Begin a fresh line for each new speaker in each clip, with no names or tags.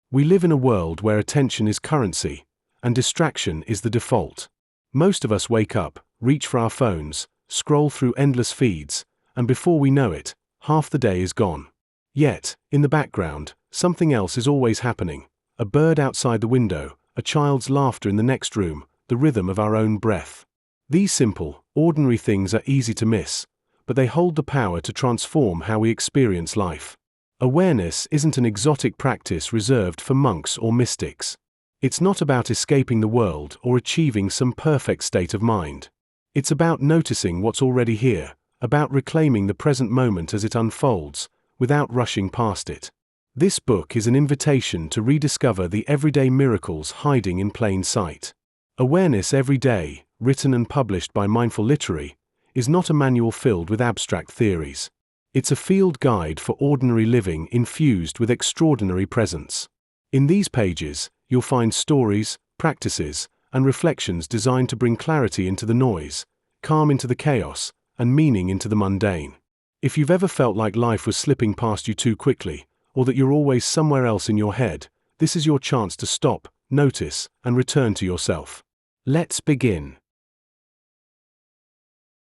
We live in a world where attention is currency, and distraction is the default. Most of us wake up, reach for our phones, scroll through endless feeds, and before we know it, half the day is gone. Yet, in the background, something else is always happening. A bird outside the window, a child's laughter in the next room, the rhythm of our own breath. These simple, ordinary things are easy to miss, but they hold the power to transform how we experience life. Awareness isn't an exotic practice reserved for monks or mystics. It's not about escaping the world or achieving some perfect state of mind. It's about noticing what's already here, about reclaiming the present moment as it unfolds, without rushing past it. This book is an invitation to rediscover the everyday miracles hiding in plain sight. Awareness Every Day, written and published by Mindful Literary, is not a manual filled with abstract theories. It's a field guide for ordinary living infused with extraordinary presence. In these pages, you'll find stories, practices, and reflections designed to bring clarity into the noise, calm into the chaos, and meaning into the mundane. If you've ever felt like life was slipping past you too quickly, or that you're always somewhere else in your head, this is your chance to stop, notice, and return to yourself. Let's begin.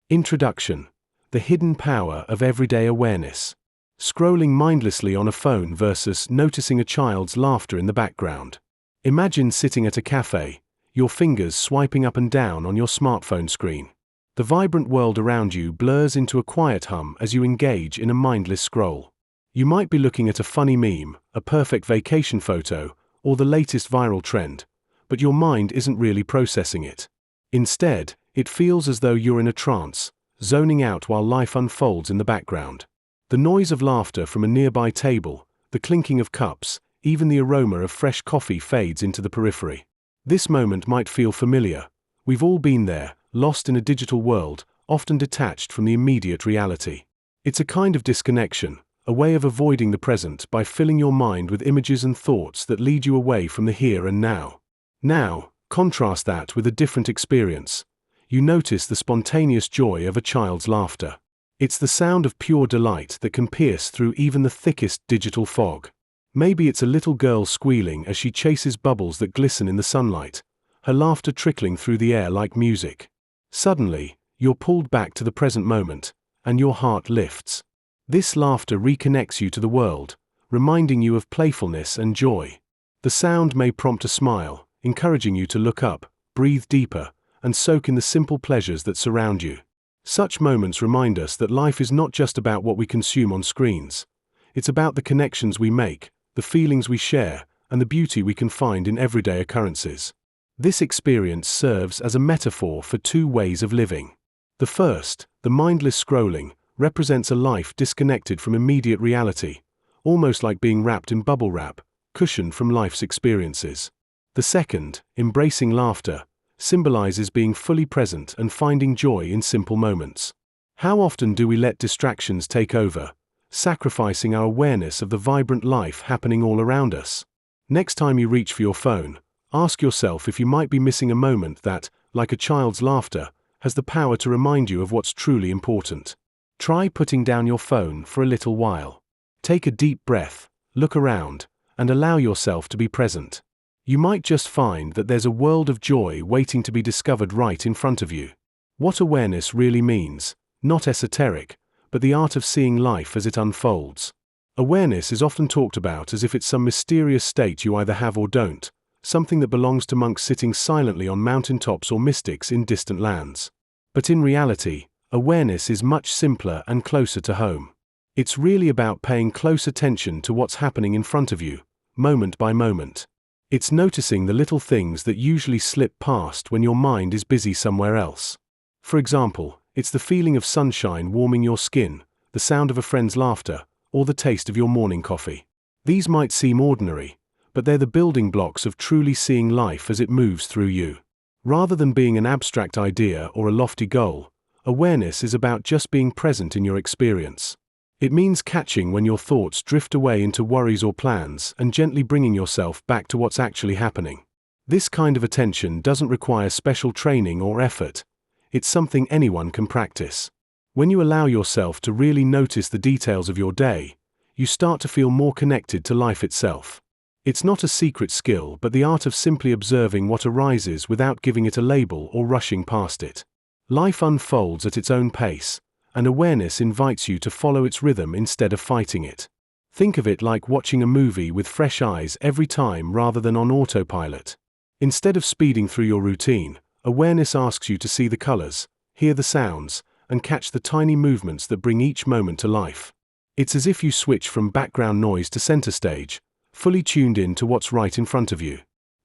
Introduction: The hidden power of everyday awareness. Scrolling mindlessly on a phone versus noticing a child's laughter in the background. Imagine sitting at a cafe, your fingers swiping up and down on your smartphone screen. The vibrant world around you blurs into a quiet hum as you engage in a mindless scroll. You might be looking at a funny meme, a perfect vacation photo, or the latest viral trend, but your mind isn't really processing it. Instead, it feels as though you're in a trance, zoning out while life unfolds in the background. The noise of laughter from a nearby table, the clinking of cups, even the aroma of fresh coffee fades into the periphery. This moment might feel familiar. We've all been there, lost in a digital world, often detached from the immediate reality. It's a kind of disconnection, a way of avoiding the present by filling your mind with images and thoughts that lead you away from the here and now. Now, contrast that with a different experience. You notice the spontaneous joy of a child's laughter. It's the sound of pure delight that can pierce through even the thickest digital fog. Maybe it's a little girl squealing as she chases bubbles that glisten in the sunlight, her laughter trickling through the air like music. Suddenly, you're pulled back to the present moment, and your heart lifts. This laughter reconnects you to the world, reminding you of playfulness and joy. The sound may prompt a smile, encouraging you to look up, breathe deeper, and soak in the simple pleasures that surround you. Such moments remind us that life is not just about what we consume on screens. It's about the connections we make, the feelings we share, and the beauty we can find in everyday occurrences. This experience serves as a metaphor for two ways of living. The first, the mindless scrolling, represents a life disconnected from immediate reality, almost like being wrapped in bubble wrap, cushioned from life's experiences. The second, embracing laughter, symbolizes being fully present and finding joy in simple moments. How often do we let distractions take over, sacrificing our awareness of the vibrant life happening all around us? Next time you reach for your phone, ask yourself if you might be missing a moment that, like a child's laughter, has the power to remind you of what's truly important. Try putting down your phone for a little while. Take a deep breath, look around, and allow yourself to be present. You might just find that there's a world of joy waiting to be discovered right in front of you. What awareness really means, not esoteric, but the art of seeing life as it unfolds. Awareness is often talked about as if it's some mysterious state you either have or don't, something that belongs to monks sitting silently on mountaintops or mystics in distant lands. But in reality, awareness is much simpler and closer to home. It's really about paying close attention to what's happening in front of you, moment by moment. It's noticing the little things that usually slip past when your mind is busy somewhere else. For example, it's the feeling of sunshine warming your skin, the sound of a friend's laughter, or the taste of your morning coffee. These might seem ordinary, but they're the building blocks of truly seeing life as it moves through you. Rather than being an abstract idea or a lofty goal, awareness is about just being present in your experience. It means catching when your thoughts drift away into worries or plans and gently bringing yourself back to what's actually happening. This kind of attention doesn't require special training or effort. It's something anyone can practice. When you allow yourself to really notice the details of your day, you start to feel more connected to life itself. It's not a secret skill, but the art of simply observing what arises without giving it a label or rushing past it. Life unfolds at its own pace, and awareness invites you to follow its rhythm instead of fighting it. Think of it like watching a movie with fresh eyes every time rather than on autopilot. Instead of speeding through your routine, awareness asks you to see the colors, hear the sounds, and catch the tiny movements that bring each moment to life. It's as if you switch from background noise to center stage, fully tuned in to what's right in front of you.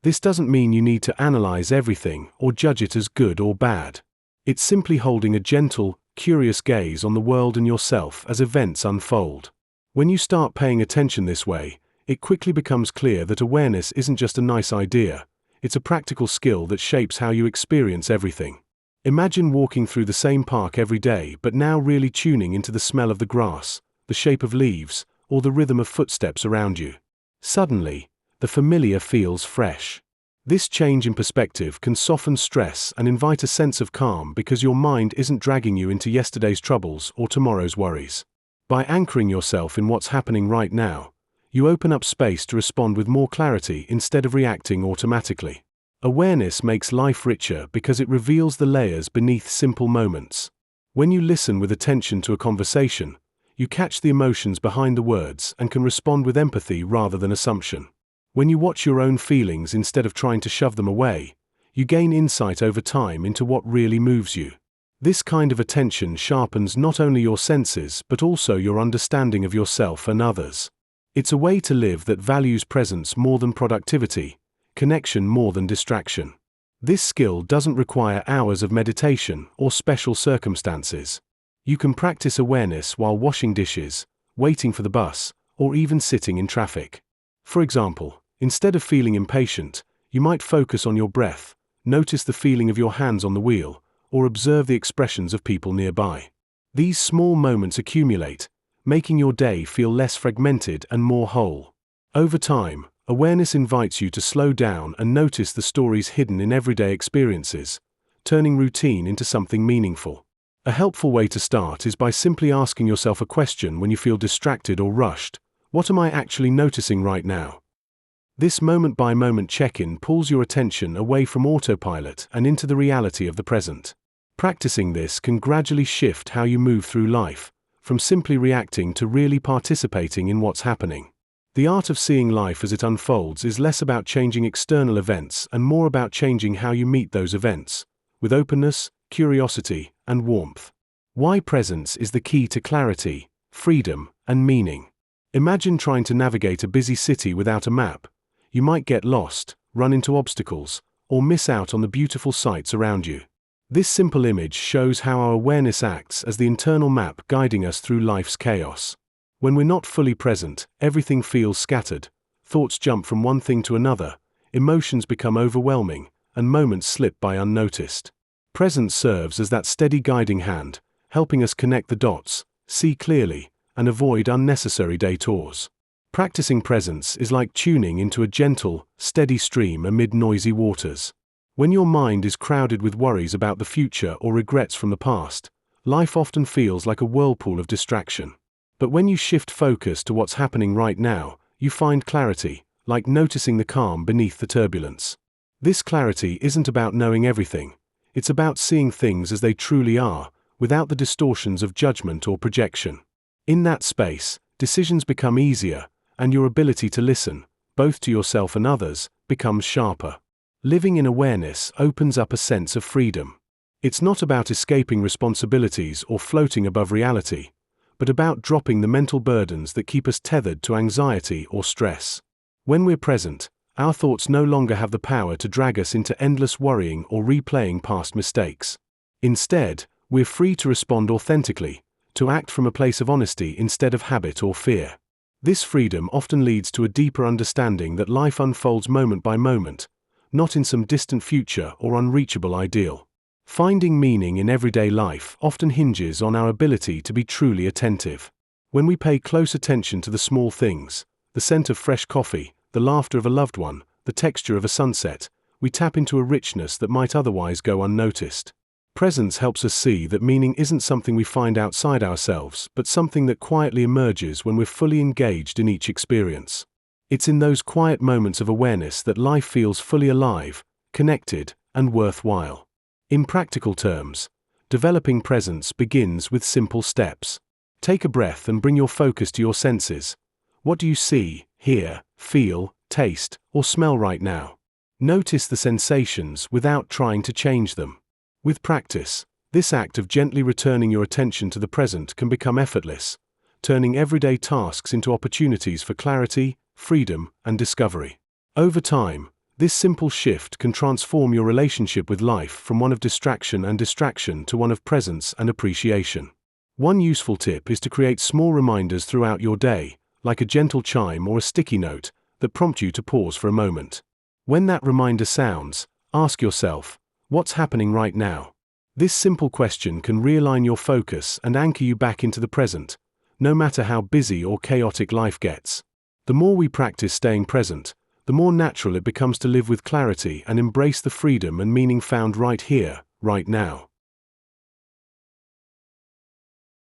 This doesn't mean you need to analyze everything or judge it as good or bad. It's simply holding a gentle, curious gaze on the world and yourself as events unfold. When you start paying attention this way, it quickly becomes clear that awareness isn't just a nice idea, it's a practical skill that shapes how you experience everything. Imagine walking through the same park every day, but now really tuning into the smell of the grass, the shape of leaves, or the rhythm of footsteps around you. Suddenly, the familiar feels fresh. This change in perspective can soften stress and invite a sense of calm because your mind isn't dragging you into yesterday's troubles or tomorrow's worries. By anchoring yourself in what's happening right now, you open up space to respond with more clarity instead of reacting automatically. Awareness makes life richer because it reveals the layers beneath simple moments. When you listen with attention to a conversation, you catch the emotions behind the words and can respond with empathy rather than assumption. When you watch your own feelings instead of trying to shove them away, you gain insight over time into what really moves you. This kind of attention sharpens not only your senses but also your understanding of yourself and others. It's a way to live that values presence more than productivity, connection more than distraction. This skill doesn't require hours of meditation or special circumstances. You can practice awareness while washing dishes, waiting for the bus, or even sitting in traffic. For example, instead of feeling impatient, you might focus on your breath, notice the feeling of your hands on the wheel, or observe the expressions of people nearby. These small moments accumulate, making your day feel less fragmented and more whole. Over time, awareness invites you to slow down and notice the stories hidden in everyday experiences, turning routine into something meaningful. A helpful way to start is by simply asking yourself a question when you feel distracted or rushed. What am I actually noticing right now? This moment-by-moment check-in pulls your attention away from autopilot and into the reality of the present. Practicing this can gradually shift how you move through life, from simply reacting to really participating in what's happening. The art of seeing life as it unfolds is less about changing external events and more about changing how you meet those events, with openness, curiosity, and warmth. Why presence is the key to clarity, freedom, and meaning. Imagine trying to navigate a busy city without a map. You might get lost, run into obstacles, or miss out on the beautiful sights around you. This simple image shows how our awareness acts as the internal map guiding us through life's chaos. When we're not fully present, everything feels scattered, thoughts jump from one thing to another, emotions become overwhelming, and moments slip by unnoticed. Presence serves as that steady guiding hand, helping us connect the dots, see clearly, and avoid unnecessary detours. Practicing presence is like tuning into a gentle, steady stream amid noisy waters. When your mind is crowded with worries about the future or regrets from the past, life often feels like a whirlpool of distraction. But when you shift focus to what's happening right now, you find clarity, like noticing the calm beneath the turbulence. This clarity isn't about knowing everything. It's about seeing things as they truly are, without the distortions of judgment or projection. In that space, decisions become easier, and your ability to listen, both to yourself and others, becomes sharper. Living in awareness opens up a sense of freedom. It's not about escaping responsibilities or floating above reality, but about dropping the mental burdens that keep us tethered to anxiety or stress. When we're present, our thoughts no longer have the power to drag us into endless worrying or replaying past mistakes. Instead, we're free to respond authentically, to act from a place of honesty instead of habit or fear. This freedom often leads to a deeper understanding that life unfolds moment by moment, not in some distant future or unreachable ideal. Finding meaning in everyday life often hinges on our ability to be truly attentive. When we pay close attention to the small things, the scent of fresh coffee, the laughter of a loved one, the texture of a sunset, we tap into a richness that might otherwise go unnoticed. Presence helps us see that meaning isn't something we find outside ourselves, but something that quietly emerges when we're fully engaged in each experience. It's in those quiet moments of awareness that life feels fully alive, connected, and worthwhile. In practical terms, developing presence begins with simple steps. Take a breath and bring your focus to your senses. What do you see, hear, feel, taste, or smell right now? Notice the sensations without trying to change them. With practice, this act of gently returning your attention to the present can become effortless, turning everyday tasks into opportunities for clarity, freedom, and discovery. Over time, this simple shift can transform your relationship with life from one of distraction to one of presence and appreciation. One useful tip is to create small reminders throughout your day, like a gentle chime or a sticky note, that prompt you to pause for a moment. When that reminder sounds, ask yourself, what's happening right now? This simple question can realign your focus and anchor you back into the present, no matter how busy or chaotic life gets. The more we practice staying present, the more natural it becomes to live with clarity and embrace the freedom and meaning found right here, right now.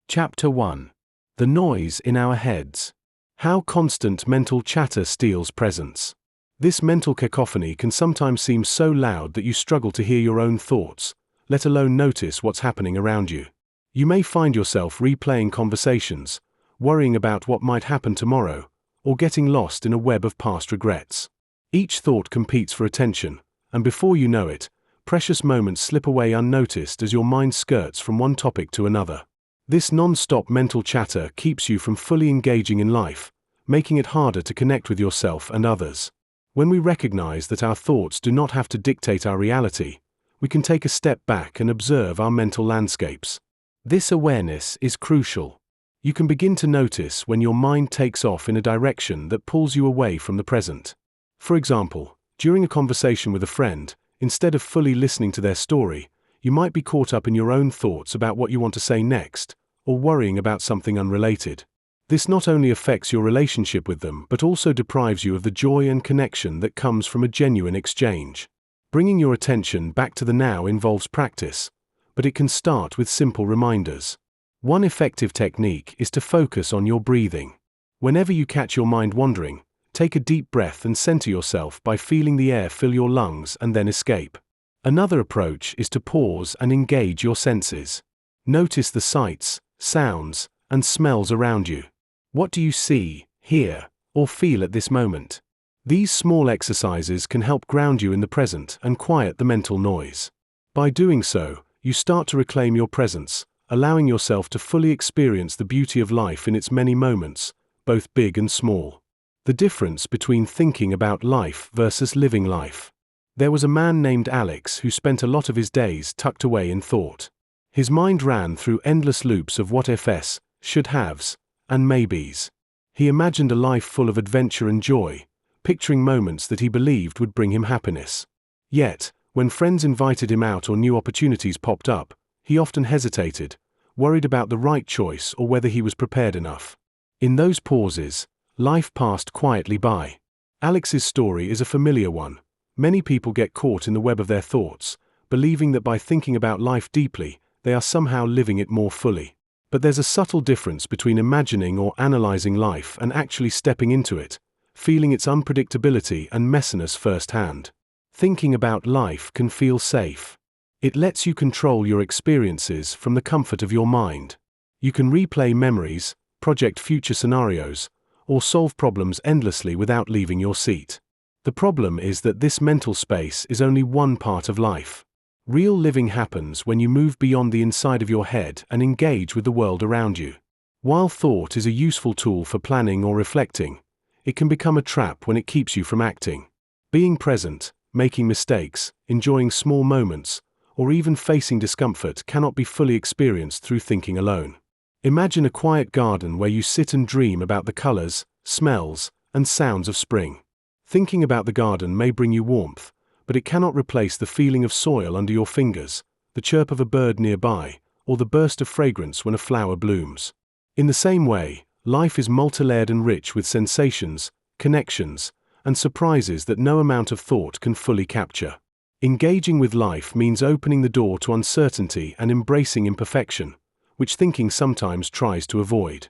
Chapter 1. The Noise in Our Heads. How constant mental chatter steals presence. This mental cacophony can sometimes seem so loud that you struggle to hear your own thoughts, let alone notice what's happening around you. You may find yourself replaying conversations, worrying about what might happen tomorrow, or getting lost in a web of past regrets. Each thought competes for attention, and before you know it, precious moments slip away unnoticed as your mind skirts from one topic to another. This non-stop mental chatter keeps you from fully engaging in life, making it harder to connect with yourself and others. When we recognize that our thoughts do not have to dictate our reality, we can take a step back and observe our mental landscapes. This awareness is crucial. You can begin to notice when your mind takes off in a direction that pulls you away from the present. For example, during a conversation with a friend, instead of fully listening to their story, you might be caught up in your own thoughts about what you want to say next, or worrying about something unrelated. This not only affects your relationship with them but also deprives you of the joy and connection that comes from a genuine exchange. Bringing your attention back to the now involves practice, but it can start with simple reminders. One effective technique is to focus on your breathing. Whenever you catch your mind wandering, take a deep breath and center yourself by feeling the air fill your lungs and then escape. Another approach is to pause and engage your senses. Notice the sights, sounds, and smells around you. What do you see, hear, or feel at this moment? These small exercises can help ground you in the present and quiet the mental noise. By doing so, you start to reclaim your presence, allowing yourself to fully experience the beauty of life in its many moments, both big and small. The difference between thinking about life versus living life. There was a man named Alex who spent a lot of his days tucked away in thought. His mind ran through endless loops of what-ifs, should-haves, and maybes. He imagined a life full of adventure and joy, picturing moments that he believed would bring him happiness. Yet, when friends invited him out or new opportunities popped up, he often hesitated, worried about the right choice or whether he was prepared enough. In those pauses, life passed quietly by. Alex's story is a familiar one. Many people get caught in the web of their thoughts, believing that by thinking about life deeply, they are somehow living it more fully. But there's a subtle difference between imagining or analyzing life and actually stepping into it, feeling its unpredictability and messiness firsthand. Thinking about life can feel safe. It lets you control your experiences from the comfort of your mind. You can replay memories, project future scenarios, or solve problems endlessly without leaving your seat. The problem is that this mental space is only one part of life. Real living happens when you move beyond the inside of your head and engage with the world around you. While thought is a useful tool for planning or reflecting, it can become a trap when it keeps you from acting. Being present, making mistakes, enjoying small moments, or even facing discomfort cannot be fully experienced through thinking alone. Imagine a quiet garden where you sit and dream about the colors, smells, and sounds of spring. Thinking about the garden may bring you warmth, but it cannot replace the feeling of soil under your fingers, the chirp of a bird nearby, or the burst of fragrance when a flower blooms. In the same way, life is multilayered and rich with sensations, connections, and surprises that no amount of thought can fully capture. Engaging with life means opening the door to uncertainty and embracing imperfection, which thinking sometimes tries to avoid.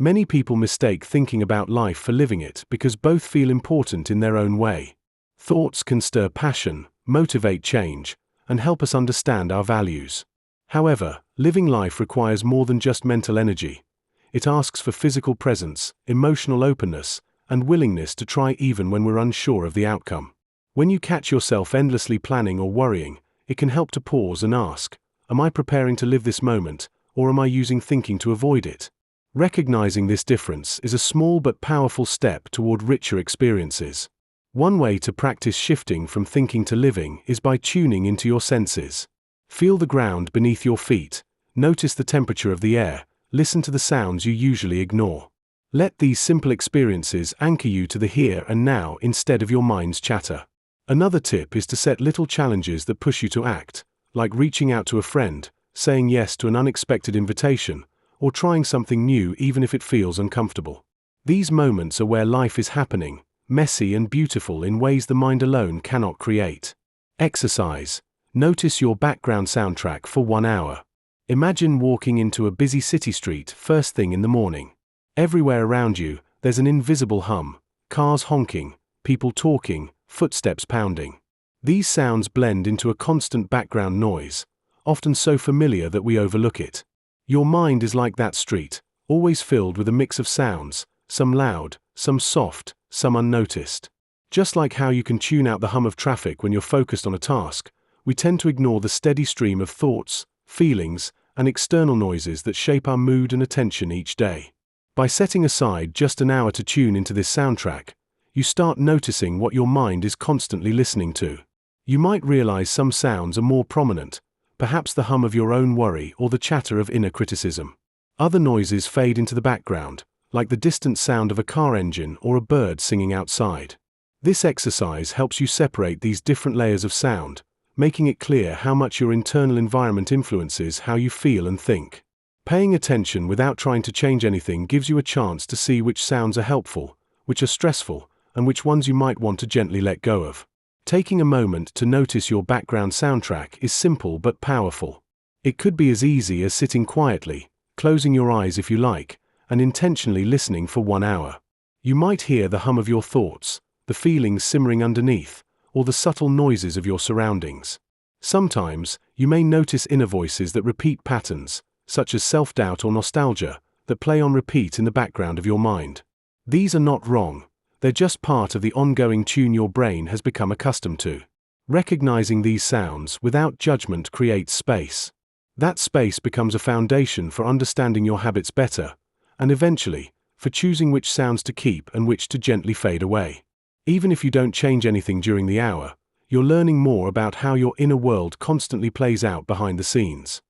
Many people mistake thinking about life for living it because both feel important in their own way. Thoughts can stir passion, motivate change, and help us understand our values. However, living life requires more than just mental energy. It asks for physical presence, emotional openness, and willingness to try even when we're unsure of the outcome. When you catch yourself endlessly planning or worrying, it can help to pause and ask, am I preparing to live this moment, or am I using thinking to avoid it? Recognizing this difference is a small but powerful step toward richer experiences. One way to practice shifting from thinking to living is by tuning into your senses. Feel the ground beneath your feet, notice the temperature of the air, listen to the sounds you usually ignore. Let these simple experiences anchor you to the here and now instead of your mind's chatter. Another tip is to set little challenges that push you to act, like reaching out to a friend, saying yes to an unexpected invitation, or trying something new even if it feels uncomfortable. These moments are where life is happening, messy and beautiful in ways the mind alone cannot create. Exercise. Notice your background soundtrack for 1 hour. Imagine walking into a busy city street first thing in the morning. Everywhere around you, there's an invisible hum, cars honking, people talking, footsteps pounding. These sounds blend into a constant background noise, often so familiar that we overlook it. Your mind is like that street, always filled with a mix of sounds, some loud, some soft, some unnoticed. Just like how you can tune out the hum of traffic when you're focused on a task, we tend to ignore the steady stream of thoughts, feelings, and external noises that shape our mood and attention each day. By setting aside just an hour to tune into this soundtrack, you start noticing what your mind is constantly listening to. You might realize some sounds are more prominent, perhaps the hum of your own worry or the chatter of inner criticism. Other noises fade into the background, like the distant sound of a car engine or a bird singing outside. This exercise helps you separate these different layers of sound, making it clear how much your internal environment influences how you feel and think. Paying attention without trying to change anything gives you a chance to see which sounds are helpful, which are stressful, and which ones you might want to gently let go of. Taking a moment to notice your background soundtrack is simple but powerful. It could be as easy as sitting quietly, closing your eyes if you like, and intentionally listening for 1 hour. You might hear the hum of your thoughts, the feelings simmering underneath, or the subtle noises of your surroundings. Sometimes, you may notice inner voices that repeat patterns, such as self-doubt or nostalgia, that play on repeat in the background of your mind. These are not wrong, they're just part of the ongoing tune your brain has become accustomed to. Recognizing these sounds without judgment creates space. That space becomes a foundation for understanding your habits better, and eventually, for choosing which sounds to keep and which to gently fade away. Even if you don't change anything during the hour, you're learning more about how your inner world constantly plays out behind the scenes.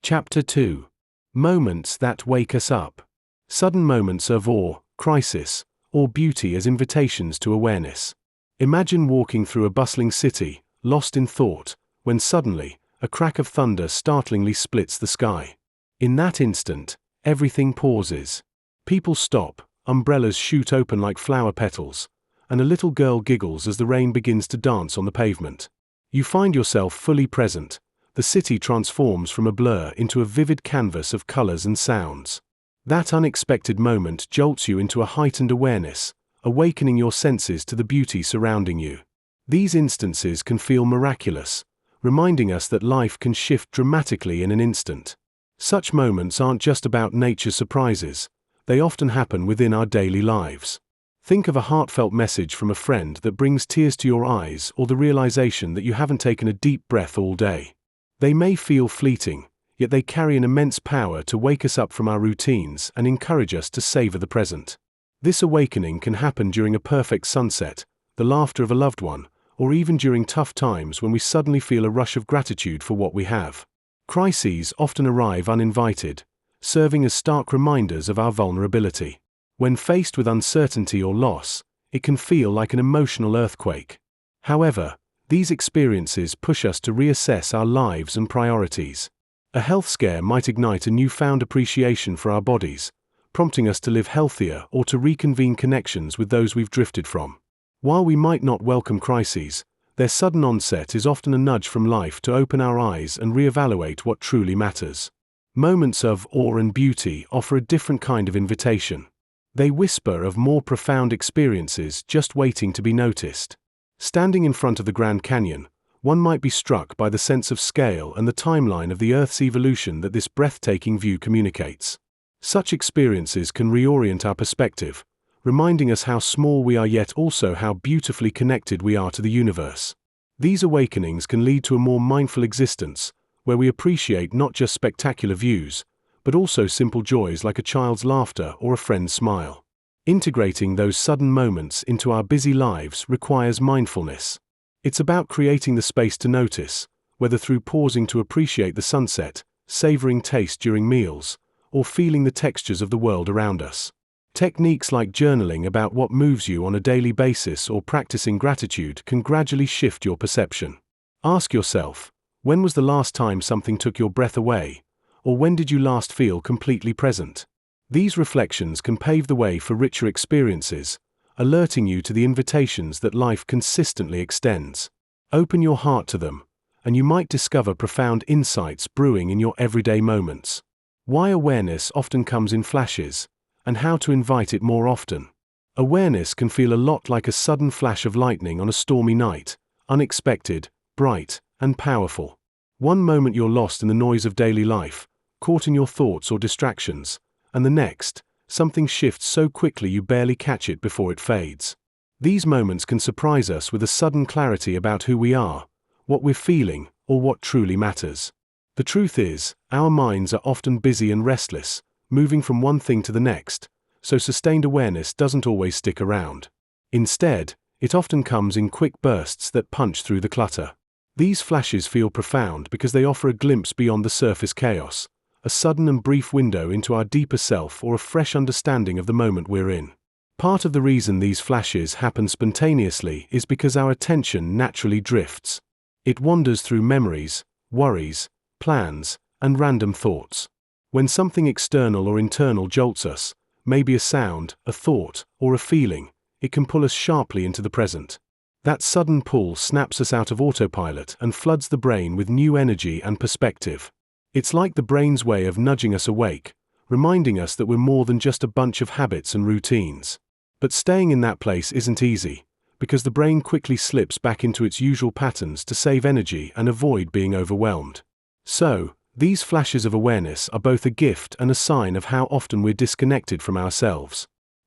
Chapter 2. Moments that wake us up. Sudden moments of awe, crisis, or beauty as invitations to awareness. Imagine walking through a bustling city, lost in thought, when suddenly, a crack of thunder startlingly splits the sky. In that instant, everything pauses. People stop, umbrellas shoot open like flower petals, and a little girl giggles as the rain begins to dance on the pavement. You find yourself fully present. The city transforms from a blur into a vivid canvas of colors and sounds. That unexpected moment jolts you into a heightened awareness, awakening your senses to the beauty surrounding you. These instances can feel miraculous, reminding us that life can shift dramatically in an instant. Such moments aren't just about nature's surprises, they often happen within our daily lives. Think of a heartfelt message from a friend that brings tears to your eyes, or the realization that you haven't taken a deep breath all day. They may feel fleeting, yet they carry an immense power to wake us up from our routines and encourage us to savor the present. This awakening can happen during a perfect sunset, the laughter of a loved one, or even during tough times when we suddenly feel a rush of gratitude for what we have. Crises often arrive uninvited, serving as stark reminders of our vulnerability. When faced with uncertainty or loss, it can feel like an emotional earthquake. However, these experiences push us to reassess our lives and priorities. A health scare might ignite a newfound appreciation for our bodies, prompting us to live healthier or to reconvene connections with those we've drifted from. While we might not welcome crises, their sudden onset is often a nudge from life to open our eyes and reevaluate what truly matters. Moments of awe and beauty offer a different kind of invitation. They whisper of more profound experiences just waiting to be noticed. Standing in front of the Grand Canyon, one might be struck by the sense of scale and the timeline of the Earth's evolution that this breathtaking view communicates. Such experiences can reorient our perspective, reminding us how small we are yet also how beautifully connected we are to the universe. These awakenings can lead to a more mindful existence, where we appreciate not just spectacular views, but also simple joys like a child's laughter or a friend's smile. Integrating those sudden moments into our busy lives requires mindfulness. It's about creating the space to notice, whether through pausing to appreciate the sunset, savoring taste during meals, or feeling the textures of the world around us. Techniques like journaling about what moves you on a daily basis or practicing gratitude can gradually shift your perception. Ask yourself, when was the last time something took your breath away? Or when did you last feel completely present? These reflections can pave the way for richer experiences, alerting you to the invitations that life consistently extends. Open your heart to them, and you might discover profound insights brewing in your everyday moments. Why awareness often comes in flashes, and how to invite it more often. Awareness can feel a lot like a sudden flash of lightning on a stormy night, unexpected, bright, and powerful. One moment you're lost in the noise of daily life, caught in your thoughts or distractions, and the next, something shifts so quickly you barely catch it before it fades. These moments can surprise us with a sudden clarity about who we are, what we're feeling, or what truly matters. The truth is, our minds are often busy and restless, moving from one thing to the next, so sustained awareness doesn't always stick around. Instead, it often comes in quick bursts that punch through the clutter. These flashes feel profound because they offer a glimpse beyond the surface chaos, a sudden and brief window into our deeper self or a fresh understanding of the moment we're in. Part of the reason these flashes happen spontaneously is because our attention naturally drifts. It wanders through memories, worries, plans, and random thoughts. When something external or internal jolts us, maybe a sound, a thought, or a feeling, it can pull us sharply into the present. That sudden pull snaps us out of autopilot and floods the brain with new energy and perspective. It's like the brain's way of nudging us awake, reminding us that we're more than just a bunch of habits and routines. But staying in that place isn't easy, because the brain quickly slips back into its usual patterns to save energy and avoid being overwhelmed. So, these flashes of awareness are both a gift and a sign of how often we're disconnected from ourselves.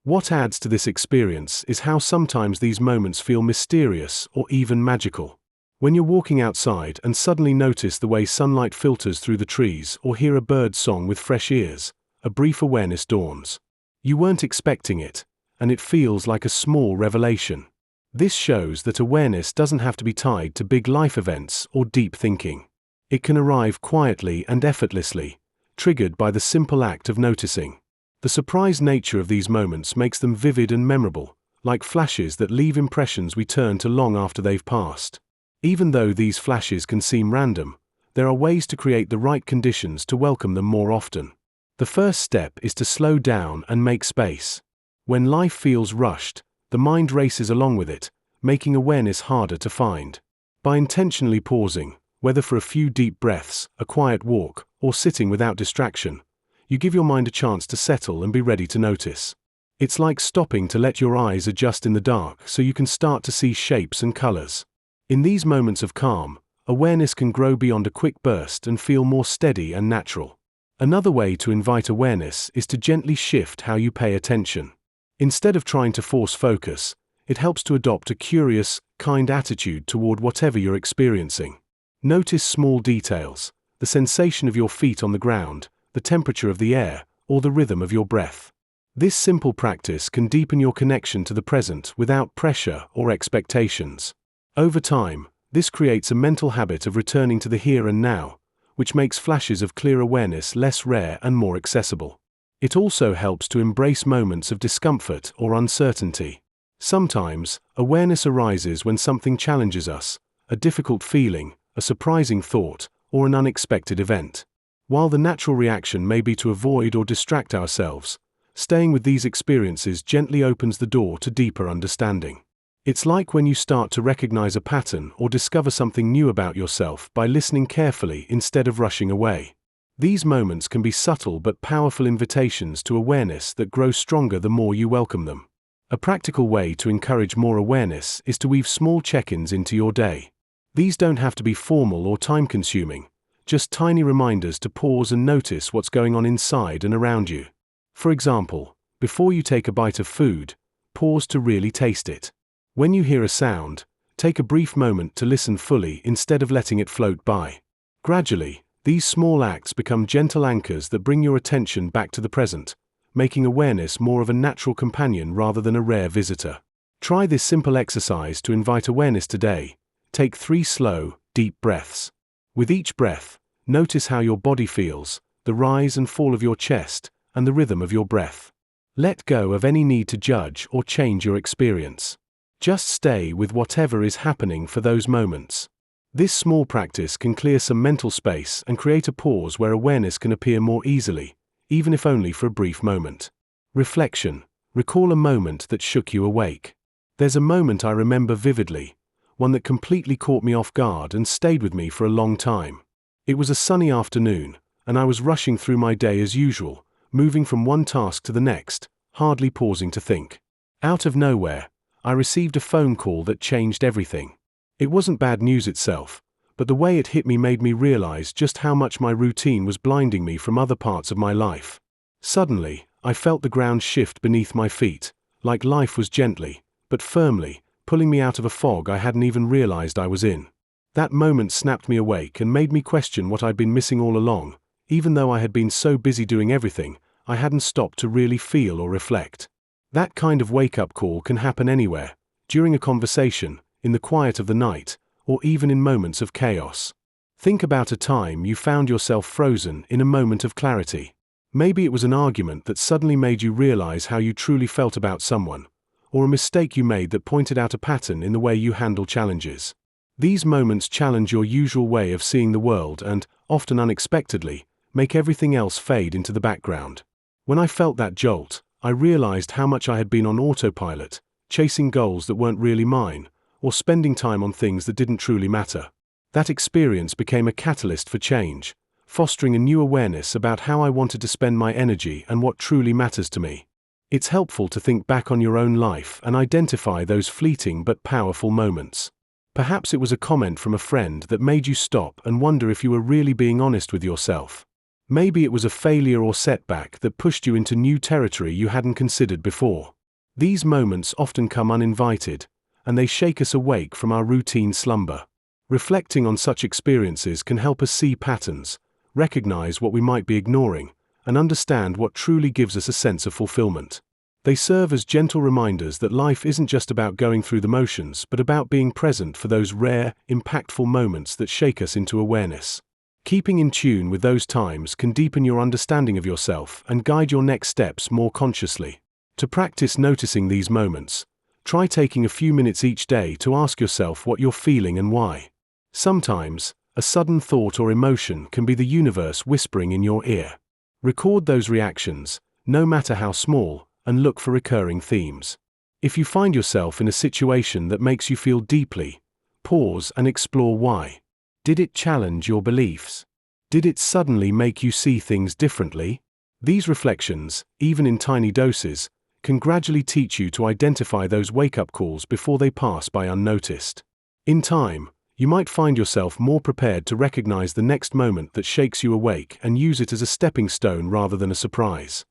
What adds to this experience is how sometimes these moments feel mysterious or even magical. When you're walking outside and suddenly notice the way sunlight filters through the trees or hear a bird song with fresh ears, a brief awareness dawns. You weren't expecting it, and it feels like a small revelation. This shows that awareness doesn't have to be tied to big life events or deep thinking. It can arrive quietly and effortlessly, triggered by the simple act of noticing. The surprise nature of these moments makes them vivid and memorable, like flashes that leave impressions we turn to long after they've passed. Even though these flashes can seem random, there are ways to create the right conditions to welcome them more often. The first step is to slow down and make space. When life feels rushed, the mind races along with it, making awareness harder to find. By intentionally pausing, whether for a few deep breaths, a quiet walk, or sitting without distraction, you give your mind a chance to settle and be ready to notice. It's like stopping to let your eyes adjust in the dark so you can start to see shapes and colors. In these moments of calm, awareness can grow beyond a quick burst and feel more steady and natural. Another way to invite awareness is to gently shift how you pay attention. Instead of trying to force focus, it helps to adopt a curious, kind attitude toward whatever you're experiencing. Notice small details, the sensation of your feet on the ground, the temperature of the air, or the rhythm of your breath. This simple practice can deepen your connection to the present without pressure or expectations. Over time, this creates a mental habit of returning to the here and now, which makes flashes of clear awareness less rare and more accessible. It also helps to embrace moments of discomfort or uncertainty. Sometimes, awareness arises when something challenges us, a difficult feeling, a surprising thought, or an unexpected event. While the natural reaction may be to avoid or distract ourselves, staying with these experiences gently opens the door to deeper understanding. It's like when you start to recognize a pattern or discover something new about yourself by listening carefully instead of rushing away. These moments can be subtle but powerful invitations to awareness that grow stronger the more you welcome them. A practical way to encourage more awareness is to weave small check-ins into your day. These don't have to be formal or time-consuming, just tiny reminders to pause and notice what's going on inside and around you. For example, before you take a bite of food, pause to really taste it. When you hear a sound, take a brief moment to listen fully instead of letting it float by. Gradually, these small acts become gentle anchors that bring your attention back to the present, making awareness more of a natural companion rather than a rare visitor. Try this simple exercise to invite awareness today. Take 3 slow, deep breaths. With each breath, notice how your body feels, the rise and fall of your chest, and the rhythm of your breath. Let go of any need to judge or change your experience. Just stay with whatever is happening for those moments. This small practice can clear some mental space and create a pause where awareness can appear more easily, even if only for a brief moment. Reflection. Recall a moment that shook you awake. There's a moment I remember vividly, one that completely caught me off guard and stayed with me for a long time. It was a sunny afternoon, and I was rushing through my day as usual, moving from one task to the next, hardly pausing to think. Out of nowhere, I received a phone call that changed everything. It wasn't bad news itself, but the way it hit me made me realize just how much my routine was blinding me from other parts of my life. Suddenly, I felt the ground shift beneath my feet, like life was gently, but firmly, pulling me out of a fog I hadn't even realized I was in. That moment snapped me awake and made me question what I'd been missing all along. Even though I had been so busy doing everything, I hadn't stopped to really feel or reflect. That kind of wake-up call can happen anywhere, during a conversation, in the quiet of the night, or even in moments of chaos. Think about a time you found yourself frozen in a moment of clarity. Maybe it was an argument that suddenly made you realize how you truly felt about someone, or a mistake you made that pointed out a pattern in the way you handle challenges. These moments challenge your usual way of seeing the world and, often unexpectedly, make everything else fade into the background. When I felt that jolt, I realized how much I had been on autopilot, chasing goals that weren't really mine, or spending time on things that didn't truly matter. That experience became a catalyst for change, fostering a new awareness about how I wanted to spend my energy and what truly matters to me. It's helpful to think back on your own life and identify those fleeting but powerful moments. Perhaps it was a comment from a friend that made you stop and wonder if you were really being honest with yourself. Maybe it was a failure or setback that pushed you into new territory you hadn't considered before. These moments often come uninvited, and they shake us awake from our routine slumber. Reflecting on such experiences can help us see patterns, recognize what we might be ignoring, and understand what truly gives us a sense of fulfillment. They serve as gentle reminders that life isn't just about going through the motions, but about being present for those rare, impactful moments that shake us into awareness. Keeping in tune with those times can deepen your understanding of yourself and guide your next steps more consciously. To practice noticing these moments, try taking a few minutes each day to ask yourself what you're feeling and why. Sometimes, a sudden thought or emotion can be the universe whispering in your ear. Record those reactions, no matter how small, and look for recurring themes. If you find yourself in a situation that makes you feel deeply, pause and explore why. Did it challenge your beliefs? Did it suddenly make you see things differently? These reflections, even in tiny doses, can gradually teach you to identify those wake-up calls before they pass by unnoticed. In time, you might find yourself more prepared to recognize the next moment that shakes you awake and use it as a stepping stone rather than a surprise.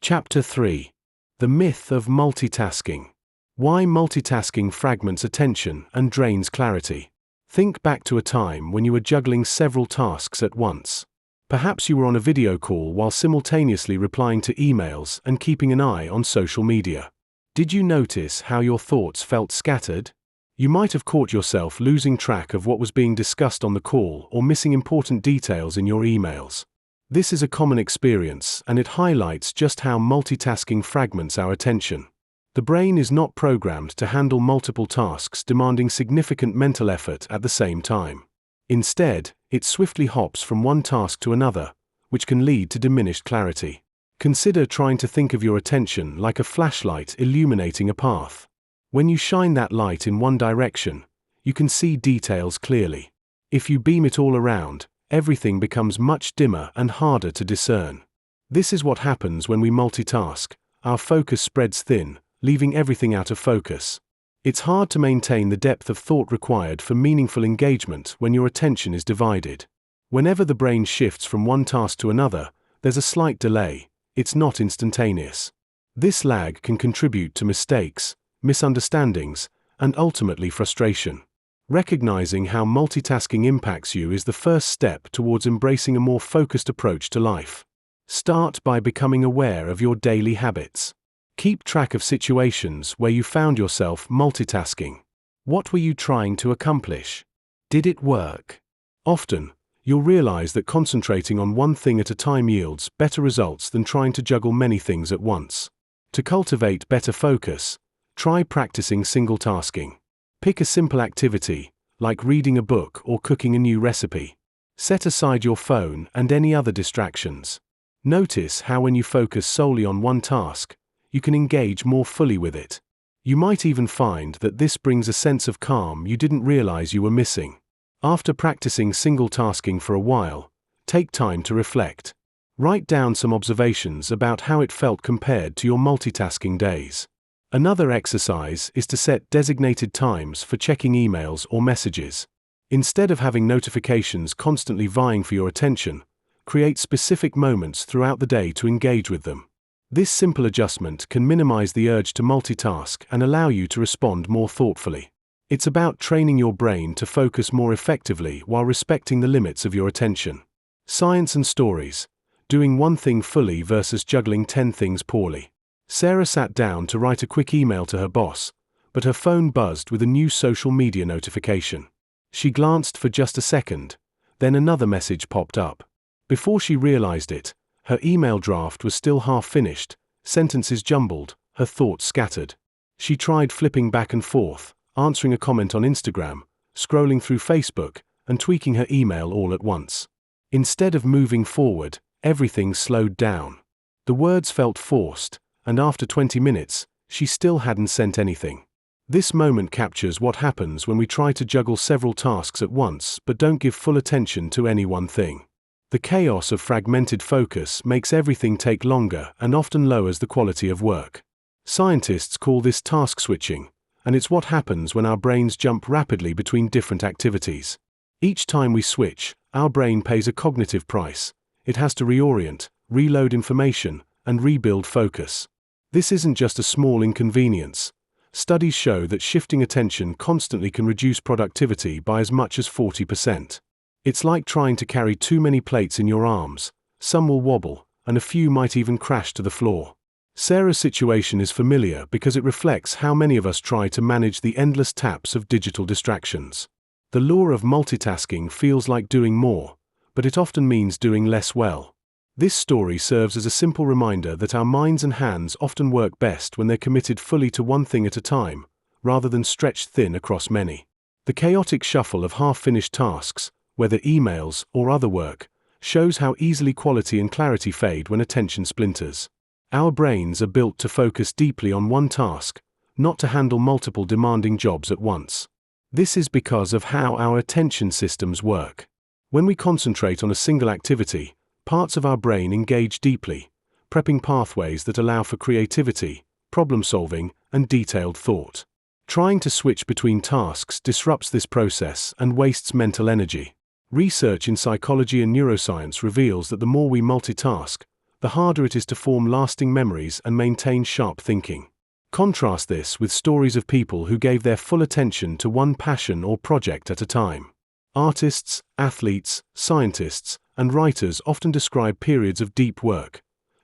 Chapter 3. The Myth of Multitasking. Why multitasking fragments attention and drains clarity. Think back to a time when you were juggling several tasks at once. Perhaps you were on a video call while simultaneously replying to emails and keeping an eye on social media. Did you notice how your thoughts felt scattered? You might have caught yourself losing track of what was being discussed on the call or missing important details in your emails. This is a common experience, and it highlights just how multitasking fragments our attention. The brain is not programmed to handle multiple tasks demanding significant mental effort at the same time. Instead, it swiftly hops from one task to another, which can lead to diminished clarity. Consider trying to think of your attention like a flashlight illuminating a path. When you shine that light in one direction, you can see details clearly. If you beam it all around, everything becomes much dimmer and harder to discern. This is what happens when we multitask. Our focus spreads thin, leaving everything out of focus. It's hard to maintain the depth of thought required for meaningful engagement when your attention is divided. Whenever the brain shifts from one task to another, there's a slight delay. It's not instantaneous. This lag can contribute to mistakes, misunderstandings, and ultimately frustration. Recognizing how multitasking impacts you is the first step towards embracing a more focused approach to life. Start by becoming aware of your daily habits. Keep track of situations where you found yourself multitasking. What were you trying to accomplish? Did it work? Often, you'll realize that concentrating on one thing at a time yields better results than trying to juggle many things at once. To cultivate better focus, try practicing single tasking. Pick a simple activity, like reading a book or cooking a new recipe. Set aside your phone and any other distractions. Notice how when you focus solely on one task, you can engage more fully with it. You might even find that this brings a sense of calm you didn't realize you were missing. After practicing single tasking for a while, take time to reflect. Write down some observations about how it felt compared to your multitasking days. Another exercise is to set designated times for checking emails or messages. Instead of having notifications constantly vying for your attention, create specific moments throughout the day to engage with them. This simple adjustment can minimize the urge to multitask and allow you to respond more thoughtfully. It's about training your brain to focus more effectively while respecting the limits of your attention. Science and stories. Doing one thing fully versus juggling 10 things poorly. Sarah sat down to write a quick email to her boss, but her phone buzzed with a new social media notification. She glanced for just a second, then another message popped up. Before she realized it, her email draft was still half finished, sentences jumbled, her thoughts scattered. She tried flipping back and forth, answering a comment on Instagram, scrolling through Facebook, and tweaking her email all at once. Instead of moving forward, everything slowed down. The words felt forced, and after 20 minutes, she still hadn't sent anything. This moment captures what happens when we try to juggle several tasks at once but don't give full attention to any one thing. The chaos of fragmented focus makes everything take longer and often lowers the quality of work. Scientists call this task switching, and it's what happens when our brains jump rapidly between different activities. Each time we switch, our brain pays a cognitive price. It has to reorient, reload information, and rebuild focus. This isn't just a small inconvenience. Studies show that shifting attention constantly can reduce productivity by as much as 40%. It's like trying to carry too many plates in your arms. Some will wobble, and a few might even crash to the floor. Sarah's situation is familiar because it reflects how many of us try to manage the endless taps of digital distractions. The lure of multitasking feels like doing more, but it often means doing less well. This story serves as a simple reminder that our minds and hands often work best when they're committed fully to one thing at a time, rather than stretched thin across many. The chaotic shuffle of half-finished tasks, whether emails or other work, shows how easily quality and clarity fade when attention splinters. Our brains are built to focus deeply on one task, not to handle multiple demanding jobs at once. This is because of how our attention systems work. When we concentrate on a single activity, parts of our brain engage deeply, prepping pathways that allow for creativity, problem-solving, and detailed thought. Trying to switch between tasks disrupts this process and wastes mental energy. Research in psychology and neuroscience reveals that the more we multitask, the harder it is to form lasting memories and maintain sharp thinking. Contrast this with stories of people who gave their full attention to one passion or project at a time. Artists, athletes, scientists, and writers often describe periods of deep work,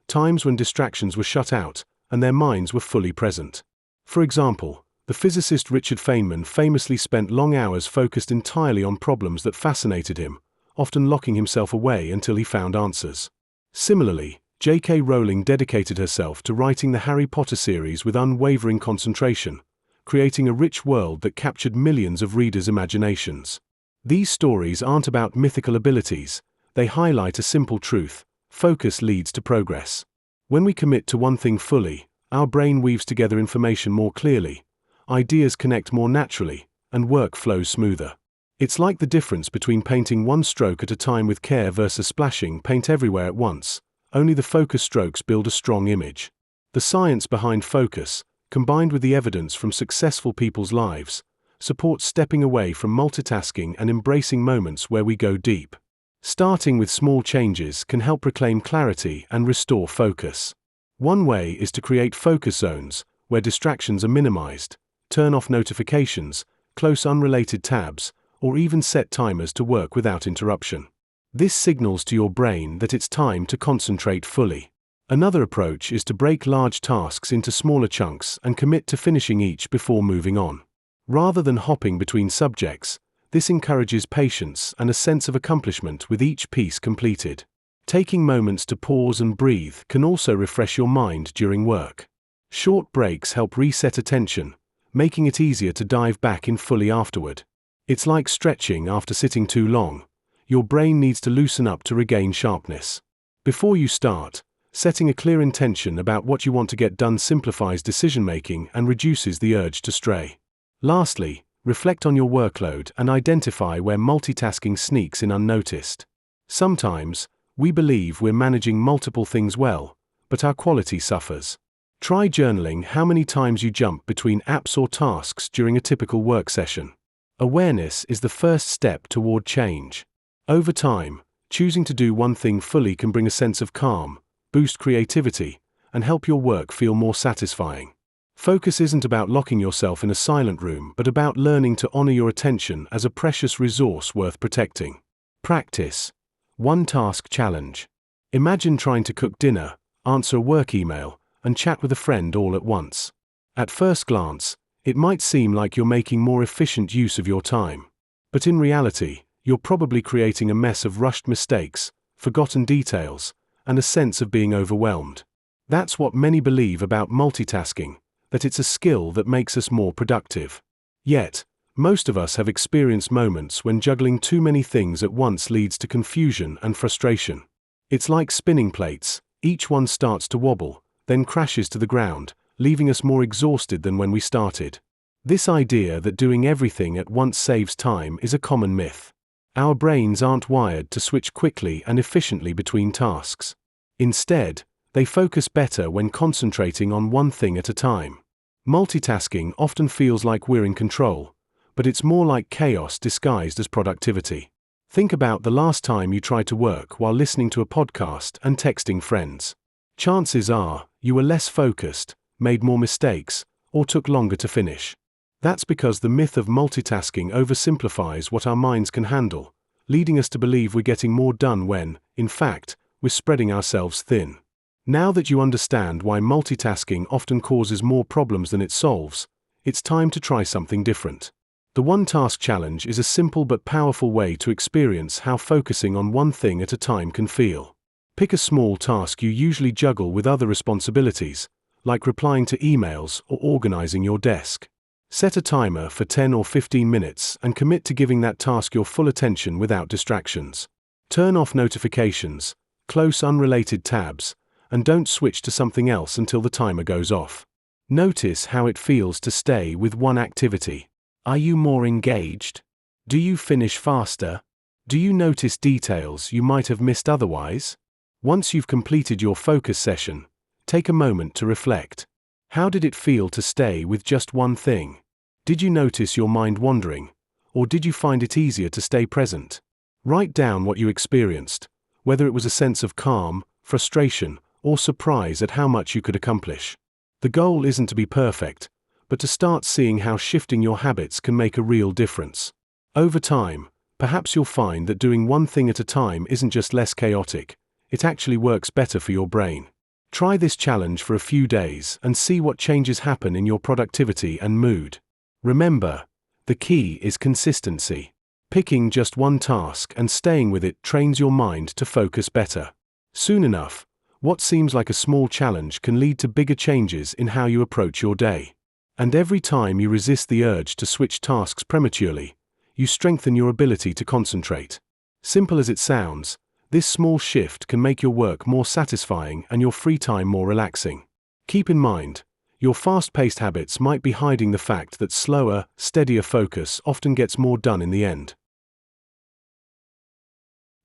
times when distractions were shut out and their minds were fully present. For example, the physicist Richard Feynman famously spent long hours focused entirely on problems that fascinated him, often locking himself away until he found answers. Similarly, J.K. Rowling dedicated herself to writing the Harry Potter series with unwavering concentration, creating a rich world that captured millions of readers' imaginations. These stories aren't about mythical abilities, they highlight a simple truth: focus leads to progress. When we commit to one thing fully, our brain weaves together information more clearly, ideas connect more naturally, and work flows smoother. It's like the difference between painting one stroke at a time with care versus splashing paint everywhere at once. Only the focus strokes build a strong image. The science behind focus, combined with the evidence from successful people's lives, supports stepping away from multitasking and embracing moments where we go deep. Starting with small changes can help reclaim clarity and restore focus. One way is to create focus zones, where distractions are minimized, turn off notifications, close unrelated tabs, or even set timers to work without interruption. This signals to your brain that it's time to concentrate fully. Another approach is to break large tasks into smaller chunks and commit to finishing each before moving on. Rather than hopping between subjects, this encourages patience and a sense of accomplishment with each piece completed. Taking moments to pause and breathe can also refresh your mind during work. Short breaks help reset attention, making it easier to dive back in fully afterward. It's like stretching after sitting too long. Your brain needs to loosen up to regain sharpness. Before you start, setting a clear intention about what you want to get done simplifies decision-making and reduces the urge to stray. Lastly, reflect on your workload and identify where multitasking sneaks in unnoticed. Sometimes, we believe we're managing multiple things well, but our quality suffers. Try journaling how many times you jump between apps or tasks during a typical work session. Awareness is the first step toward change. Over time, choosing to do one thing fully can bring a sense of calm, boost creativity, and help your work feel more satisfying. Focus isn't about locking yourself in a silent room, but about learning to honor your attention as a precious resource worth protecting. Practice. One task challenge. Imagine trying to cook dinner, answer a work email, and chat with a friend all at once. At first glance, it might seem like you're making more efficient use of your time. But in reality, you're probably creating a mess of rushed mistakes, forgotten details, and a sense of being overwhelmed. That's what many believe about multitasking, that it's a skill that makes us more productive. Yet, most of us have experienced moments when juggling too many things at once leads to confusion and frustration. It's like spinning plates, each one starts to wobble, then crashes to the ground, leaving us more exhausted than when we started. This idea that doing everything at once saves time is a common myth. Our brains aren't wired to switch quickly and efficiently between tasks. Instead, they focus better when concentrating on one thing at a time. Multitasking often feels like we're in control, but it's more like chaos disguised as productivity. Think about the last time you tried to work while listening to a podcast and texting friends. Chances are, you were less focused, made more mistakes, or took longer to finish. That's because the myth of multitasking oversimplifies what our minds can handle, leading us to believe we're getting more done when, in fact, we're spreading ourselves thin. Now that you understand why multitasking often causes more problems than it solves, it's time to try something different. The One Task Challenge is a simple but powerful way to experience how focusing on one thing at a time can feel. Pick a small task you usually juggle with other responsibilities, like replying to emails or organizing your desk. Set a timer for 10 or 15 minutes and commit to giving that task your full attention without distractions. Turn off notifications, close unrelated tabs, and don't switch to something else until the timer goes off. Notice how it feels to stay with one activity. Are you more engaged? Do you finish faster? Do you notice details you might have missed otherwise? Once you've completed your focus session, take a moment to reflect. How did it feel to stay with just one thing? Did you notice your mind wandering, or did you find it easier to stay present? Write down what you experienced, whether it was a sense of calm, frustration, or surprise at how much you could accomplish. The goal isn't to be perfect, but to start seeing how shifting your habits can make a real difference. Over time, perhaps you'll find that doing one thing at a time isn't just less chaotic, it actually works better for your brain. Try this challenge for a few days and see what changes happen in your productivity and mood. Remember, the key is consistency. Picking just one task and staying with it trains your mind to focus better. Soon enough, what seems like a small challenge can lead to bigger changes in how you approach your day. And every time you resist the urge to switch tasks prematurely, you strengthen your ability to concentrate. Simple as it sounds, this small shift can make your work more satisfying and your free time more relaxing. Keep in mind, your fast-paced habits might be hiding the fact that slower, steadier focus often gets more done in the end.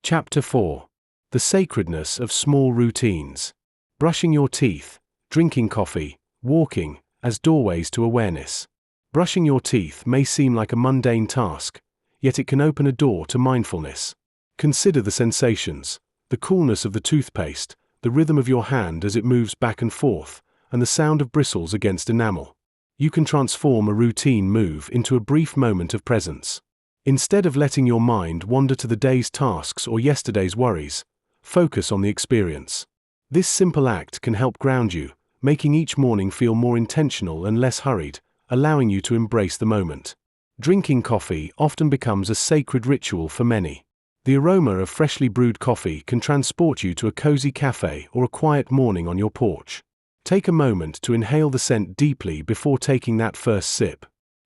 Chapter 4. The Sacredness of Small Routines. Brushing your teeth, drinking coffee, walking, as doorways to awareness. Brushing your teeth may seem like a mundane task, yet it can open a door to mindfulness. Consider the sensations, the coolness of the toothpaste, the rhythm of your hand as it moves back and forth, and the sound of bristles against enamel. You can transform a routine move into a brief moment of presence. Instead of letting your mind wander to the day's tasks or yesterday's worries, focus on the experience. This simple act can help ground you, making each morning feel more intentional and less hurried, allowing you to embrace the moment. Drinking coffee often becomes a sacred ritual for many. The aroma of freshly brewed coffee can transport you to a cozy cafe or a quiet morning on your porch. Take a moment to inhale the scent deeply before taking that first sip.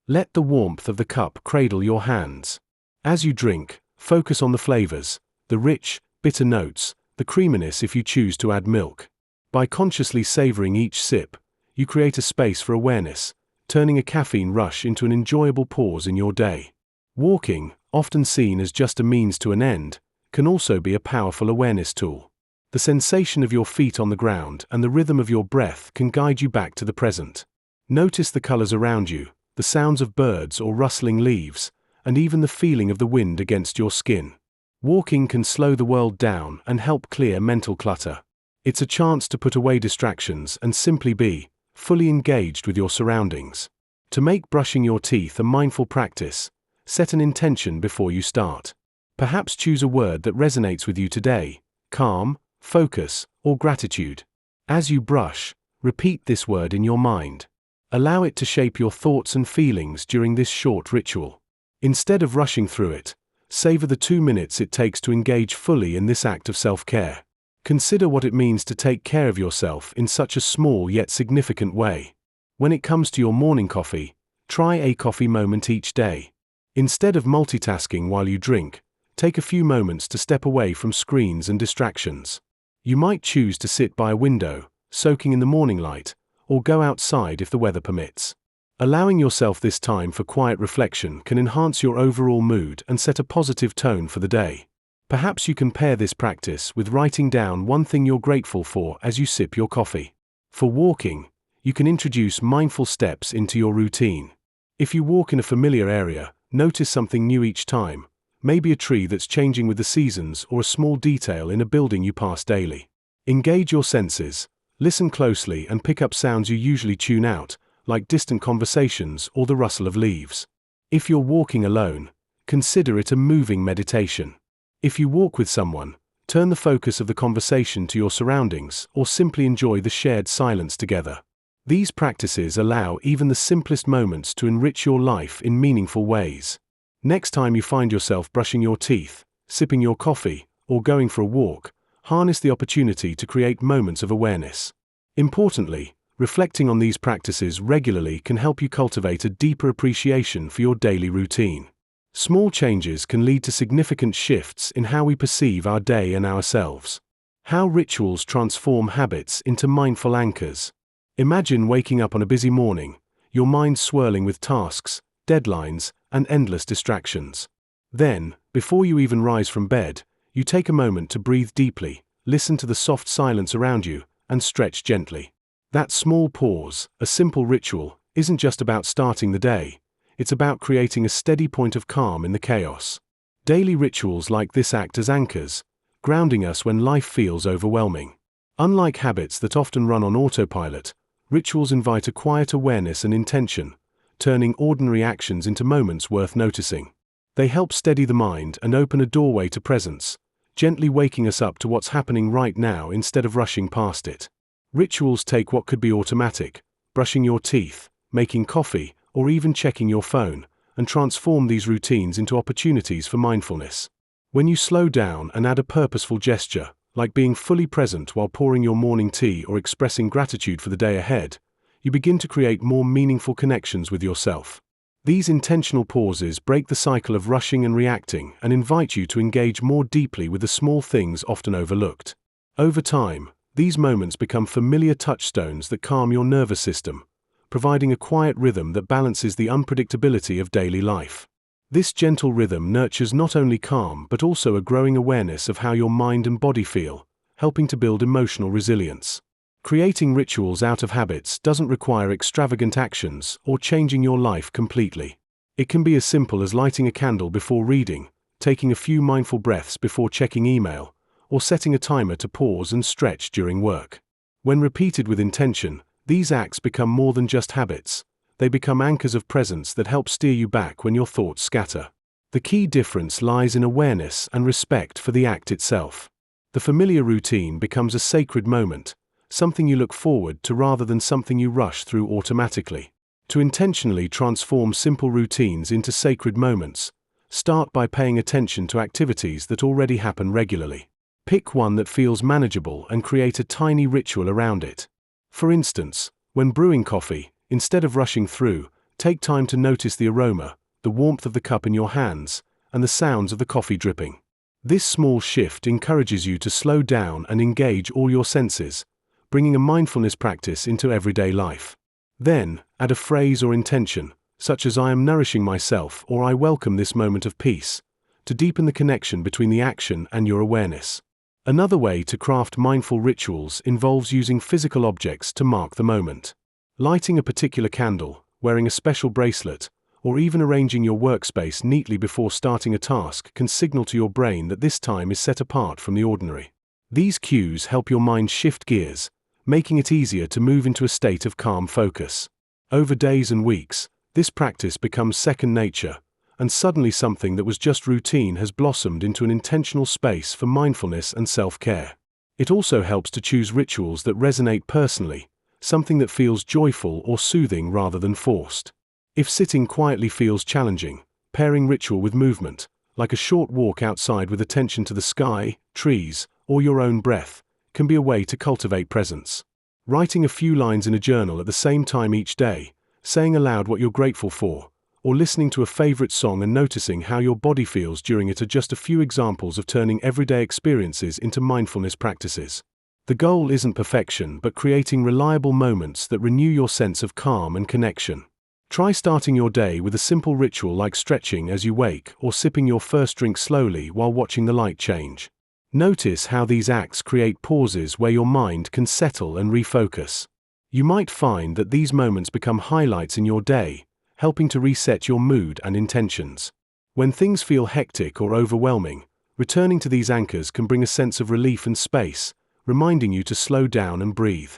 Let the warmth of the cup cradle your hands. As you drink, focus on the flavors, the rich, bitter notes, the creaminess if you choose to add milk. By consciously savoring each sip, you create a space for awareness, turning a caffeine rush into an enjoyable pause in your day. Walking, often seen as just a means to an end, can also be a powerful awareness tool. The sensation of your feet on the ground and the rhythm of your breath can guide you back to the present. Notice the colors around you, the sounds of birds or rustling leaves, and even the feeling of the wind against your skin. Walking can slow the world down and help clear mental clutter. It's a chance to put away distractions and simply be fully engaged with your surroundings. To make brushing your teeth a mindful practice, set an intention before you start. Perhaps choose a word that resonates with you today: calm, focus, or gratitude. As you brush, repeat this word in your mind. Allow it to shape your thoughts and feelings during this short ritual. Instead of rushing through it, savor the 2 minutes it takes to engage fully in this act of self-care. Consider what it means to take care of yourself in such a small yet significant way. When it comes to your morning coffee, try a coffee moment each day. Instead of multitasking while you drink, take a few moments to step away from screens and distractions. You might choose to sit by a window, soaking in the morning light, or go outside if the weather permits. Allowing yourself this time for quiet reflection can enhance your overall mood and set a positive tone for the day. Perhaps you can pair this practice with writing down one thing you're grateful for as you sip your coffee. For walking, you can introduce mindful steps into your routine. If you walk in a familiar area, notice something new each time, maybe a tree that's changing with the seasons or a small detail in a building you pass daily. Engage your senses. Listen closely and pick up sounds you usually tune out, like distant conversations or the rustle of leaves. If you're walking alone, consider it a moving meditation. If you walk with someone, turn the focus of the conversation to your surroundings or simply enjoy the shared silence together. These practices allow even the simplest moments to enrich your life in meaningful ways. Next time you find yourself brushing your teeth, sipping your coffee, or going for a walk, harness the opportunity to create moments of awareness. Importantly, reflecting on these practices regularly can help you cultivate a deeper appreciation for your daily routine. Small changes can lead to significant shifts in how we perceive our day and ourselves. How rituals transform habits into mindful anchors. Imagine waking up on a busy morning, your mind swirling with tasks, deadlines, and endless distractions. Then, before you even rise from bed, you take a moment to breathe deeply, listen to the soft silence around you, and stretch gently. That small pause, a simple ritual, isn't just about starting the day, it's about creating a steady point of calm in the chaos. Daily rituals like this act as anchors, grounding us when life feels overwhelming. Unlike habits that often run on autopilot, rituals invite a quiet awareness and intention, turning ordinary actions into moments worth noticing. They help steady the mind and open a doorway to presence, gently waking us up to what's happening right now instead of rushing past it. Rituals take what could be automatic, brushing your teeth, making coffee, or even checking your phone, and transform these routines into opportunities for mindfulness. When you slow down and add a purposeful gesture, like being fully present while pouring your morning tea or expressing gratitude for the day ahead, you begin to create more meaningful connections with yourself. These intentional pauses break the cycle of rushing and reacting and invite you to engage more deeply with the small things often overlooked. Over time, these moments become familiar touchstones that calm your nervous system, providing a quiet rhythm that balances the unpredictability of daily life. This gentle rhythm nurtures not only calm but also a growing awareness of how your mind and body feel, helping to build emotional resilience. Creating rituals out of habits doesn't require extravagant actions or changing your life completely. It can be as simple as lighting a candle before reading, taking a few mindful breaths before checking email, or setting a timer to pause and stretch during work. When repeated with intention, these acts become more than just habits. They become anchors of presence that help steer you back when your thoughts scatter. The key difference lies in awareness and respect for the act itself. The familiar routine becomes a sacred moment, something you look forward to rather than something you rush through automatically. To intentionally transform simple routines into sacred moments, start by paying attention to activities that already happen regularly. Pick one that feels manageable and create a tiny ritual around it. For instance, when brewing coffee, instead of rushing through, take time to notice the aroma, the warmth of the cup in your hands, and the sounds of the coffee dripping. This small shift encourages you to slow down and engage all your senses, bringing a mindfulness practice into everyday life. Then, add a phrase or intention, such as "I am nourishing myself" or "I welcome this moment of peace," to deepen the connection between the action and your awareness. Another way to craft mindful rituals involves using physical objects to mark the moment. Lighting a particular candle, wearing a special bracelet, or even arranging your workspace neatly before starting a task can signal to your brain that this time is set apart from the ordinary. These cues help your mind shift gears, making it easier to move into a state of calm focus. Over days and weeks, this practice becomes second nature, and suddenly something that was just routine has blossomed into an intentional space for mindfulness and self-care. It also helps to choose rituals that resonate personally, something that feels joyful or soothing rather than forced. If sitting quietly feels challenging, pairing ritual with movement, like a short walk outside with attention to the sky, trees, or your own breath, can be a way to cultivate presence. Writing a few lines in a journal at the same time each day, saying aloud what you're grateful for, or listening to a favorite song and noticing how your body feels during it are just a few examples of turning everyday experiences into mindfulness practices. The goal isn't perfection, but creating reliable moments that renew your sense of calm and connection. Try starting your day with a simple ritual like stretching as you wake or sipping your first drink slowly while watching the light change. Notice how these acts create pauses where your mind can settle and refocus. You might find that these moments become highlights in your day, helping to reset your mood and intentions. When things feel hectic or overwhelming, returning to these anchors can bring a sense of relief and space, reminding you to slow down and breathe.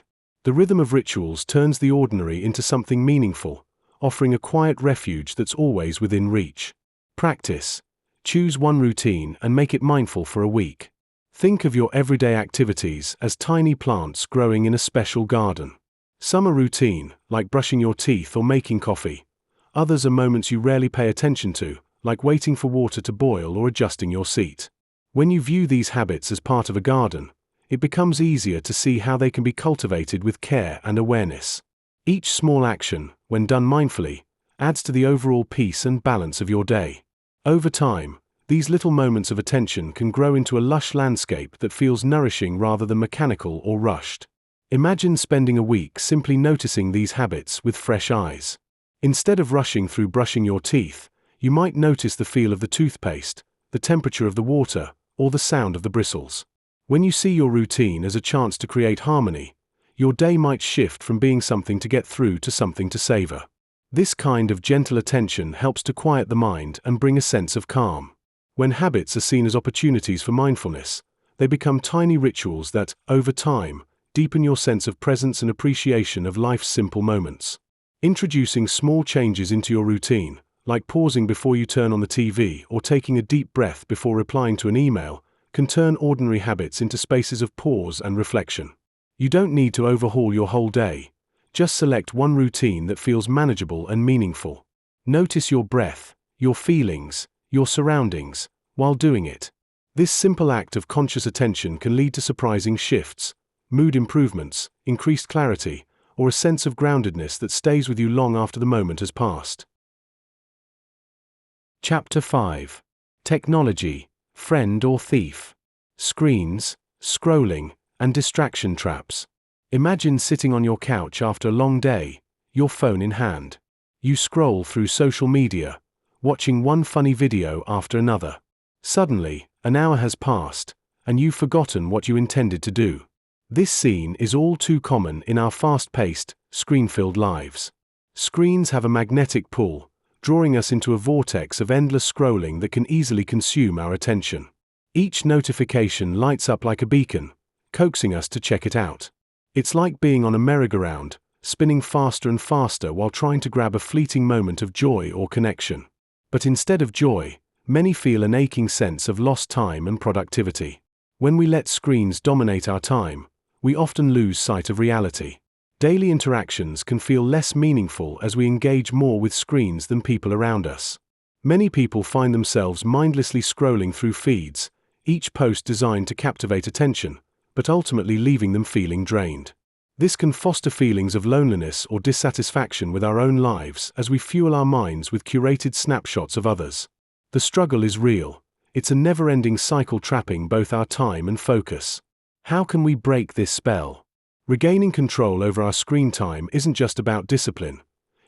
The rhythm of rituals turns the ordinary into something meaningful, offering a quiet refuge that's always within reach. Practice. Choose one routine and make it mindful for a week. Think of your everyday activities as tiny plants growing in a special garden. Some are routine, like brushing your teeth or making coffee. Others are moments you rarely pay attention to, like waiting for water to boil or adjusting your seat. When you view these habits as part of a garden, it becomes easier to see how they can be cultivated with care and awareness. Each small action, when done mindfully, adds to the overall peace and balance of your day. Over time, these little moments of attention can grow into a lush landscape that feels nourishing rather than mechanical or rushed. Imagine spending a week simply noticing these habits with fresh eyes. Instead of rushing through brushing your teeth, you might notice the feel of the toothpaste, the temperature of the water, or the sound of the bristles. When you see your routine as a chance to create harmony, your day might shift from being something to get through to something to savor. This kind of gentle attention helps to quiet the mind and bring a sense of calm. When habits are seen as opportunities for mindfulness, they become tiny rituals that, over time, deepen your sense of presence and appreciation of life's simple moments. Introducing small changes into your routine, like pausing before you turn on the TV or taking a deep breath before replying to an email, can turn ordinary habits into spaces of pause and reflection. You don't need to overhaul your whole day. Just select one routine that feels manageable and meaningful. Notice your breath, your feelings, your surroundings, while doing it. This simple act of conscious attention can lead to surprising shifts, mood improvements, increased clarity, or a sense of groundedness that stays with you long after the moment has passed. Chapter 5. Technology, Friend or Thief. Screens, Scrolling, and Distraction Traps. Imagine sitting on your couch after a long day, your phone in hand. You scroll through social media, watching one funny video after another. Suddenly, an hour has passed, and you've forgotten what you intended to do. This scene is all too common in our fast-paced, screen-filled lives. Screens have a magnetic pull, drawing us into a vortex of endless scrolling that can easily consume our attention. Each notification lights up like a beacon, coaxing us to check it out. It's like being on a merry-go-round, spinning faster and faster while trying to grab a fleeting moment of joy or connection. But instead of joy, many feel an aching sense of lost time and productivity. When we let screens dominate our time, we often lose sight of reality. Daily interactions can feel less meaningful as we engage more with screens than people around us. Many people find themselves mindlessly scrolling through feeds, each post designed to captivate attention, but ultimately leaving them feeling drained. This can foster feelings of loneliness or dissatisfaction with our own lives as we fuel our minds with curated snapshots of others. The struggle is real. It's a never-ending cycle trapping both our time and focus. How can we break this spell? Regaining control over our screen time isn't just about discipline.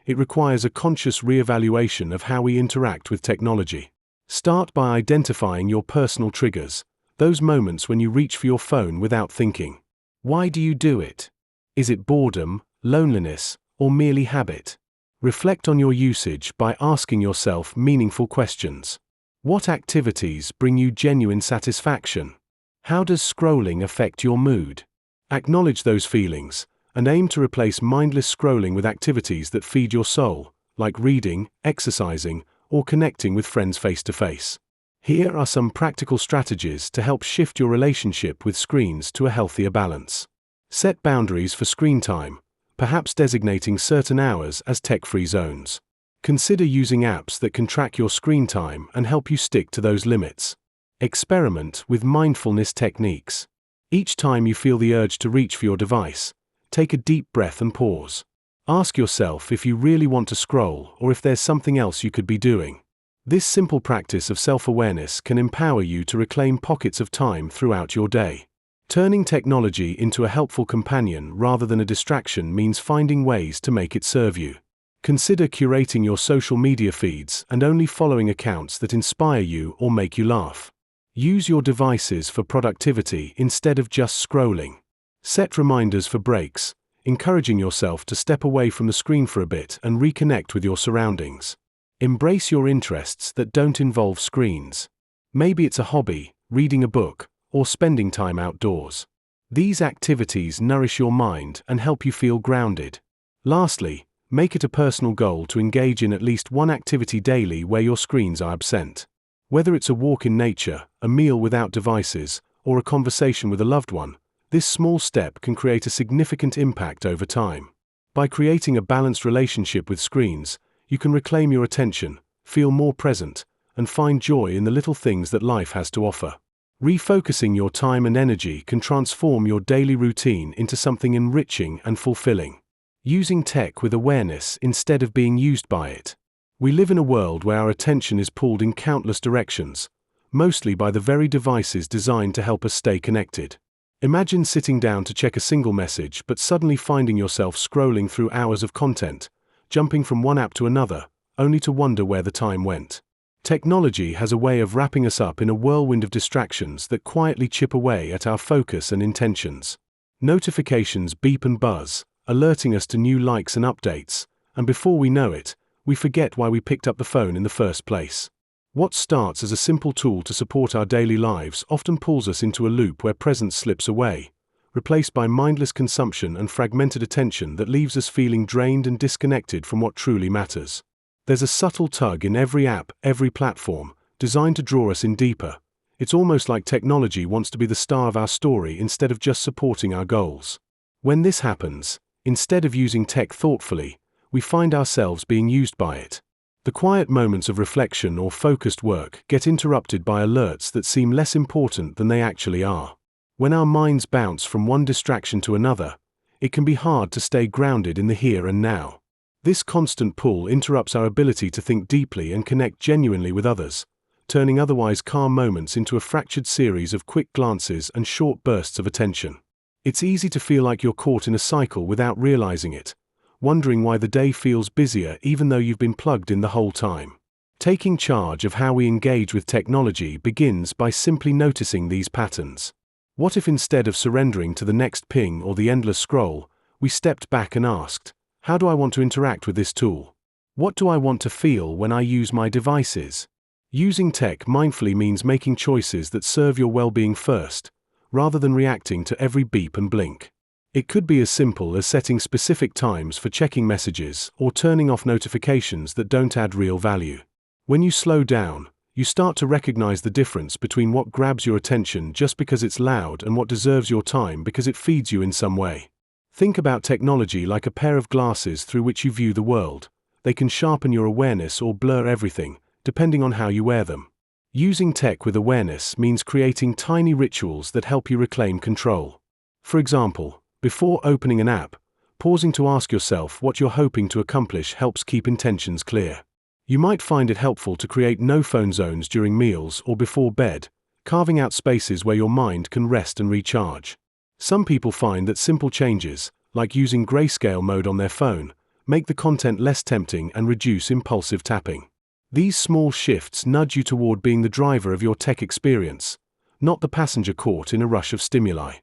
It requires a conscious re-evaluation of how we interact with technology. Start by identifying your personal triggers, those moments when you reach for your phone without thinking. Why do you do it? Is it boredom, loneliness, or merely habit? Reflect on your usage by asking yourself meaningful questions. What activities bring you genuine satisfaction? How does scrolling affect your mood? Acknowledge those feelings, and aim to replace mindless scrolling with activities that feed your soul, like reading, exercising, or connecting with friends face-to-face. Here are some practical strategies to help shift your relationship with screens to a healthier balance. Set boundaries for screen time, perhaps designating certain hours as tech-free zones. Consider using apps that can track your screen time and help you stick to those limits. Experiment with mindfulness techniques. Each time you feel the urge to reach for your device, take a deep breath and pause. Ask yourself if you really want to scroll or if there's something else you could be doing. This simple practice of self-awareness can empower you to reclaim pockets of time throughout your day. Turning technology into a helpful companion rather than a distraction means finding ways to make it serve you. Consider curating your social media feeds and only following accounts that inspire you or make you laugh. Use your devices for productivity instead of just scrolling. Set reminders for breaks, encouraging yourself to step away from the screen for a bit and reconnect with your surroundings. Embrace your interests that don't involve screens. Maybe it's a hobby, reading a book, or spending time outdoors. These activities nourish your mind and help you feel grounded. Lastly, make it a personal goal to engage in at least one activity daily where your screens are absent. Whether it's a walk in nature, a meal without devices, or a conversation with a loved one, this small step can create a significant impact over time. By creating a balanced relationship with screens, you can reclaim your attention, feel more present, and find joy in the little things that life has to offer. Refocusing your time and energy can transform your daily routine into something enriching and fulfilling. Using tech with awareness instead of being used by it. We live in a world where our attention is pulled in countless directions, mostly by the very devices designed to help us stay connected. Imagine sitting down to check a single message but suddenly finding yourself scrolling through hours of content, jumping from one app to another, only to wonder where the time went. Technology has a way of wrapping us up in a whirlwind of distractions that quietly chip away at our focus and intentions. Notifications beep and buzz, alerting us to new likes and updates, and before we know it, we forget why we picked up the phone in the first place. What starts as a simple tool to support our daily lives often pulls us into a loop where presence slips away, replaced by mindless consumption and fragmented attention that leaves us feeling drained and disconnected from what truly matters. There's a subtle tug in every app, every platform, designed to draw us in deeper. It's almost like technology wants to be the star of our story instead of just supporting our goals. When this happens, instead of using tech thoughtfully, we find ourselves being used by it. The quiet moments of reflection or focused work get interrupted by alerts that seem less important than they actually are. When our minds bounce from one distraction to another, it can be hard to stay grounded in the here and now. This constant pull interrupts our ability to think deeply and connect genuinely with others, turning otherwise calm moments into a fractured series of quick glances and short bursts of attention. It's easy to feel like you're caught in a cycle without realizing it, wondering why the day feels busier even though you've been plugged in the whole time. Taking charge of how we engage with technology begins by simply noticing these patterns. What if instead of surrendering to the next ping or the endless scroll, we stepped back and asked, how do I want to interact with this tool? What do I want to feel when I use my devices? Using tech mindfully means making choices that serve your well-being first, rather than reacting to every beep and blink. It could be as simple as setting specific times for checking messages or turning off notifications that don't add real value. When you slow down, you start to recognize the difference between what grabs your attention just because it's loud and what deserves your time because it feeds you in some way. Think about technology like a pair of glasses through which you view the world. They can sharpen your awareness or blur everything, depending on how you wear them. Using tech with awareness means creating tiny rituals that help you reclaim control. For example, before opening an app, pausing to ask yourself what you're hoping to accomplish helps keep intentions clear. You might find it helpful to create no-phone zones during meals or before bed, carving out spaces where your mind can rest and recharge. Some people find that simple changes, like using grayscale mode on their phone, make the content less tempting and reduce impulsive tapping. These small shifts nudge you toward being the driver of your tech experience, not the passenger caught in a rush of stimuli.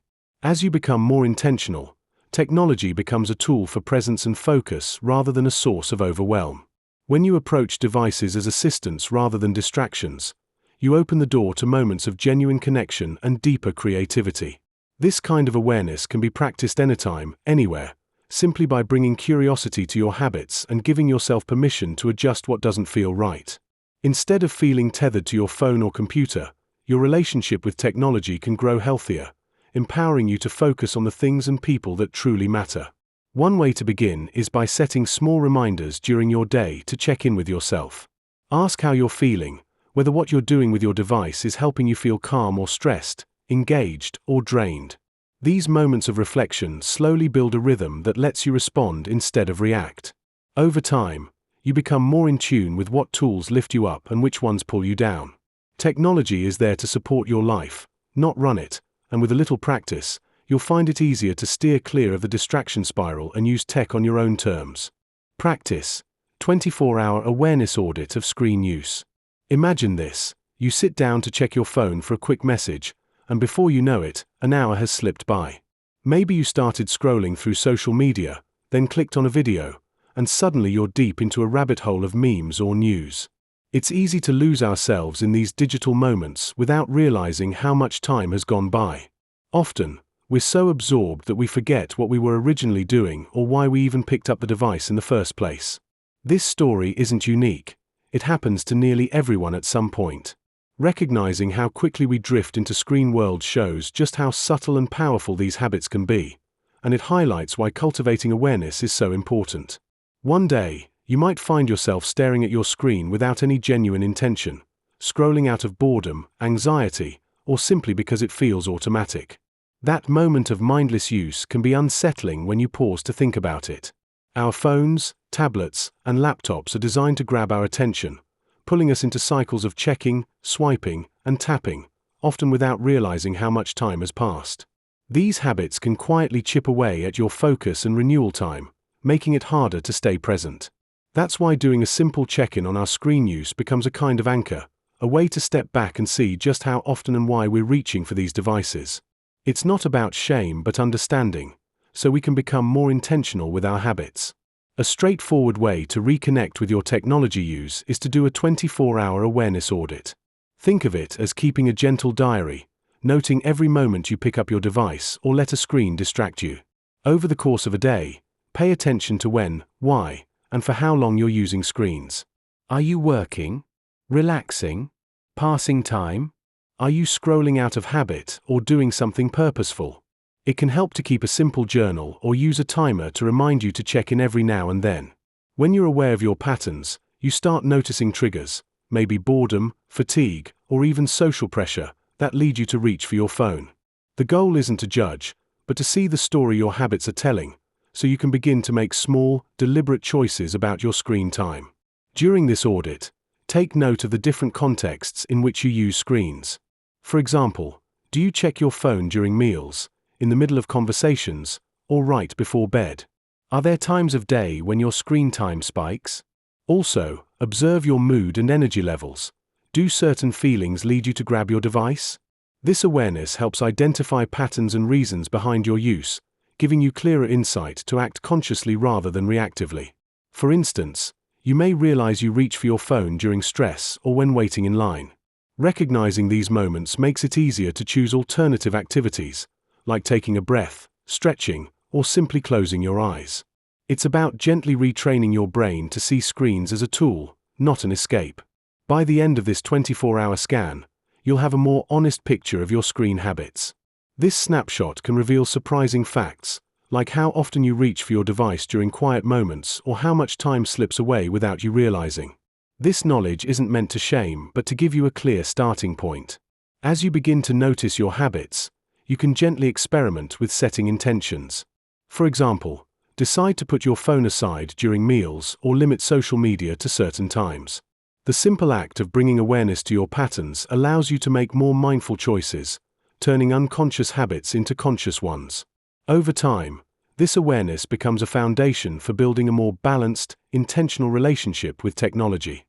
As you become more intentional, technology becomes a tool for presence and focus rather than a source of overwhelm. When you approach devices as assistants rather than distractions, you open the door to moments of genuine connection and deeper creativity. This kind of awareness can be practiced anytime, anywhere, simply by bringing curiosity to your habits and giving yourself permission to adjust what doesn't feel right. Instead of feeling tethered to your phone or computer, your relationship with technology can grow healthier, empowering you to focus on the things and people that truly matter. One way to begin is by setting small reminders during your day to check in with yourself. Ask how you're feeling, whether what you're doing with your device is helping you feel calm or stressed, engaged or drained. These moments of reflection slowly build a rhythm that lets you respond instead of react. Over time, you become more in tune with what tools lift you up and which ones pull you down. Technology is there to support your life, not run it, and with a little practice, you'll find it easier to steer clear of the distraction spiral and use tech on your own terms. Practice. 24-hour awareness audit of screen use. Imagine this. You sit down to check your phone for a quick message, and before you know it, an hour has slipped by. Maybe you started scrolling through social media, then clicked on a video, and suddenly you're deep into a rabbit hole of memes or news. It's easy to lose ourselves in these digital moments without realizing how much time has gone by. Often, we're so absorbed that we forget what we were originally doing or why we even picked up the device in the first place. This story isn't unique. It happens to nearly everyone at some point. Recognizing how quickly we drift into screen worlds shows just how subtle and powerful these habits can be, and it highlights why cultivating awareness is so important. One day, you might find yourself staring at your screen without any genuine intention, scrolling out of boredom, anxiety, or simply because it feels automatic. That moment of mindless use can be unsettling when you pause to think about it. Our phones, tablets, and laptops are designed to grab our attention, pulling us into cycles of checking, swiping, and tapping, often without realizing how much time has passed. These habits can quietly chip away at your focus and renewal time, making it harder to stay present. That's why doing a simple check-in on our screen use becomes a kind of anchor, a way to step back and see just how often and why we're reaching for these devices. It's not about shame but understanding, so we can become more intentional with our habits. A straightforward way to reconnect with your technology use is to do a 24-hour awareness audit. Think of it as keeping a gentle diary, noting every moment you pick up your device or let a screen distract you. Over the course of a day, pay attention to when, why, and for how long you're using screens. Are you working? Relaxing? Passing time? Are you scrolling out of habit or doing something purposeful? It can help to keep a simple journal or use a timer to remind you to check in every now and then. When you're aware of your patterns, you start noticing triggers, maybe boredom, fatigue, or even social pressure, that lead you to reach for your phone. The goal isn't to judge, but to see the story your habits are telling, so you can begin to make small, deliberate choices about your screen time. During this audit, take note of the different contexts in which you use screens. For example, do you check your phone during meals, in the middle of conversations, or right before bed? Are there times of day when your screen time spikes? Also, observe your mood and energy levels. Do certain feelings lead you to grab your device? This awareness helps identify patterns and reasons behind your use, giving you clearer insight to act consciously rather than reactively. For instance, you may realize you reach for your phone during stress or when waiting in line. Recognizing these moments makes it easier to choose alternative activities, like taking a breath, stretching, or simply closing your eyes. It's about gently retraining your brain to see screens as a tool, not an escape. By the end of this 24-hour scan, you'll have a more honest picture of your screen habits. This snapshot can reveal surprising facts, like how often you reach for your device during quiet moments or how much time slips away without you realizing. This knowledge isn't meant to shame, but to give you a clear starting point. As you begin to notice your habits, you can gently experiment with setting intentions. For example, decide to put your phone aside during meals or limit social media to certain times. The simple act of bringing awareness to your patterns allows you to make more mindful choices, turning unconscious habits into conscious ones. Over time, this awareness becomes a foundation for building a more balanced, intentional relationship with technology.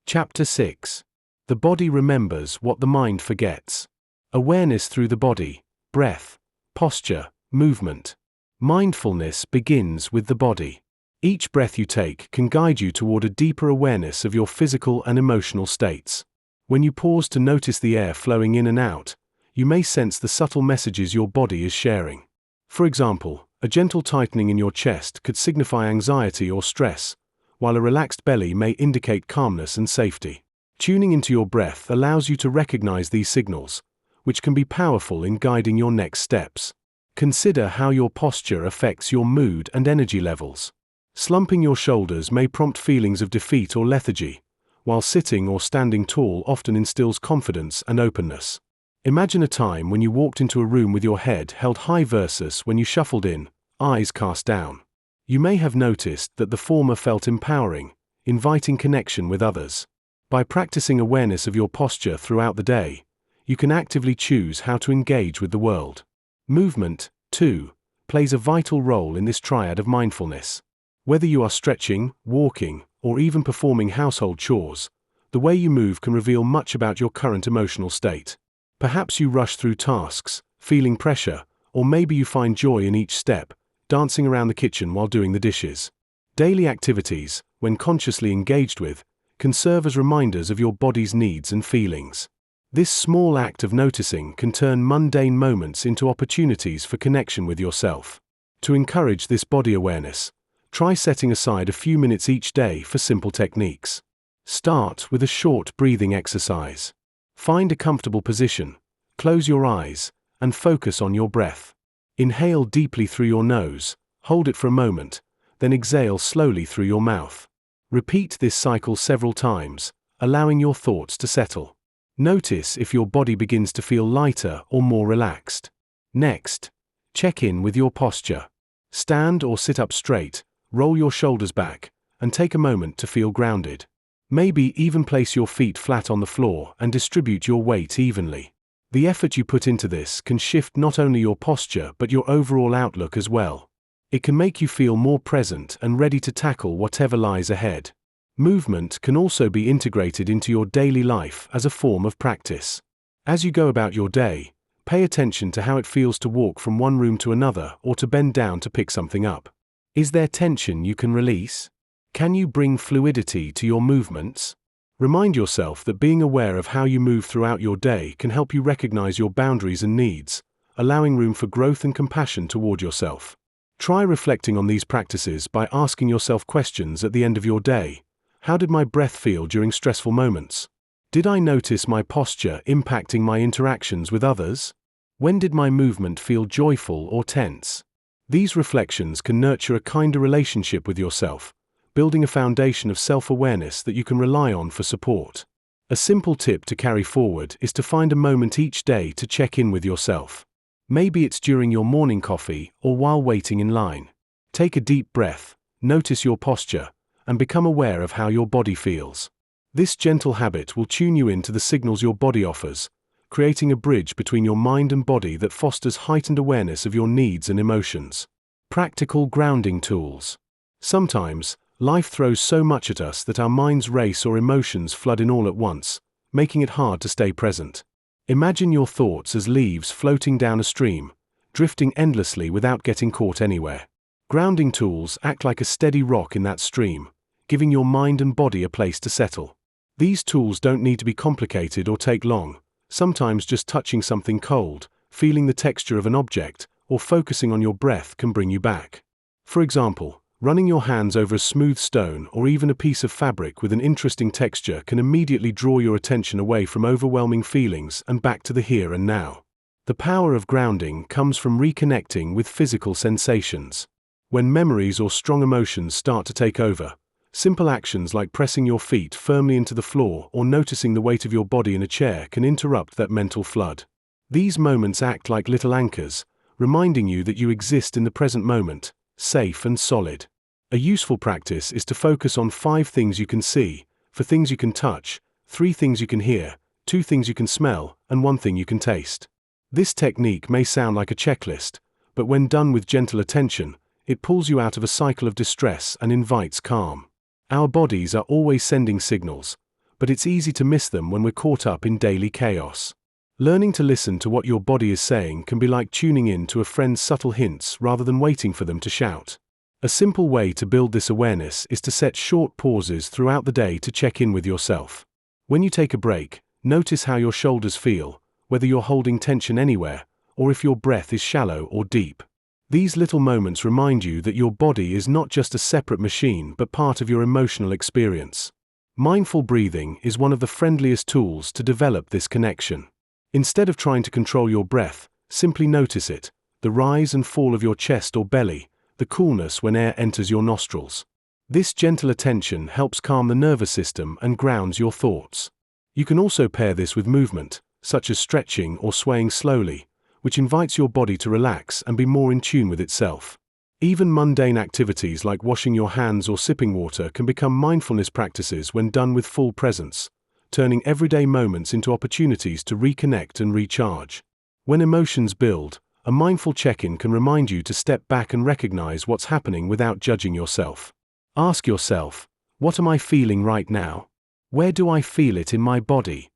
Chapter 6. The body remembers what the mind forgets. Awareness through the body, breath, posture, movement. Mindfulness begins with the body. Each breath you take can guide you toward a deeper awareness of your physical and emotional states. When you pause to notice the air flowing in and out, you may sense the subtle messages your body is sharing. For example, a gentle tightening in your chest could signify anxiety or stress, while a relaxed belly may indicate calmness and safety. Tuning into your breath allows you to recognize these signals, which can be powerful in guiding your next steps. Consider how your posture affects your mood and energy levels. Slumping your shoulders may prompt feelings of defeat or lethargy, while sitting or standing tall often instills confidence and openness. Imagine a time when you walked into a room with your head held high versus when you shuffled in, eyes cast down. You may have noticed that the former felt empowering, inviting connection with others. By practicing awareness of your posture throughout the day, you can actively choose how to engage with the world. Movement, too, plays a vital role in this triad of mindfulness. Whether you are stretching, walking, or even performing household chores, the way you move can reveal much about your current emotional state. Perhaps you rush through tasks, feeling pressure, or maybe you find joy in each step, dancing around the kitchen while doing the dishes. Daily activities, when consciously engaged with, can serve as reminders of your body's needs and feelings. This small act of noticing can turn mundane moments into opportunities for connection with yourself. To encourage this body awareness, try setting aside a few minutes each day for simple techniques. Start with a short breathing exercise. Find a comfortable position, close your eyes, and focus on your breath. Inhale deeply through your nose, hold it for a moment, then exhale slowly through your mouth. Repeat this cycle several times, allowing your thoughts to settle. Notice if your body begins to feel lighter or more relaxed. Next, check in with your posture. Stand or sit up straight, roll your shoulders back, and take a moment to feel grounded. Maybe even place your feet flat on the floor and distribute your weight evenly. The effort you put into this can shift not only your posture but your overall outlook as well. It can make you feel more present and ready to tackle whatever lies ahead. Movement can also be integrated into your daily life as a form of practice. As you go about your day, pay attention to how it feels to walk from one room to another or to bend down to pick something up. Is there tension you can release? Can you bring fluidity to your movements? Remind yourself that being aware of how you move throughout your day can help you recognize your boundaries and needs, allowing room for growth and compassion toward yourself. Try reflecting on these practices by asking yourself questions at the end of your day. How did my breath feel during stressful moments? Did I notice my posture impacting my interactions with others? When did my movement feel joyful or tense? These reflections can nurture a kinder relationship with yourself, building a foundation of self-awareness that you can rely on for support. A simple tip to carry forward is to find a moment each day to check in with yourself. Maybe it's during your morning coffee or while waiting in line. Take a deep breath, notice your posture, and become aware of how your body feels. This gentle habit will tune you into the signals your body offers, creating a bridge between your mind and body that fosters heightened awareness of your needs and emotions. Practical grounding tools. Sometimes, life throws so much at us that our minds race or emotions flood in all at once, making it hard to stay present. Imagine your thoughts as leaves floating down a stream, drifting endlessly without getting caught anywhere. Grounding tools act like a steady rock in that stream, giving your mind and body a place to settle. These tools don't need to be complicated or take long. Sometimes just touching something cold, feeling the texture of an object, or focusing on your breath can bring you back. For example, running your hands over a smooth stone or even a piece of fabric with an interesting texture can immediately draw your attention away from overwhelming feelings and back to the here and now. The power of grounding comes from reconnecting with physical sensations. When memories or strong emotions start to take over, simple actions like pressing your feet firmly into the floor or noticing the weight of your body in a chair can interrupt that mental flood. These moments act like little anchors, reminding you that you exist in the present moment, safe and solid. A useful practice is to focus on 5 things you can see, 4 things you can touch, 3 things you can hear, 2 things you can smell, and 1 thing you can taste. This technique may sound like a checklist, but when done with gentle attention, it pulls you out of a cycle of distress and invites calm. Our bodies are always sending signals, but it's easy to miss them when we're caught up in daily chaos. Learning to listen to what your body is saying can be like tuning in to a friend's subtle hints rather than waiting for them to shout. A simple way to build this awareness is to set short pauses throughout the day to check in with yourself. When you take a break, notice how your shoulders feel, whether you're holding tension anywhere, or if your breath is shallow or deep. These little moments remind you that your body is not just a separate machine but part of your emotional experience. Mindful breathing is one of the friendliest tools to develop this connection. Instead of trying to control your breath, simply notice it, the rise and fall of your chest or belly, the coolness when air enters your nostrils. This gentle attention helps calm the nervous system and grounds your thoughts. You can also pair this with movement, such as stretching or swaying slowly, which invites your body to relax and be more in tune with itself. Even mundane activities like washing your hands or sipping water can become mindfulness practices when done with full presence, turning everyday moments into opportunities to reconnect and recharge. When emotions build, a mindful check-in can remind you to step back and recognize what's happening without judging yourself. Ask yourself, what am I feeling right now? Where do I feel it in my body?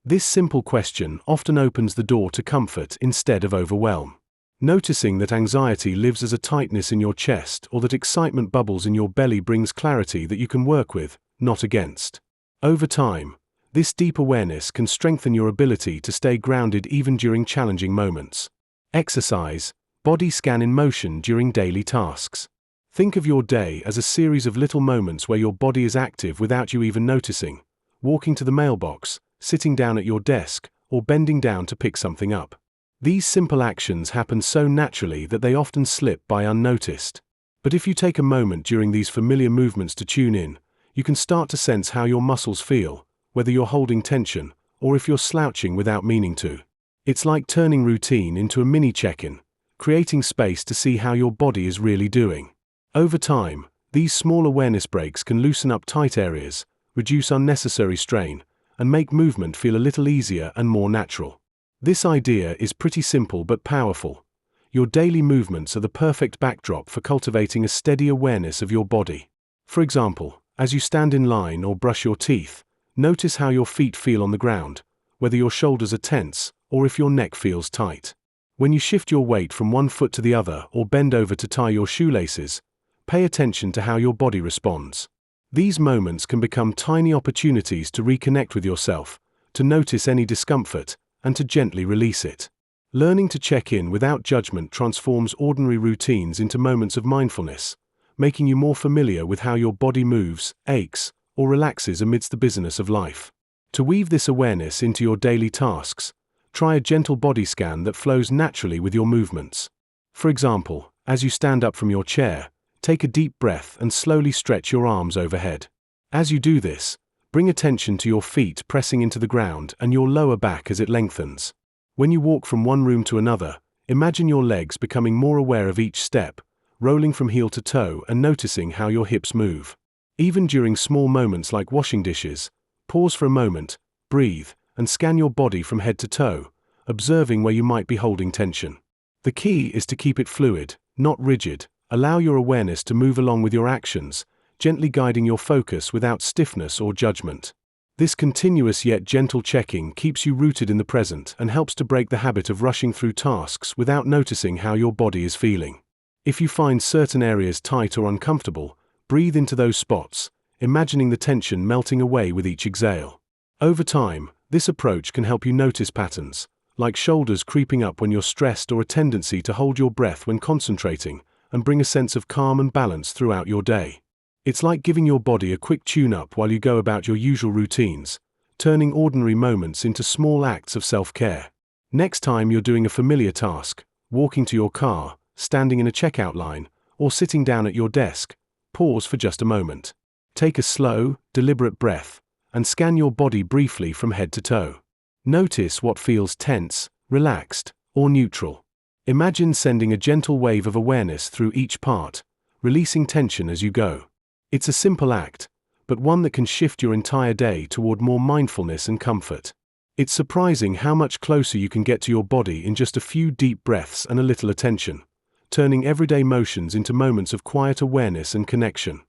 This simple question often opens the door to comfort instead of overwhelm. Noticing that anxiety lives as a tightness in your chest or that excitement bubbles in your belly brings clarity that you can work with, not against. Over time, this deep awareness can strengthen your ability to stay grounded even during challenging moments. Exercise, body scan in motion during daily tasks. Think of your day as a series of little moments where your body is active without you even noticing, walking to the mailbox, sitting down at your desk, or bending down to pick something up. These simple actions happen so naturally that they often slip by unnoticed. But if you take a moment during these familiar movements to tune in, you can start to sense how your muscles feel, whether you're holding tension, or if you're slouching without meaning to. It's like turning routine into a mini check-in, creating space to see how your body is really doing. Over time, these small awareness breaks can loosen up tight areas, reduce unnecessary strain, and make movement feel a little easier and more natural. This idea is pretty simple but powerful. Your daily movements are the perfect backdrop for cultivating a steady awareness of your body. For example, as you stand in line or brush your teeth, notice how your feet feel on the ground, whether your shoulders are tense or if your neck feels tight. When you shift your weight from one foot to the other or bend over to tie your shoelaces, pay attention to how your body responds. These moments can become tiny opportunities to reconnect with yourself, to notice any discomfort, and to gently release it. Learning to check in without judgment transforms ordinary routines into moments of mindfulness, making you more familiar with how your body moves, aches, or relaxes amidst the busyness of life. To weave this awareness into your daily tasks, try a gentle body scan that flows naturally with your movements. For example, as you stand up from your chair, take a deep breath and slowly stretch your arms overhead. As you do this, bring attention to your feet pressing into the ground and your lower back as it lengthens. When you walk from one room to another, imagine your legs becoming more aware of each step, rolling from heel to toe and noticing how your hips move. Even during small moments like washing dishes, pause for a moment, breathe, and scan your body from head to toe, observing where you might be holding tension. The key is to keep it fluid, not rigid, Allow your awareness to move along with your actions, gently guiding your focus without stiffness or judgment. This continuous yet gentle checking keeps you rooted in the present and helps to break the habit of rushing through tasks without noticing how your body is feeling. If you find certain areas tight or uncomfortable, breathe into those spots, imagining the tension melting away with each exhale. Over time, this approach can help you notice patterns, like shoulders creeping up when you're stressed or a tendency to hold your breath when concentrating, and bring a sense of calm and balance throughout your day. It's like giving your body a quick tune-up while you go about your usual routines, turning ordinary moments into small acts of self-care. Next time you're doing a familiar task, walking to your car, standing in a checkout line, or sitting down at your desk, pause for just a moment. Take a slow, deliberate breath, and scan your body briefly from head to toe. Notice what feels tense, relaxed, or neutral. Imagine sending a gentle wave of awareness through each part, releasing tension as you go. It's a simple act, but one that can shift your entire day toward more mindfulness and comfort. It's surprising how much closer you can get to your body in just a few deep breaths and a little attention, turning everyday motions into moments of quiet awareness and connection.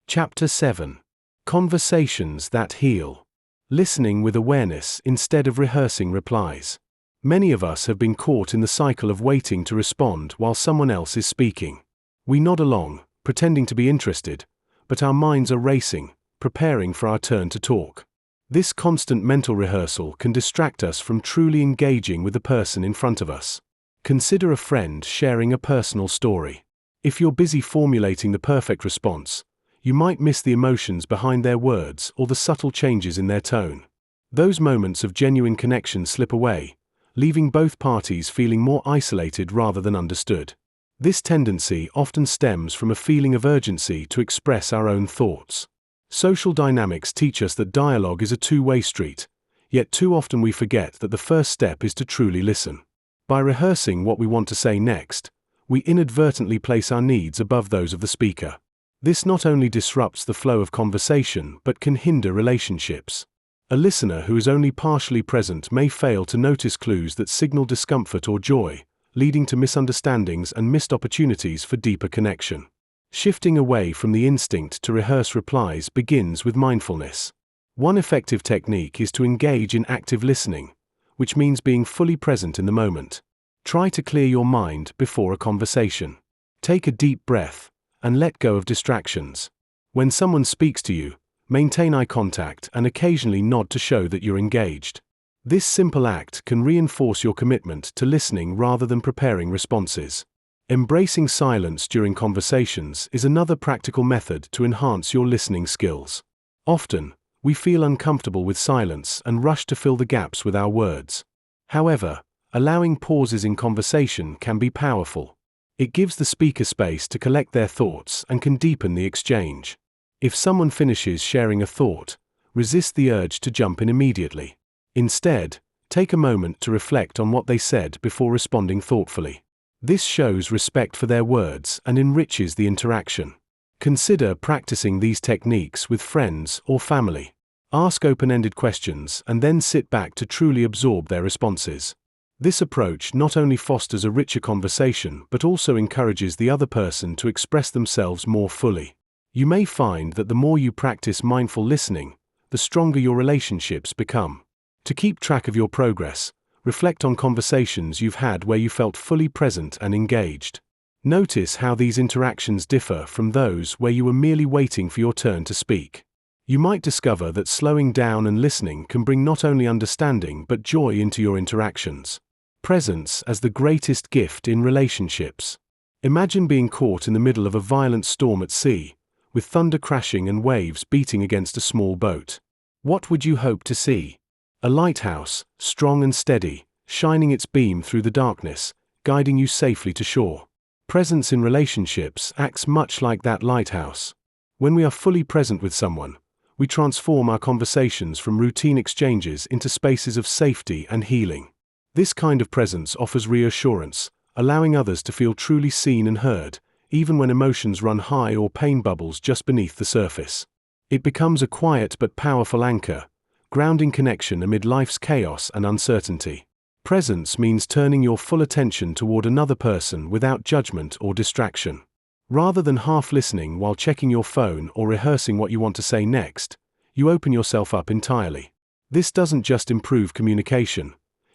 Chapter 7. Conversations that heal. Listening with awareness instead of rehearsing replies. Many of us have been caught in the cycle of waiting to respond while someone else is speaking. We nod along, pretending to be interested, but our minds are racing, preparing for our turn to talk. This constant mental rehearsal can distract us from truly engaging with the person in front of us. Consider a friend sharing a personal story. If you're busy formulating the perfect response, you might miss the emotions behind their words or the subtle changes in their tone. Those moments of genuine connection slip away, leaving both parties feeling more isolated rather than understood. This tendency often stems from a feeling of urgency to express our own thoughts. Social dynamics teach us that dialogue is a two-way street, yet too often we forget that the first step is to truly listen. By rehearsing what we want to say next, we inadvertently place our needs above those of the speaker. This not only disrupts the flow of conversation but can hinder relationships. A listener who is only partially present may fail to notice clues that signal discomfort or joy, leading to misunderstandings and missed opportunities for deeper connection. Shifting away from the instinct to rehearse replies begins with mindfulness. One effective technique is to engage in active listening, which means being fully present in the moment. Try to clear your mind before a conversation. Take a deep breath and let go of distractions. When someone speaks to you, maintain eye contact and occasionally nod to show that you're engaged. This simple act can reinforce your commitment to listening rather than preparing responses. Embracing silence during conversations is another practical method to enhance your listening skills. Often, we feel uncomfortable with silence and rush to fill the gaps with our words. However, allowing pauses in conversation can be powerful. It gives the speaker space to collect their thoughts and can deepen the exchange. If someone finishes sharing a thought, resist the urge to jump in immediately. Instead, take a moment to reflect on what they said before responding thoughtfully. This shows respect for their words and enriches the interaction. Consider practicing these techniques with friends or family. Ask open-ended questions and then sit back to truly absorb their responses. This approach not only fosters a richer conversation but also encourages the other person to express themselves more fully. You may find that the more you practice mindful listening, the stronger your relationships become. To keep track of your progress, reflect on conversations you've had where you felt fully present and engaged. Notice how these interactions differ from those where you were merely waiting for your turn to speak. You might discover that slowing down and listening can bring not only understanding but joy into your interactions. Presence as the greatest gift in relationships. Imagine being caught in the middle of a violent storm at sea, with thunder crashing and waves beating against a small boat. What would you hope to see? A lighthouse, strong and steady, shining its beam through the darkness, guiding you safely to shore. Presence in relationships acts much like that lighthouse. When we are fully present with someone, we transform our conversations from routine exchanges into spaces of safety and healing. This kind of presence offers reassurance, allowing others to feel truly seen and heard, even when emotions run high or pain bubbles just beneath the surface. It becomes a quiet but powerful anchor, grounding connection amid life's chaos and uncertainty. Presence means turning your full attention toward another person without judgment or distraction. Rather than half listening while checking your phone or rehearsing what you want to say next, you open yourself up entirely. This doesn't just improve communication,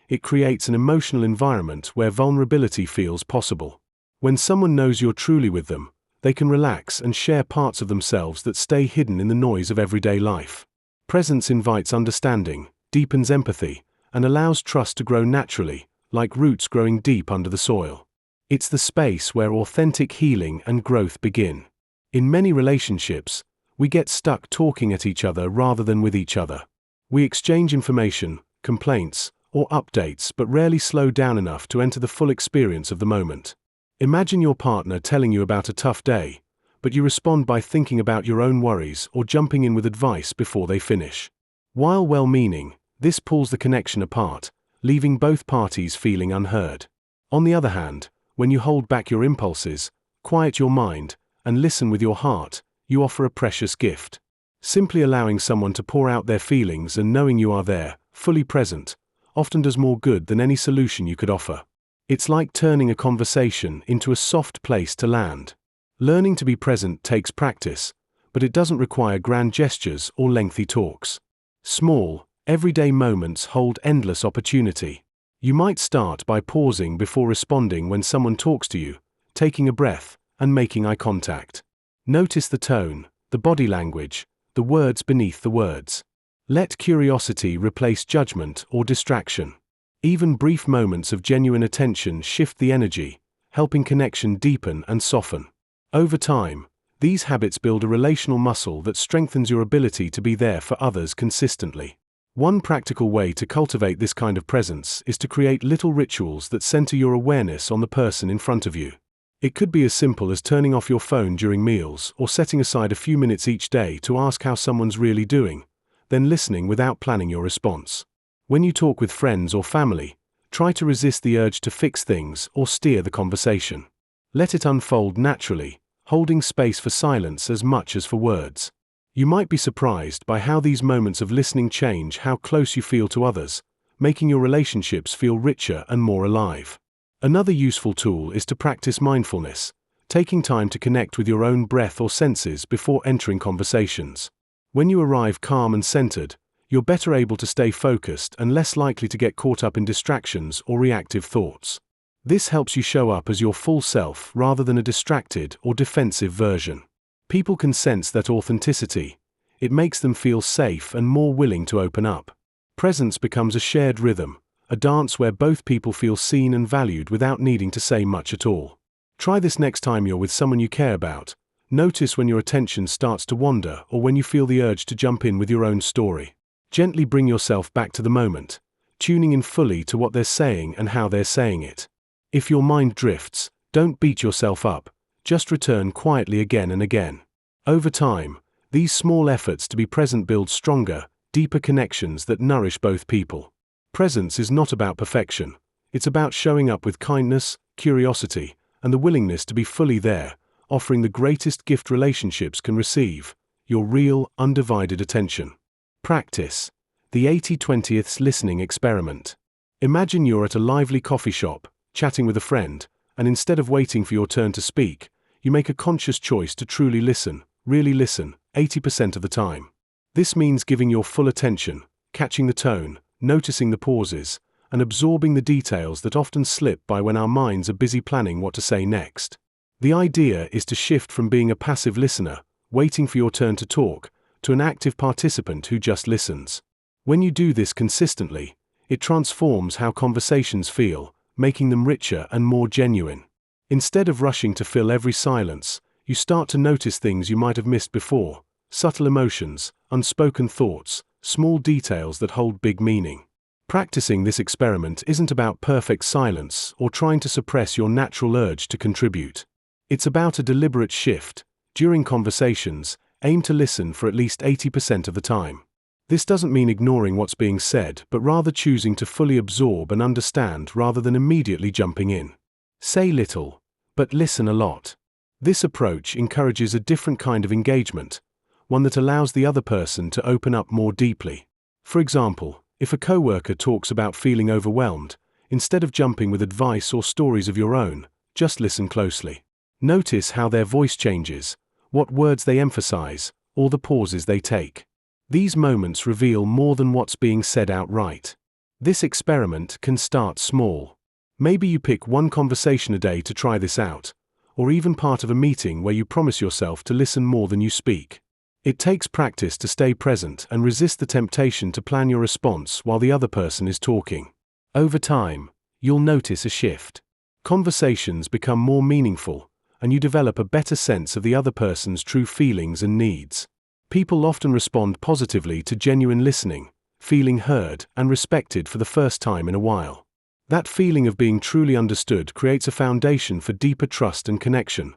it creates an emotional environment where vulnerability feels possible. When someone knows you're truly with them, they can relax and share parts of themselves that stay hidden in the noise of everyday life. Presence invites understanding, deepens empathy, and allows trust to grow naturally, like roots growing deep under the soil. It's the space where authentic healing and growth begin. In many relationships, we get stuck talking at each other rather than with each other. We exchange information, complaints, or updates but rarely slow down enough to enter the full experience of the moment. Imagine your partner telling you about a tough day, but you respond by thinking about your own worries or jumping in with advice before they finish. While well-meaning, this pulls the connection apart, leaving both parties feeling unheard. On the other hand, when you hold back your impulses, quiet your mind, and listen with your heart, you offer a precious gift. Simply allowing someone to pour out their feelings and knowing you are there, fully present, often does more good than any solution you could offer. It's like turning a conversation into a soft place to land. Learning to be present takes practice, but it doesn't require grand gestures or lengthy talks. Small, everyday moments hold endless opportunity. You might start by pausing before responding when someone talks to you, taking a breath, and making eye contact. Notice the tone, the body language, the words beneath the words. Let curiosity replace judgment or distraction. Even brief moments of genuine attention shift the energy, helping connection deepen and soften. Over time, these habits build a relational muscle that strengthens your ability to be there for others consistently. One practical way to cultivate this kind of presence is to create little rituals that center your awareness on the person in front of you. It could be as simple as turning off your phone during meals or setting aside a few minutes each day to ask how someone's really doing, then listening without planning your response. When you talk with friends or family, try to resist the urge to fix things or steer the conversation. Let it unfold naturally, holding space for silence as much as for words. You might be surprised by how these moments of listening change how close you feel to others, making your relationships feel richer and more alive. Another useful tool is to practice mindfulness, taking time to connect with your own breath or senses before entering conversations. When you arrive calm and centered, you're better able to stay focused and less likely to get caught up in distractions or reactive thoughts. This helps you show up as your full self rather than a distracted or defensive version. People can sense that authenticity. It makes them feel safe and more willing to open up. Presence becomes a shared rhythm, a dance where both people feel seen and valued without needing to say much at all. Try this next time you're with someone you care about. Notice when your attention starts to wander or when you feel the urge to jump in with your own story. Gently bring yourself back to the moment, tuning in fully to what they're saying and how they're saying it. If your mind drifts, don't beat yourself up. Just return quietly again and again. Over time, these small efforts to be present build stronger, deeper connections that nourish both people. Presence is not about perfection. It's about showing up with kindness, curiosity, and the willingness to be fully there, offering the greatest gift relationships can receive, your real, undivided attention. Practice. The 80/20th listening experiment. Imagine you're at a lively coffee shop, chatting with a friend, and instead of waiting for your turn to speak, you make a conscious choice to truly listen, really listen, 80% of the time. This means giving your full attention, catching the tone, noticing the pauses, and absorbing the details that often slip by when our minds are busy planning what to say next. The idea is to shift from being a passive listener, waiting for your turn to talk, to an active participant who just listens. When you do this consistently, it transforms how conversations feel, making them richer and more genuine. Instead of rushing to fill every silence, you start to notice things you might have missed before, subtle emotions, unspoken thoughts, small details that hold big meaning. Practicing this experiment isn't about perfect silence or trying to suppress your natural urge to contribute. It's about a deliberate shift. During conversations, aim to listen for at least 80% of the time. This doesn't mean ignoring what's being said, but rather choosing to fully absorb and understand rather than immediately jumping in. Say little, but listen a lot. This approach encourages a different kind of engagement, one that allows the other person to open up more deeply. For example, if a coworker talks about feeling overwhelmed, Instead of jumping with advice or stories of your own, just listen closely. Notice how their voice changes, what words they emphasize, or the pauses they take. These moments reveal more than what's being said outright. This experiment can start small. Maybe you pick one conversation a day to try this out, or even part of a meeting where you promise yourself to listen more than you speak. It takes practice to stay present and resist the temptation to plan your response while the other person is talking. Over time, you'll notice a shift. Conversations become more meaningful, and you develop a better sense of the other person's true feelings and needs. People often respond positively to genuine listening, feeling heard and respected for the first time in a while. That feeling of being truly understood creates a foundation for deeper trust and connection,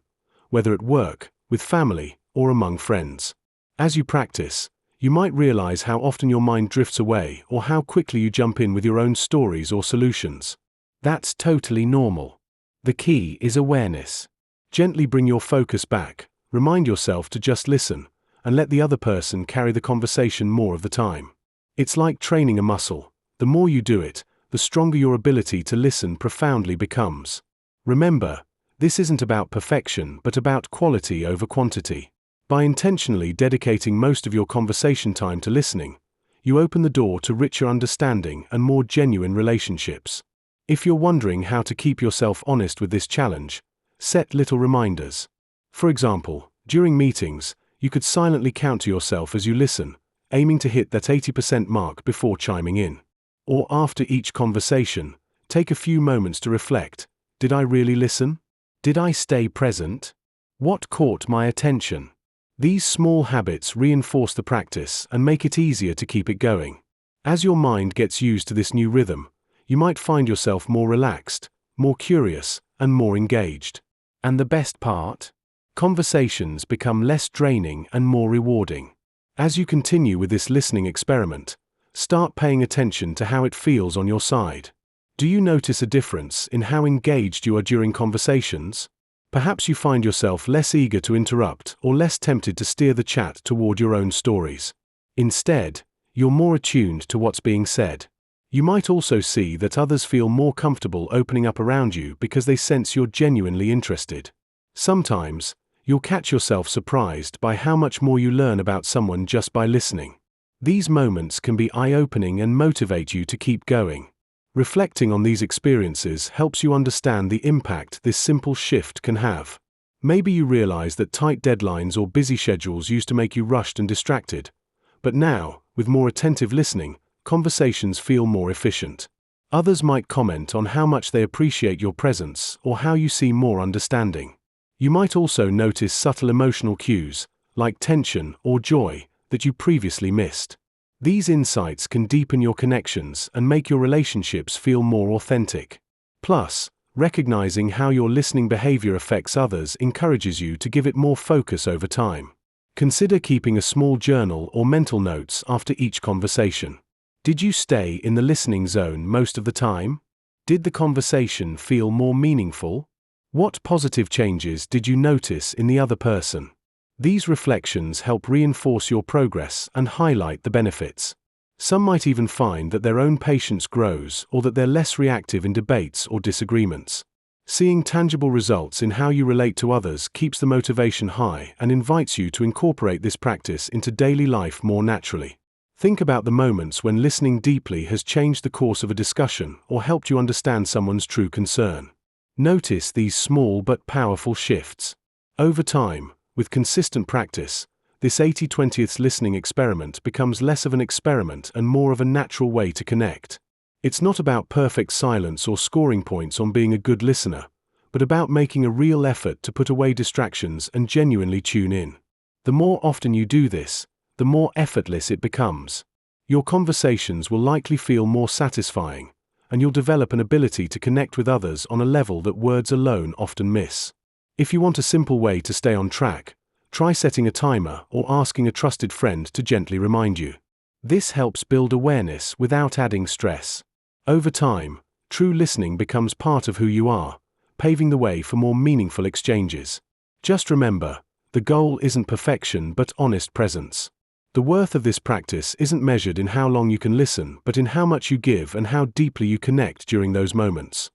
whether at work, with family, or among friends. As you practice, you might realize how often your mind drifts away or how quickly you jump in with your own stories or solutions. That's totally normal. The key is awareness. Gently bring your focus back, remind yourself to just listen, and let the other person carry the conversation more of the time. It's like training a muscle. The more you do it, the stronger your ability to listen profoundly becomes. Remember, this isn't about perfection but about quality over quantity. By intentionally dedicating most of your conversation time to listening, you open the door to richer understanding and more genuine relationships. If you're wondering how to keep yourself honest with this challenge, set little reminders. For example, during meetings, you could silently count to yourself as you listen, aiming to hit that 80% mark before chiming in. Or after each conversation, take a few moments to reflect. Did I really listen? Did I stay present? What caught my attention? These small habits reinforce the practice and make it easier to keep it going. As your mind gets used to this new rhythm, you might find yourself more relaxed, more curious, and more engaged. And the best part? Conversations become less draining and more rewarding. As you continue with this listening experiment, start paying attention to how it feels on your side. Do you notice a difference in how engaged you are during conversations? Perhaps you find yourself less eager to interrupt or less tempted to steer the chat toward your own stories. Instead, you're more attuned to what's being said. You might also see that others feel more comfortable opening up around you because they sense you're genuinely interested. Sometimes, you'll catch yourself surprised by how much more you learn about someone just by listening. These moments can be eye-opening and motivate you to keep going. Reflecting on these experiences helps you understand the impact this simple shift can have. Maybe you realize that tight deadlines or busy schedules used to make you rushed and distracted, but now, with more attentive listening, conversations feel more efficient. Others might comment on how much they appreciate your presence or how you seem more understanding. You might also notice subtle emotional cues, like tension or joy, that you previously missed. These insights can deepen your connections and make your relationships feel more authentic. Plus, recognizing how your listening behavior affects others encourages you to give it more focus over time. Consider keeping a small journal or mental notes after each conversation. Did you stay in the listening zone most of the time? Did the conversation feel more meaningful? What positive changes did you notice in the other person? These reflections help reinforce your progress and highlight the benefits. Some might even find that their own patience grows or that they're less reactive in debates or disagreements. Seeing tangible results in how you relate to others keeps the motivation high and invites you to incorporate this practice into daily life more naturally. Think about the moments when listening deeply has changed the course of a discussion or helped you understand someone's true concern. Notice these small but powerful shifts. Over time, with consistent practice, this 80/20 listening experiment becomes less of an experiment and more of a natural way to connect. It's not about perfect silence or scoring points on being a good listener, but about making a real effort to put away distractions and genuinely tune in. The more often you do this, the more effortless it becomes. Your conversations will likely feel more satisfying, and you'll develop an ability to connect with others on a level that words alone often miss. If you want a simple way to stay on track, try setting a timer or asking a trusted friend to gently remind you. This helps build awareness without adding stress. Over time, true listening becomes part of who you are, paving the way for more meaningful exchanges. Just remember, the goal isn't perfection but honest presence. The worth of this practice isn't measured in how long you can listen, but in how much you give and how deeply you connect during those moments.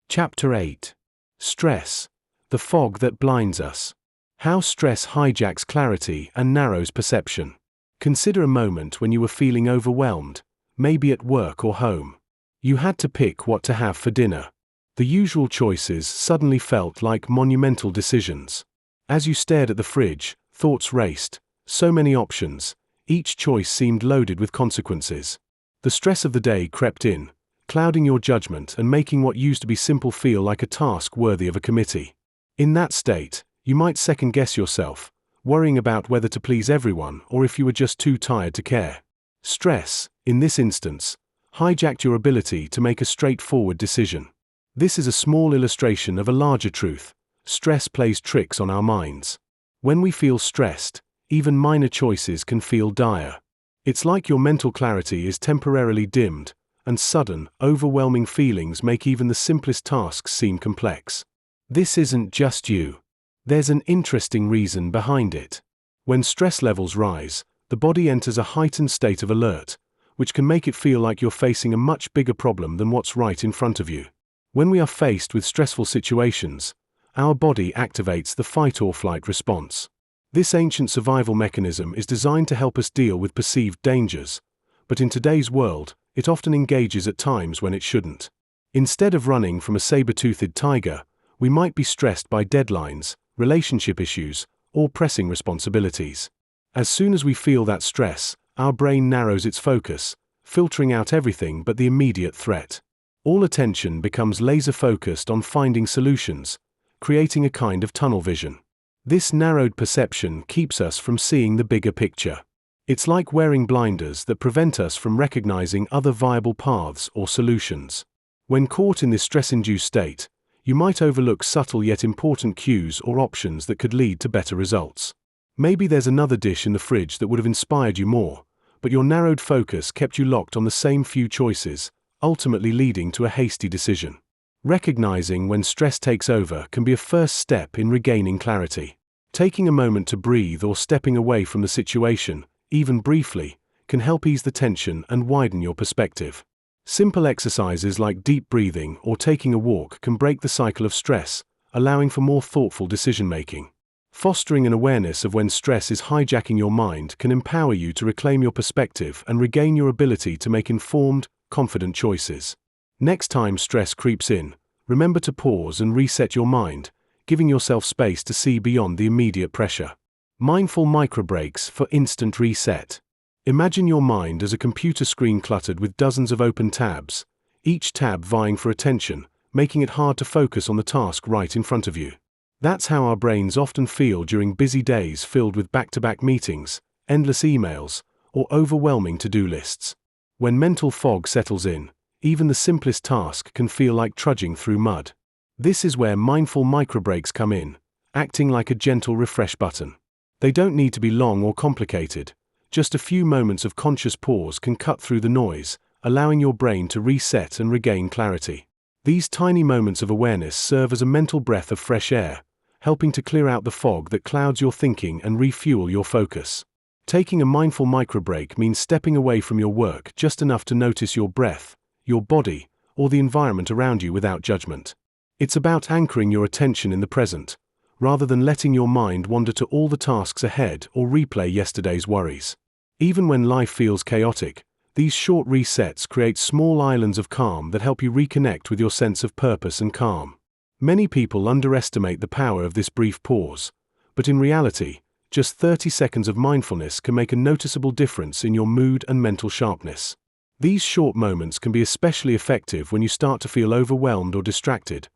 Chapter 8. Stress, the fog that blinds us. How stress hijacks clarity and narrows perception. Consider a moment when you were feeling overwhelmed, maybe at work or home. You had to pick what to have for dinner. The usual choices suddenly felt like monumental decisions. As you stared at the fridge, thoughts raced. So many options, each choice seemed loaded with consequences. The stress of the day crept in, clouding your judgment and making what used to be simple feel like a task worthy of a committee. In that state, you might second-guess yourself, worrying about whether to please everyone or if you were just too tired to care. Stress, in this instance, hijacked your ability to make a straightforward decision. This is a small illustration of a larger truth. Stress plays tricks on our minds. When we feel stressed, even minor choices can feel dire. It's like your mental clarity is temporarily dimmed, and sudden, overwhelming feelings make even the simplest tasks seem complex. This isn't just you. There's an interesting reason behind it. When stress levels rise, the body enters a heightened state of alert, which can make it feel like you're facing a much bigger problem than what's right in front of you. When we are faced with stressful situations, our body activates the fight-or-flight response. This ancient survival mechanism is designed to help us deal with perceived dangers, but in today's world, it often engages at times when it shouldn't. Instead of running from a saber-toothed tiger, we might be stressed by deadlines, relationship issues, or pressing responsibilities. As soon as we feel that stress, our brain narrows its focus, filtering out everything but the immediate threat. All attention becomes laser-focused on finding solutions, creating a kind of tunnel vision. This narrowed perception keeps us from seeing the bigger picture. It's like wearing blinders that prevent us from recognizing other viable paths or solutions. When caught in this stress-induced state, you might overlook subtle yet important cues or options that could lead to better results. Maybe there's another dish in the fridge that would have inspired you more, but your narrowed focus kept you locked on the same few choices, ultimately leading to a hasty decision. Recognizing when stress takes over can be a first step in regaining clarity. Taking a moment to breathe or stepping away from the situation, even briefly, can help ease the tension and widen your perspective. Simple exercises like deep breathing or taking a walk can break the cycle of stress, allowing for more thoughtful decision-making. Fostering an awareness of when stress is hijacking your mind can empower you to reclaim your perspective and regain your ability to make informed, confident choices. Next time stress creeps in, remember to pause and reset your mind, giving yourself space to see beyond the immediate pressure. Mindful microbreaks for instant reset. Imagine your mind as a computer screen cluttered with dozens of open tabs, each tab vying for attention, making it hard to focus on the task right in front of you. That's how our brains often feel during busy days filled with back-to-back meetings, endless emails, or overwhelming to-do lists. When mental fog settles in, even the simplest task can feel like trudging through mud. This is where mindful microbreaks come in, acting like a gentle refresh button. They don't need to be long or complicated. Just a few moments of conscious pause can cut through the noise, allowing your brain to reset and regain clarity. These tiny moments of awareness serve as a mental breath of fresh air, helping to clear out the fog that clouds your thinking and refuel your focus. Taking a mindful microbreak means stepping away from your work just enough to notice your breath, your body, or the environment around you without judgment. It's about anchoring your attention in the present, rather than letting your mind wander to all the tasks ahead or replay yesterday's worries. Even when life feels chaotic, these short resets create small islands of calm that help you reconnect with your sense of purpose and calm. Many people underestimate the power of this brief pause, but in reality, just 30 seconds of mindfulness can make a noticeable difference in your mood and mental sharpness. These short moments can be especially effective when you start to feel overwhelmed or distracted,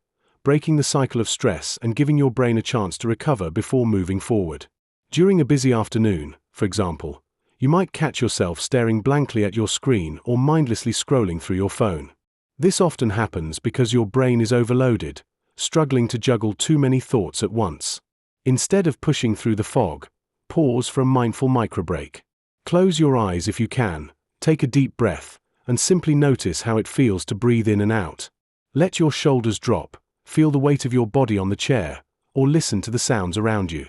breaking the cycle of stress and giving your brain a chance to recover before moving forward. During a busy afternoon, for example, you might catch yourself staring blankly at your screen or mindlessly scrolling through your phone. This often happens because your brain is overloaded, struggling to juggle too many thoughts at once. Instead of pushing through the fog, pause for a mindful microbreak. Close your eyes if you can, take a deep breath, and simply notice how it feels to breathe in and out. Let your shoulders drop, feel the weight of your body on the chair, or listen to the sounds around you.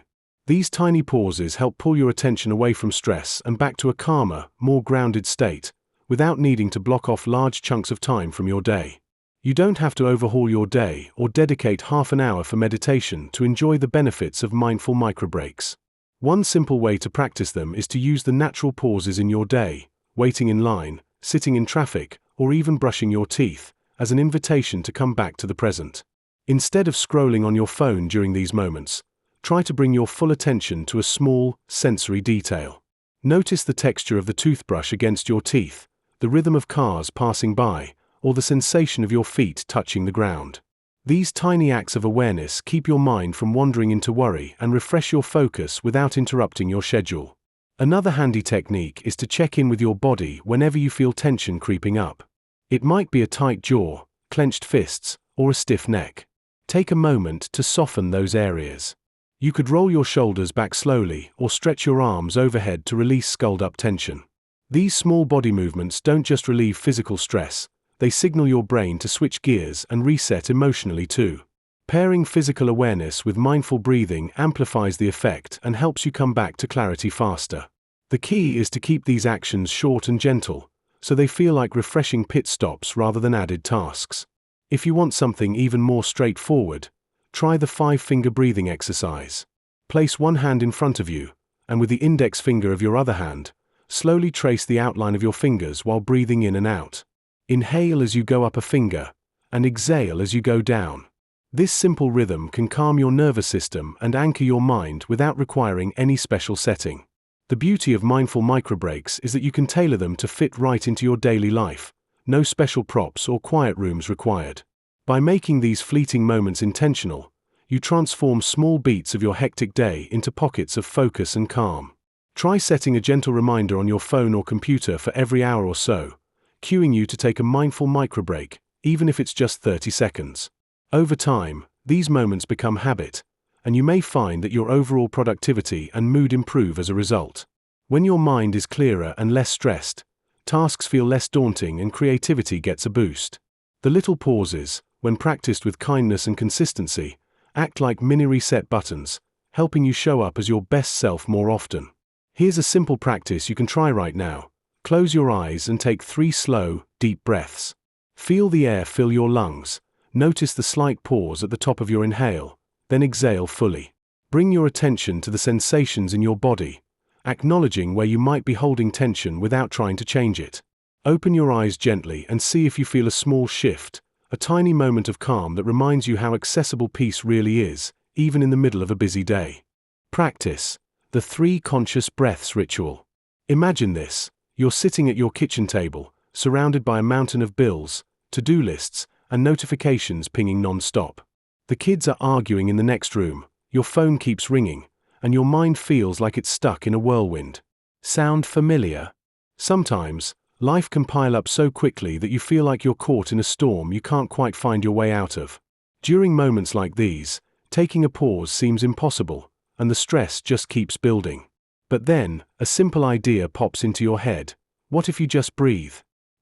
These tiny pauses help pull your attention away from stress and back to a calmer, more grounded state, without needing to block off large chunks of time from your day. You don't have to overhaul your day or dedicate half an hour for meditation to enjoy the benefits of mindful microbreaks. One simple way to practice them is to use the natural pauses in your day, waiting in line, sitting in traffic, or even brushing your teeth, as an invitation to come back to the present. Instead of scrolling on your phone during these moments, try to bring your full attention to a small, sensory detail. Notice the texture of the toothbrush against your teeth, the rhythm of cars passing by, or the sensation of your feet touching the ground. These tiny acts of awareness keep your mind from wandering into worry and refresh your focus without interrupting your schedule. Another handy technique is to check in with your body whenever you feel tension creeping up. It might be a tight jaw, clenched fists, or a stiff neck. Take a moment to soften those areas. You could roll your shoulders back slowly or stretch your arms overhead to release scald-up tension. These small body movements don't just relieve physical stress, they signal your brain to switch gears and reset emotionally too. Pairing physical awareness with mindful breathing amplifies the effect and helps you come back to clarity faster. The key is to keep these actions short and gentle, so they feel like refreshing pit stops rather than added tasks. If you want something even more straightforward, try the 5-finger breathing exercise. Place one hand in front of you, and with the index finger of your other hand, slowly trace the outline of your fingers while breathing in and out. Inhale as you go up a finger, and exhale as you go down. This simple rhythm can calm your nervous system and anchor your mind without requiring any special setting. The beauty of mindful microbreaks is that you can tailor them to fit right into your daily life, no special props or quiet rooms required. By making these fleeting moments intentional, you transform small beats of your hectic day into pockets of focus and calm. Try setting a gentle reminder on your phone or computer for every hour or so, cueing you to take a mindful microbreak, even if it's just 30 seconds. Over time, these moments become habit, and you may find that your overall productivity and mood improve as a result. When your mind is clearer and less stressed, tasks feel less daunting and creativity gets a boost. The little pauses, when practiced with kindness and consistency, act like mini reset buttons, helping you show up as your best self more often. Here's a simple practice you can try right now. Close your eyes and take 3 slow, deep breaths. Feel the air fill your lungs. Notice the slight pause at the top of your inhale, then exhale fully. Bring your attention to the sensations in your body, acknowledging where you might be holding tension without trying to change it. Open your eyes gently and see if you feel a small shift, a tiny moment of calm that reminds you how accessible peace really is, even in the middle of a busy day. Practice the 3 conscious breaths ritual. Imagine this. You're sitting at your kitchen table, surrounded by a mountain of bills, to-do lists, and notifications pinging non-stop. The kids are arguing in the next room, your phone keeps ringing, and your mind feels like it's stuck in a whirlwind. Sound familiar? Sometimes, life can pile up so quickly that you feel like you're caught in a storm you can't quite find your way out of. During moments like these, taking a pause seems impossible, and the stress just keeps building. But then, a simple idea pops into your head. What if you just breathe?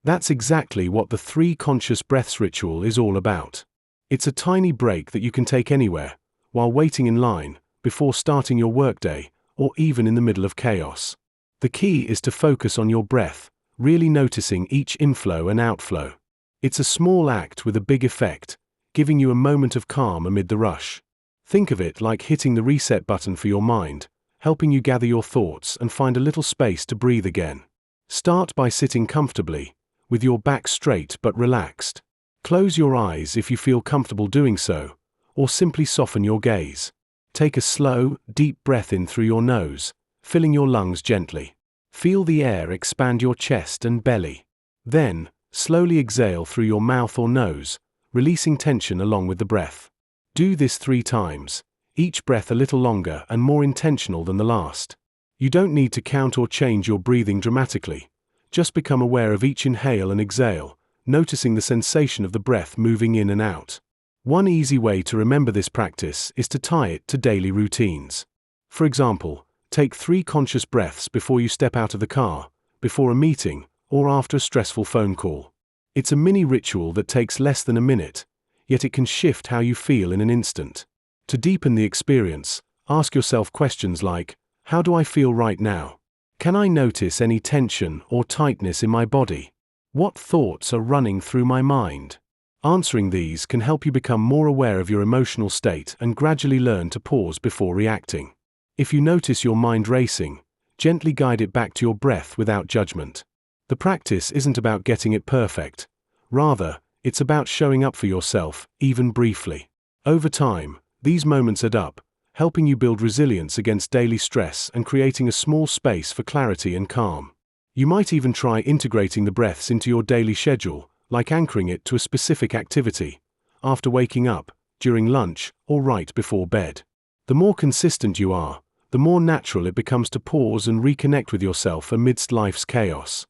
That's exactly what the 3 conscious breaths ritual is all about. It's a tiny break that you can take anywhere, while waiting in line, before starting your workday, or even in the middle of chaos. The key is to focus on your breath, really noticing each inflow and outflow. It's a small act with a big effect, giving you a moment of calm amid the rush. Think of it like hitting the reset button for your mind, helping you gather your thoughts and find a little space to breathe again. Start by sitting comfortably, with your back straight but relaxed. Close your eyes if you feel comfortable doing so, or simply soften your gaze. Take a slow, deep breath in through your nose, filling your lungs gently. Feel the air expand your chest and belly. Then, slowly exhale through your mouth or nose, releasing tension along with the breath. Do this 3 times, each breath a little longer and more intentional than the last. You don't need to count or change your breathing dramatically. Just become aware of each inhale and exhale, noticing the sensation of the breath moving in and out. One easy way to remember this practice is to tie it to daily routines. For example, take 3 conscious breaths before you step out of the car, before a meeting, or after a stressful phone call. It's a mini ritual that takes less than a minute, yet it can shift how you feel in an instant. To deepen the experience, Ask yourself questions like, how do I feel right now? Can I notice any tension or tightness in my body? What thoughts are running through my mind? Answering these can help you become more aware of your emotional state and gradually learn to pause before reacting. If you notice your mind racing, gently guide it back to your breath without judgment. The practice isn't about getting it perfect. Rather, it's about showing up for yourself, even briefly. Over time, these moments add up, helping you build resilience against daily stress and creating a small space for clarity and calm. You might even try integrating the breaths into your daily schedule, like anchoring it to a specific activity, after waking up, during lunch, or right before bed. The more consistent you are, the more natural it becomes to pause and reconnect with yourself amidst life's chaos.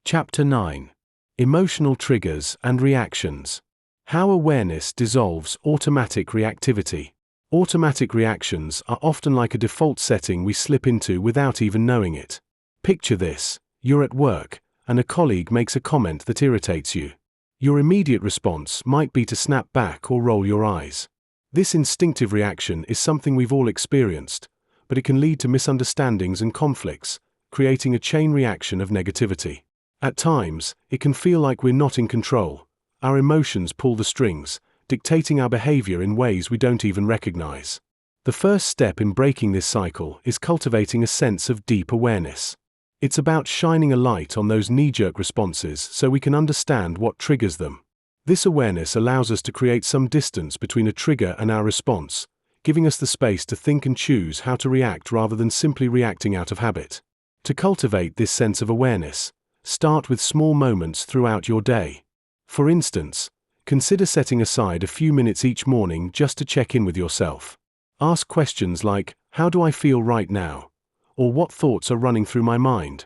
Chapter 9. Emotional Triggers and Reactions. How awareness dissolves automatic reactivity. Automatic reactions are often like a default setting we slip into without even knowing it. Picture this: you're at work, and a colleague makes a comment that irritates you. Your immediate response might be to snap back or roll your eyes. This instinctive reaction is something we've all experienced, but it can lead to misunderstandings and conflicts, creating a chain reaction of negativity. At times, it can feel like we're not in control. Our emotions pull the strings, dictating our behavior in ways we don't even recognize. The first step in breaking this cycle is cultivating a sense of deep awareness. It's about shining a light on those knee-jerk responses so we can understand what triggers them. This awareness allows us to create some distance between a trigger and our response, giving us the space to think and choose how to react rather than simply reacting out of habit. To cultivate this sense of awareness, start with small moments throughout your day. For instance, consider setting aside a few minutes each morning just to check in with yourself. Ask questions like, how do I feel right now? Or what thoughts are running through my mind?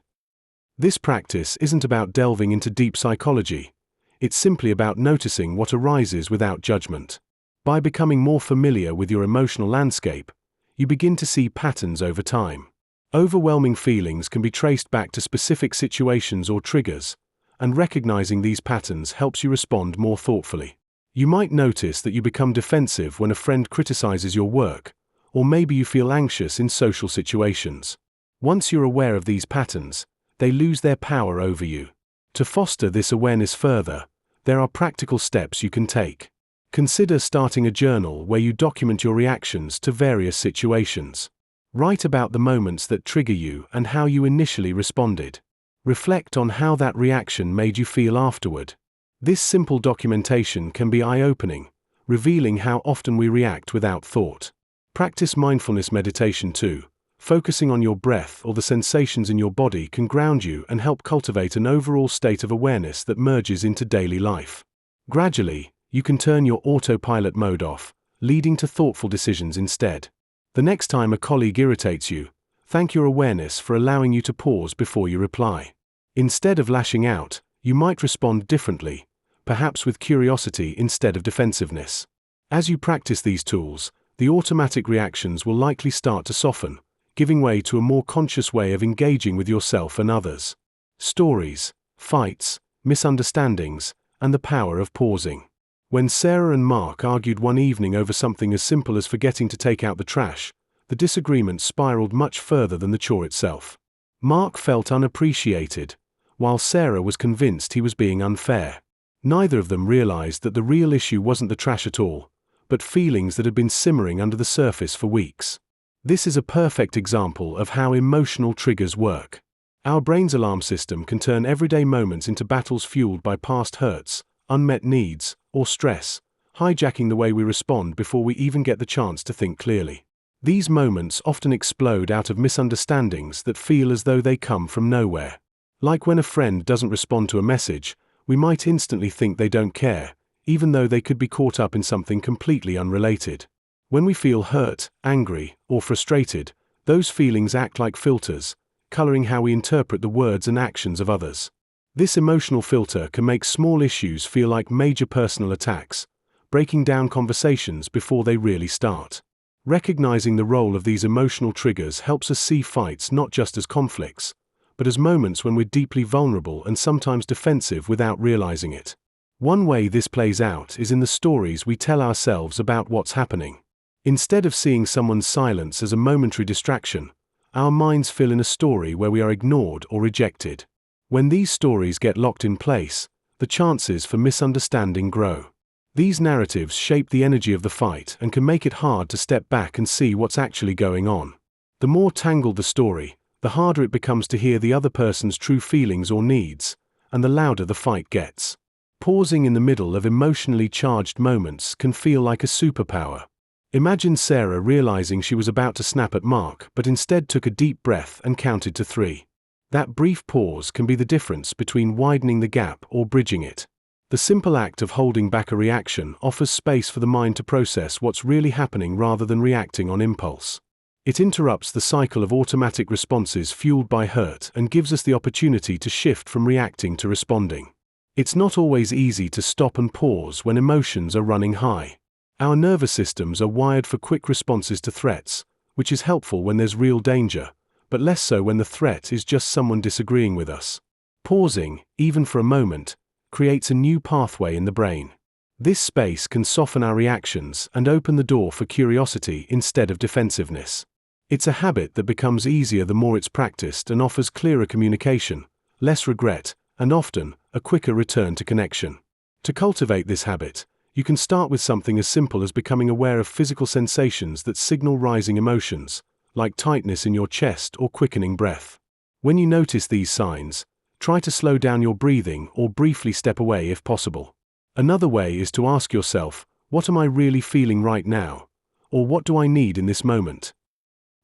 This practice isn't about delving into deep psychology. It's simply about noticing what arises without judgment. By becoming more familiar with your emotional landscape, you begin to see patterns over time. Overwhelming feelings can be traced back to specific situations or triggers, and recognizing these patterns helps you respond more thoughtfully. You might notice that you become defensive when a friend criticizes your work, or maybe you feel anxious in social situations. Once you're aware of these patterns, they lose their power over you. To foster this awareness further, there are practical steps you can take. Consider starting a journal where you document your reactions to various situations. Write about the moments that trigger you and how you initially responded. Reflect on how that reaction made you feel afterward. This simple documentation can be eye-opening, revealing how often we react without thought. Practice mindfulness meditation too. Focusing on your breath or the sensations in your body can ground you and help cultivate an overall state of awareness that merges into daily life. Gradually, you can turn your autopilot mode off, leading to thoughtful decisions instead. The next time a colleague irritates you, thank your awareness for allowing you to pause before you reply. Instead of lashing out, you might respond differently, perhaps with curiosity instead of defensiveness. As you practice these tools, the automatic reactions will likely start to soften, giving way to a more conscious way of engaging with yourself and others. Stories, fights, misunderstandings, and the power of pausing. When Sarah and Mark argued one evening over something as simple as forgetting to take out the trash, the disagreement spiraled much further than the chore itself. Mark felt unappreciated, while Sarah was convinced he was being unfair. Neither of them realized that the real issue wasn't the trash at all, but feelings that had been simmering under the surface for weeks. This is a perfect example of how emotional triggers work. Our brain's alarm system can turn everyday moments into battles fueled by past hurts, unmet needs, or stress, hijacking the way we respond before we even get the chance to think clearly. These moments often explode out of misunderstandings that feel as though they come from nowhere. Like when a friend doesn't respond to a message, we might instantly think they don't care, even though they could be caught up in something completely unrelated. When we feel hurt, angry, or frustrated, those feelings act like filters, coloring how we interpret the words and actions of others. This emotional filter can make small issues feel like major personal attacks, breaking down conversations before they really start. Recognizing the role of these emotional triggers helps us see fights not just as conflicts, but as moments when we're deeply vulnerable and sometimes defensive without realizing it. One way this plays out is in the stories we tell ourselves about what's happening. Instead of seeing someone's silence as a momentary distraction, our minds fill in a story where we are ignored or rejected. When these stories get locked in place, the chances for misunderstanding grow. These narratives shape the energy of the fight and can make it hard to step back and see what's actually going on. The more tangled the story, the harder it becomes to hear the other person's true feelings or needs, and the louder the fight gets. Pausing in the middle of emotionally charged moments can feel like a superpower. Imagine Sarah realizing she was about to snap at Mark but instead took a deep breath and counted to 3. That brief pause can be the difference between widening the gap or bridging it. The simple act of holding back a reaction offers space for the mind to process what's really happening rather than reacting on impulse. It interrupts the cycle of automatic responses fueled by hurt and gives us the opportunity to shift from reacting to responding. It's not always easy to stop and pause when emotions are running high. Our nervous systems are wired for quick responses to threats, which is helpful when there's real danger, but less so when the threat is just someone disagreeing with us. Pausing, even for a moment, creates a new pathway in the brain. This space can soften our reactions and open the door for curiosity instead of defensiveness. It's a habit that becomes easier the more it's practiced and offers clearer communication, less regret, and often, a quicker return to connection. To cultivate this habit, you can start with something as simple as becoming aware of physical sensations that signal rising emotions, like tightness in your chest or quickening breath. When you notice these signs, try to slow down your breathing or briefly step away if possible. Another way is to ask yourself, what am I really feeling right now? Or what do I need in this moment?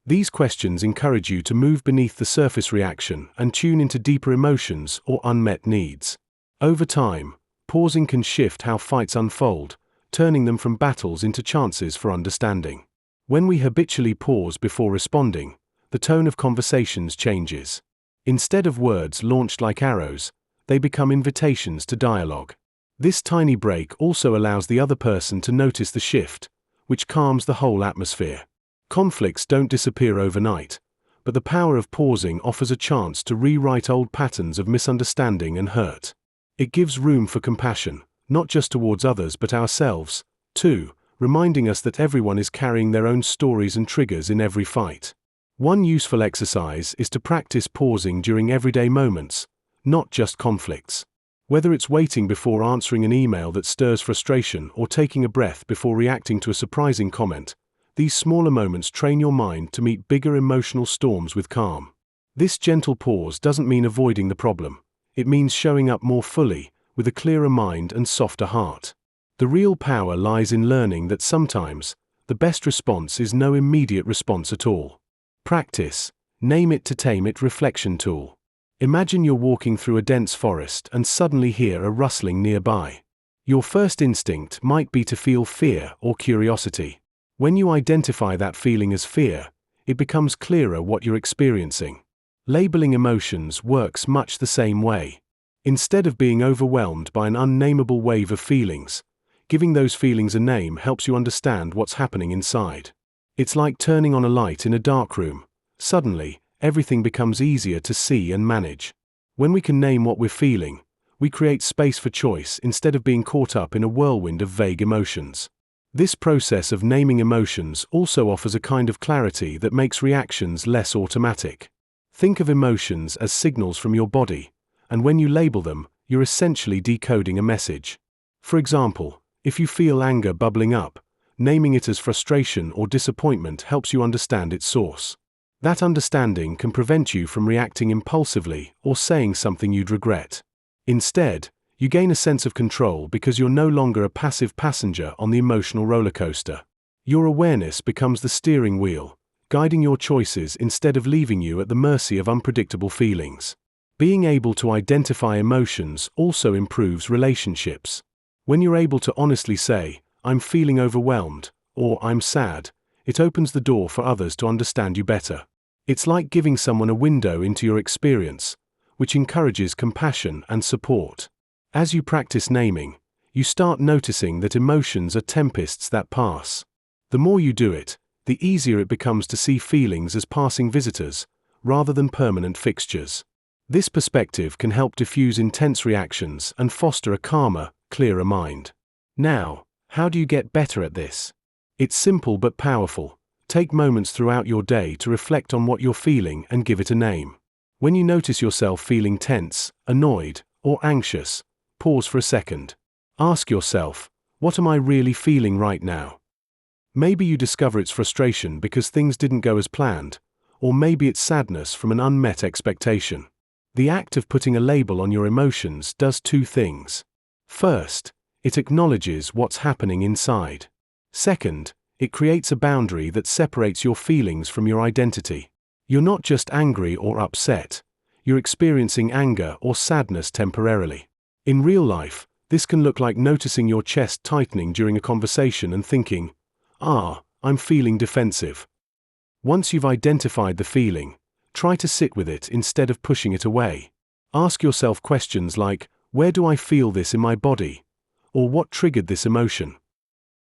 These questions encourage you to move beneath the surface reaction and tune into deeper emotions or unmet needs. Over time, pausing can shift how fights unfold, turning them from battles into chances for understanding. When we habitually pause before responding, the tone of conversations changes. Instead of words launched like arrows, they become invitations to dialogue. This tiny break also allows the other person to notice the shift, which calms the whole atmosphere. Conflicts don't disappear overnight, but the power of pausing offers a chance to rewrite old patterns of misunderstanding and hurt. It gives room for compassion, not just towards others but ourselves, too, reminding us that everyone is carrying their own stories and triggers in every fight. One useful exercise is to practice pausing during everyday moments, not just conflicts. Whether it's waiting before answering an email that stirs frustration or taking a breath before reacting to a surprising comment, these smaller moments train your mind to meet bigger emotional storms with calm. This gentle pause doesn't mean avoiding the problem. It means showing up more fully, with a clearer mind and softer heart. The real power lies in learning that sometimes, the best response is no immediate response at all. Practice, name it to tame it reflection tool. Imagine you're walking through a dense forest and suddenly hear a rustling nearby. Your first instinct might be to feel fear or curiosity. When you identify that feeling as fear, it becomes clearer what you're experiencing. Labeling emotions works much the same way. Instead of being overwhelmed by an unnameable wave of feelings, giving those feelings a name helps you understand what's happening inside. It's like turning on a light in a dark room. Suddenly, everything becomes easier to see and manage. When we can name what we're feeling, we create space for choice instead of being caught up in a whirlwind of vague emotions. This process of naming emotions also offers a kind of clarity that makes reactions less automatic. Think of emotions as signals from your body, and when you label them, you're essentially decoding a message. For example, if you feel anger bubbling up, naming it as frustration or disappointment helps you understand its source. That understanding can prevent you from reacting impulsively or saying something you'd regret. Instead, you gain a sense of control because you're no longer a passive passenger on the emotional roller coaster. Your awareness becomes the steering wheel, guiding your choices instead of leaving you at the mercy of unpredictable feelings. Being able to identify emotions also improves relationships. When you're able to honestly say, "I'm feeling overwhelmed," or "I'm sad," it opens the door for others to understand you better. It's like giving someone a window into your experience, which encourages compassion and support. As you practice naming, you start noticing that emotions are tempests that pass. The more you do it, the easier it becomes to see feelings as passing visitors, rather than permanent fixtures. This perspective can help diffuse intense reactions and foster a calmer, clearer mind. Now, how do you get better at this? It's simple but powerful. Take moments throughout your day to reflect on what you're feeling and give it a name. When you notice yourself feeling tense, annoyed, or anxious, pause for a second. Ask yourself, what am I really feeling right now? Maybe you discover it's frustration because things didn't go as planned, or maybe it's sadness from an unmet expectation. The act of putting a label on your emotions does two things. First, it acknowledges what's happening inside. Second, it creates a boundary that separates your feelings from your identity. You're not just angry or upset, you're experiencing anger or sadness temporarily. In real life, this can look like noticing your chest tightening during a conversation and thinking, I'm feeling defensive. Once you've identified the feeling, try to sit with it instead of pushing it away. Ask yourself questions like, where do I feel this in my body? Or what triggered this emotion?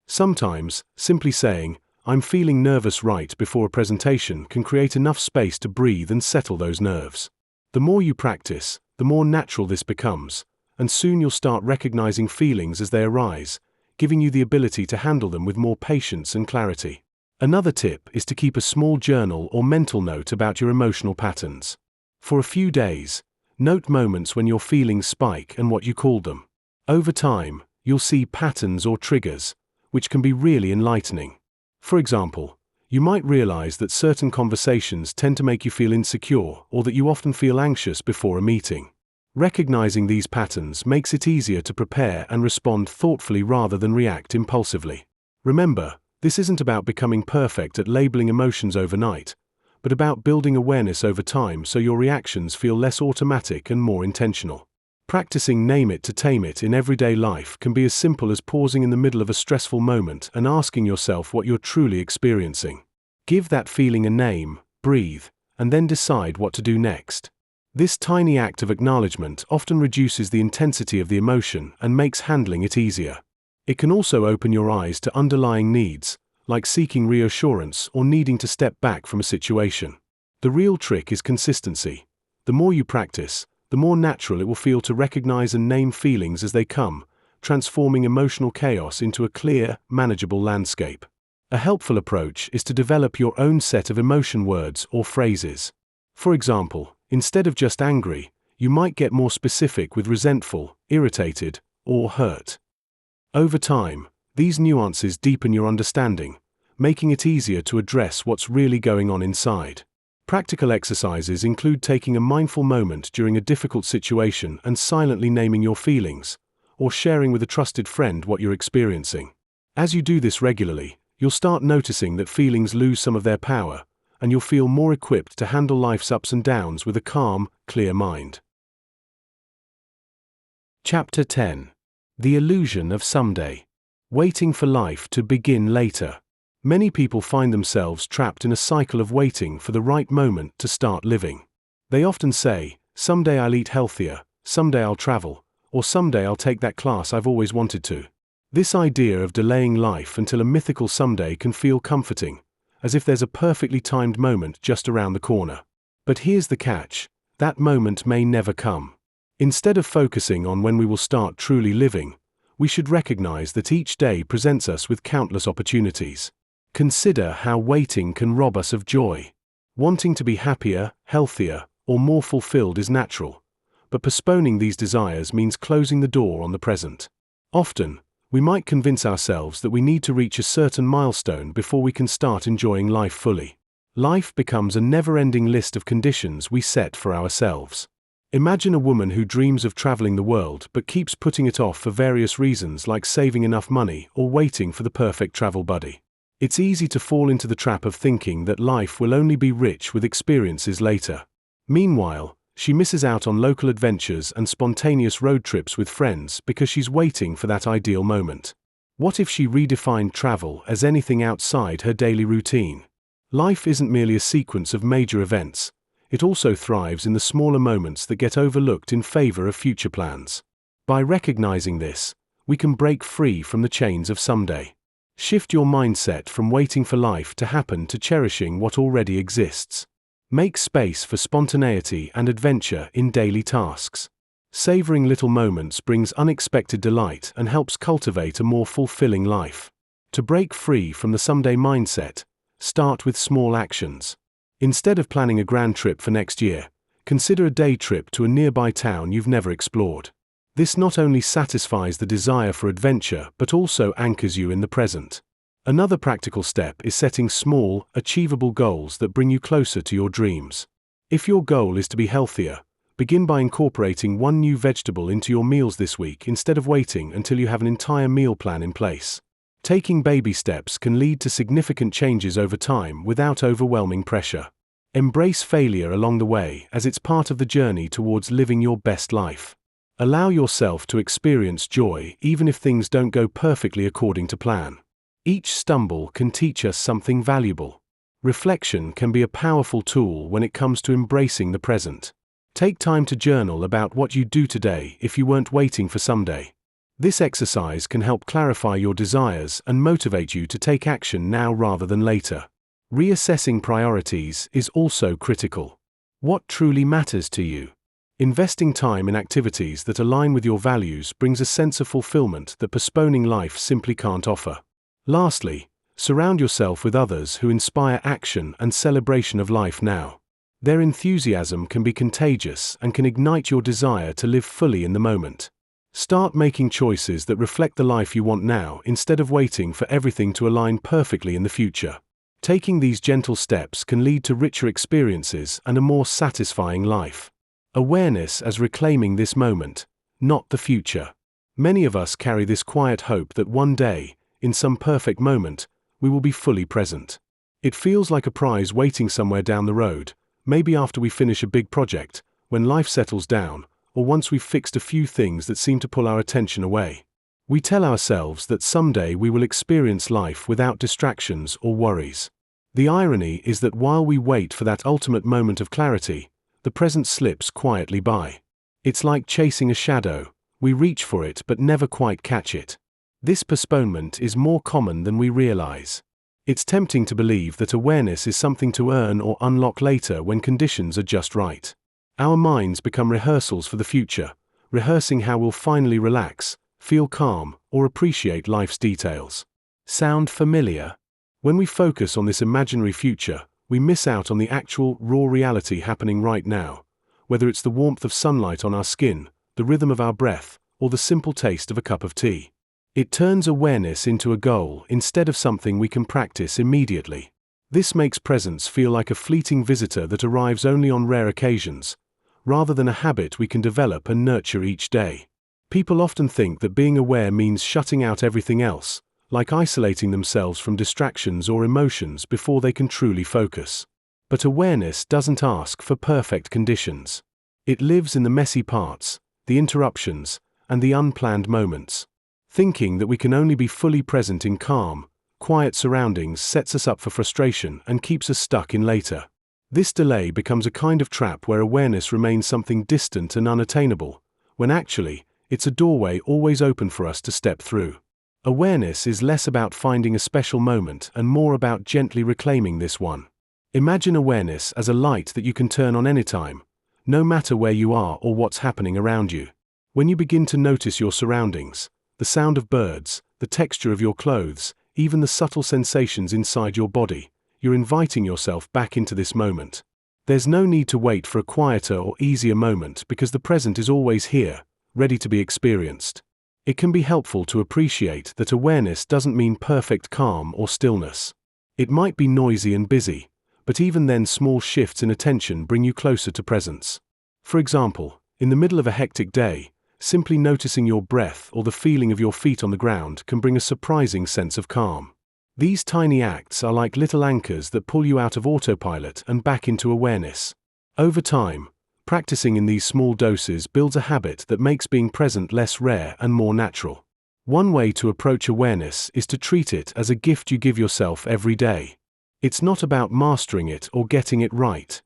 Sometimes, simply saying, I'm feeling nervous right before a presentation can create enough space to breathe and settle those nerves. The more you practice, the more natural this becomes, and soon you'll start recognizing feelings as they arise, giving you the ability to handle them with more patience and clarity. Another tip is to keep a small journal or mental note about your emotional patterns. For a few days, note moments when your feelings spike and what you called them. Over time, you'll see patterns or triggers, which can be really enlightening. For example, you might realize that certain conversations tend to make you feel insecure or that you often feel anxious before a meeting. Recognizing these patterns makes it easier to prepare and respond thoughtfully rather than react impulsively. Remember, this isn't about becoming perfect at labeling emotions overnight, but about building awareness over time so your reactions feel less automatic and more intentional. Practicing name it to tame it in everyday life can be as simple as pausing in the middle of a stressful moment and asking yourself what you're truly experiencing. Give that feeling a name, breathe, and then decide what to do next. This tiny act of acknowledgement often reduces the intensity of the emotion and makes handling it easier. It can also open your eyes to underlying needs, like seeking reassurance or needing to step back from a situation. The real trick is consistency. The more you practice, the more natural it will feel to recognize and name feelings as they come, transforming emotional chaos into a clear, manageable landscape. A helpful approach is to develop your own set of emotion words or phrases. For example, instead of just angry, you might get more specific with resentful, irritated, or hurt. Over time, these nuances deepen your understanding, making it easier to address what's really going on inside. Practical exercises include taking a mindful moment during a difficult situation and silently naming your feelings, or sharing with a trusted friend what you're experiencing. As you do this regularly, you'll start noticing that feelings lose some of their power, and you'll feel more equipped to handle life's ups and downs with a calm, clear mind. Chapter 10. The Illusion of Someday. Waiting for life to begin later. Many people find themselves trapped in a cycle of waiting for the right moment to start living. They often say, someday I'll eat healthier, someday I'll travel, or someday I'll take that class I've always wanted to. This idea of delaying life until a mythical someday can feel comforting, as if there's a perfectly timed moment just around the corner. But here's the catch: that moment may never come. Instead of focusing on when we will start truly living, we should recognize that each day presents us with countless opportunities. Consider how waiting can rob us of joy. Wanting to be happier, healthier, or more fulfilled is natural, but postponing these desires means closing the door on the present. Often, we might convince ourselves that we need to reach a certain milestone before we can start enjoying life fully. Life becomes a never-ending list of conditions we set for ourselves. Imagine a woman who dreams of traveling the world but keeps putting it off for various reasons like saving enough money or waiting for the perfect travel buddy. It's easy to fall into the trap of thinking that life will only be rich with experiences later. Meanwhile, she misses out on local adventures and spontaneous road trips with friends because she's waiting for that ideal moment. What if she redefined travel as anything outside her daily routine? Life isn't merely a sequence of major events. It also thrives in the smaller moments that get overlooked in favor of future plans. By recognizing this, we can break free from the chains of someday. Shift your mindset from waiting for life to happen to cherishing what already exists. Make space for spontaneity and adventure in daily tasks. Savoring little moments brings unexpected delight and helps cultivate a more fulfilling life. To break free from the someday mindset, start with small actions. Instead of planning a grand trip for next year, consider a day trip to a nearby town you've never explored. This not only satisfies the desire for adventure but also anchors you in the present. Another practical step is setting small, achievable goals that bring you closer to your dreams. If your goal is to be healthier, begin by incorporating one new vegetable into your meals this week instead of waiting until you have an entire meal plan in place. Taking baby steps can lead to significant changes over time without overwhelming pressure. Embrace failure along the way as it's part of the journey towards living your best life. Allow yourself to experience joy even if things don't go perfectly according to plan. Each stumble can teach us something valuable. Reflection can be a powerful tool when it comes to embracing the present. Take time to journal about what you do today if you weren't waiting for someday. This exercise can help clarify your desires and motivate you to take action now rather than later. Reassessing priorities is also critical. What truly matters to you? Investing time in activities that align with your values brings a sense of fulfillment that postponing life simply can't offer. Lastly, surround yourself with others who inspire action and celebration of life now. Their enthusiasm can be contagious and can ignite your desire to live fully in the moment. Start making choices that reflect the life you want now instead of waiting for everything to align perfectly in the future. Taking these gentle steps can lead to richer experiences and a more satisfying life. Awareness as reclaiming this moment, not the future. Many of us carry this quiet hope that one day, in some perfect moment, we will be fully present. It feels like a prize waiting somewhere down the road, maybe after we finish a big project, when life settles down, or once we've fixed a few things that seem to pull our attention away. We tell ourselves that someday we will experience life without distractions or worries. The irony is that while we wait for that ultimate moment of clarity, the present slips quietly by. It's like chasing a shadow. We reach for it but never quite catch it. This postponement is more common than we realize. It's tempting to believe that awareness is something to earn or unlock later when conditions are just right. Our minds become rehearsals for the future, rehearsing how we'll finally relax, feel calm, or appreciate life's details. Sound familiar? When we focus on this imaginary future, we miss out on the actual, raw reality happening right now, whether it's the warmth of sunlight on our skin, the rhythm of our breath, or the simple taste of a cup of tea. It turns awareness into a goal instead of something we can practice immediately. This makes presence feel like a fleeting visitor that arrives only on rare occasions, rather than a habit we can develop and nurture each day. People often think that being aware means shutting out everything else, like isolating themselves from distractions or emotions before they can truly focus. But awareness doesn't ask for perfect conditions. It lives in the messy parts, the interruptions, and the unplanned moments. Thinking that we can only be fully present in calm, quiet surroundings sets us up for frustration and keeps us stuck in later. This delay becomes a kind of trap where awareness remains something distant and unattainable, when actually, it's a doorway always open for us to step through. Awareness is less about finding a special moment and more about gently reclaiming this one. Imagine awareness as a light that you can turn on anytime, no matter where you are or what's happening around you. When you begin to notice your surroundings, the sound of birds, the texture of your clothes, even the subtle sensations inside your body, you're inviting yourself back into this moment. There's no need to wait for a quieter or easier moment because the present is always here, ready to be experienced. It can be helpful to appreciate that awareness doesn't mean perfect calm or stillness. It might be noisy and busy, but even then small shifts in attention bring you closer to presence. For example, in the middle of a hectic day, simply noticing your breath or the feeling of your feet on the ground can bring a surprising sense of calm. These tiny acts are like little anchors that pull you out of autopilot and back into awareness. Over time, practicing in these small doses builds a habit that makes being present less rare and more natural. One way to approach awareness is to treat it as a gift you give yourself every day. It's not about mastering it or getting it right.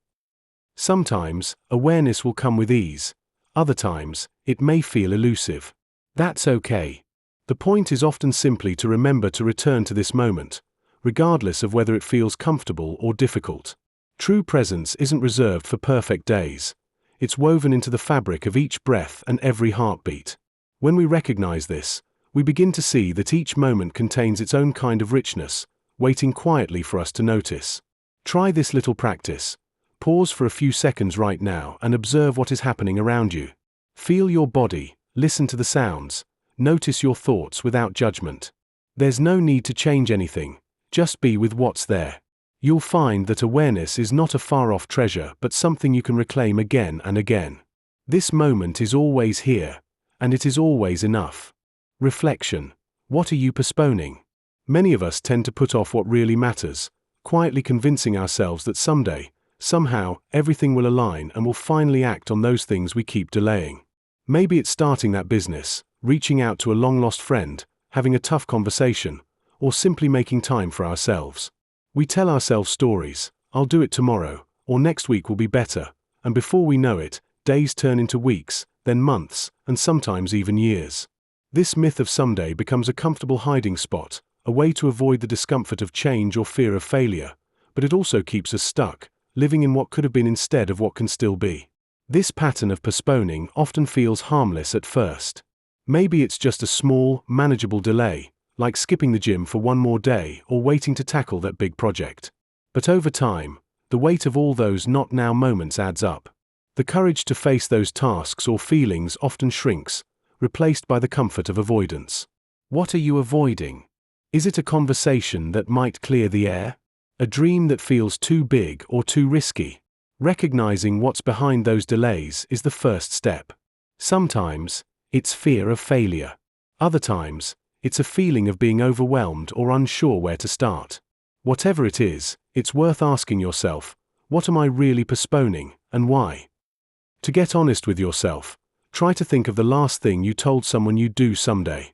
Sometimes, awareness will come with ease. Other times, it may feel elusive. That's okay. The point is often simply to remember to return to this moment, regardless of whether it feels comfortable or difficult. True presence isn't reserved for perfect days. it's woven into the fabric of each breath and every heartbeat. When we recognize this, we begin to see that each moment contains its own kind of richness, waiting quietly for us to notice. Try this little practice. Pause for a few seconds right now and observe what is happening around you. Feel your body, listen to the sounds, notice your thoughts without judgment. There's no need to change anything, just be with what's there. You'll find that awareness is not a far-off treasure but something you can reclaim again and again. This moment is always here, and it is always enough. Reflection. What are you postponing? Many of us tend to put off what really matters, quietly convincing ourselves that someday, somehow, everything will align and we'll finally act on those things we keep delaying. Maybe it's starting that business, reaching out to a long-lost friend, having a tough conversation, or simply making time for ourselves. We tell ourselves stories, "I'll do it tomorrow," or "next week will be better," and before we know it, days turn into weeks, then months, and sometimes even years. This myth of someday becomes a comfortable hiding spot, a way to avoid the discomfort of change or fear of failure, but it also keeps us stuck, living in what could have been instead of what can still be. This pattern of postponing often feels harmless at first. Maybe it's just a small, manageable delay, like skipping the gym for one more day or waiting to tackle that big project. But over time, the weight of all those not now moments adds up. The courage to face those tasks or feelings often shrinks, replaced by the comfort of avoidance. What are you avoiding? Is it a conversation that might clear the air? A dream that feels too big or too risky? Recognizing what's behind those delays is the first step. Sometimes, it's fear of failure. Other times, it's a feeling of being overwhelmed or unsure where to start. Whatever it is, it's worth asking yourself, what am I really postponing, and why? To get honest with yourself, try to think of the last thing you told someone you'd do someday.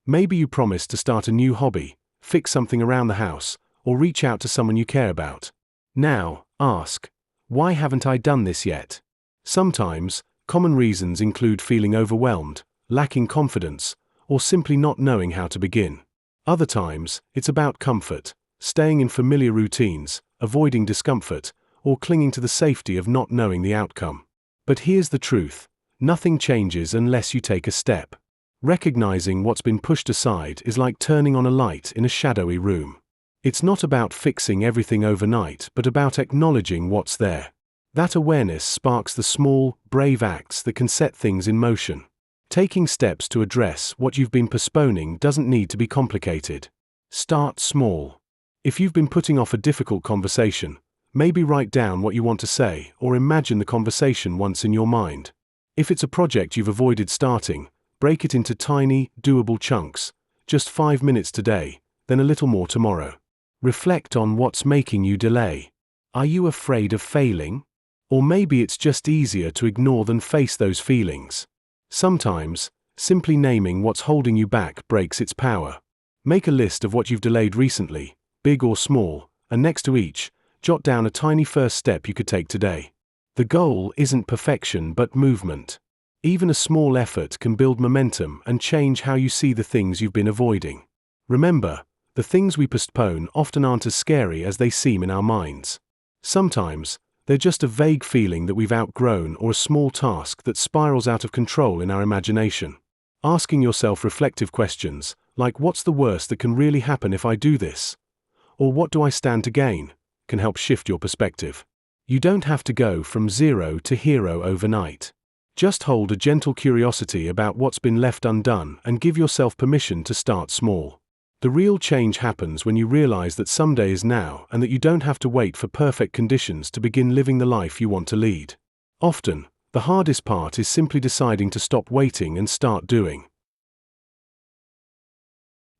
Maybe you promised to start a new hobby, fix something around the house, or reach out to someone you care about. Now, ask, why haven't I done this yet? Sometimes, common reasons include feeling overwhelmed, lacking confidence, or simply not knowing how to begin. Other times, it's about comfort, staying in familiar routines, avoiding discomfort, or clinging to the safety of not knowing the outcome. But here's the truth, nothing changes unless you take a step. Recognizing what's been pushed aside is like turning on a light in a shadowy room. It's not about fixing everything overnight but about acknowledging what's there. That awareness sparks the small, brave acts that can set things in motion. Taking steps to address what you've been postponing doesn't need to be complicated. Start small. If you've been putting off a difficult conversation, maybe write down what you want to say or imagine the conversation once in your mind. If it's a project you've avoided starting, break it into tiny, doable chunks, just 5 minutes today, then a little more tomorrow. Reflect on what's making you delay. Are you afraid of failing? Or maybe it's just easier to ignore than face those feelings. Sometimes, simply naming what's holding you back breaks its power. Make a list of what you've delayed recently, big or small, and next to each, jot down a tiny first step you could take today. The goal isn't perfection but movement. Even a small effort can build momentum and change how you see the things you've been avoiding. Remember, the things we postpone often aren't as scary as they seem in our minds. Sometimes, they're just a vague feeling that we've outgrown or a small task that spirals out of control in our imagination. Asking yourself reflective questions, like what's the worst that can really happen if I do this? Or what do I stand to gain? Can help shift your perspective. You don't have to go from zero to hero overnight. Just hold a gentle curiosity about what's been left undone and give yourself permission to start small. The real change happens when you realize that someday is now and that you don't have to wait for perfect conditions to begin living the life you want to lead. Often, the hardest part is simply deciding to stop waiting and start doing.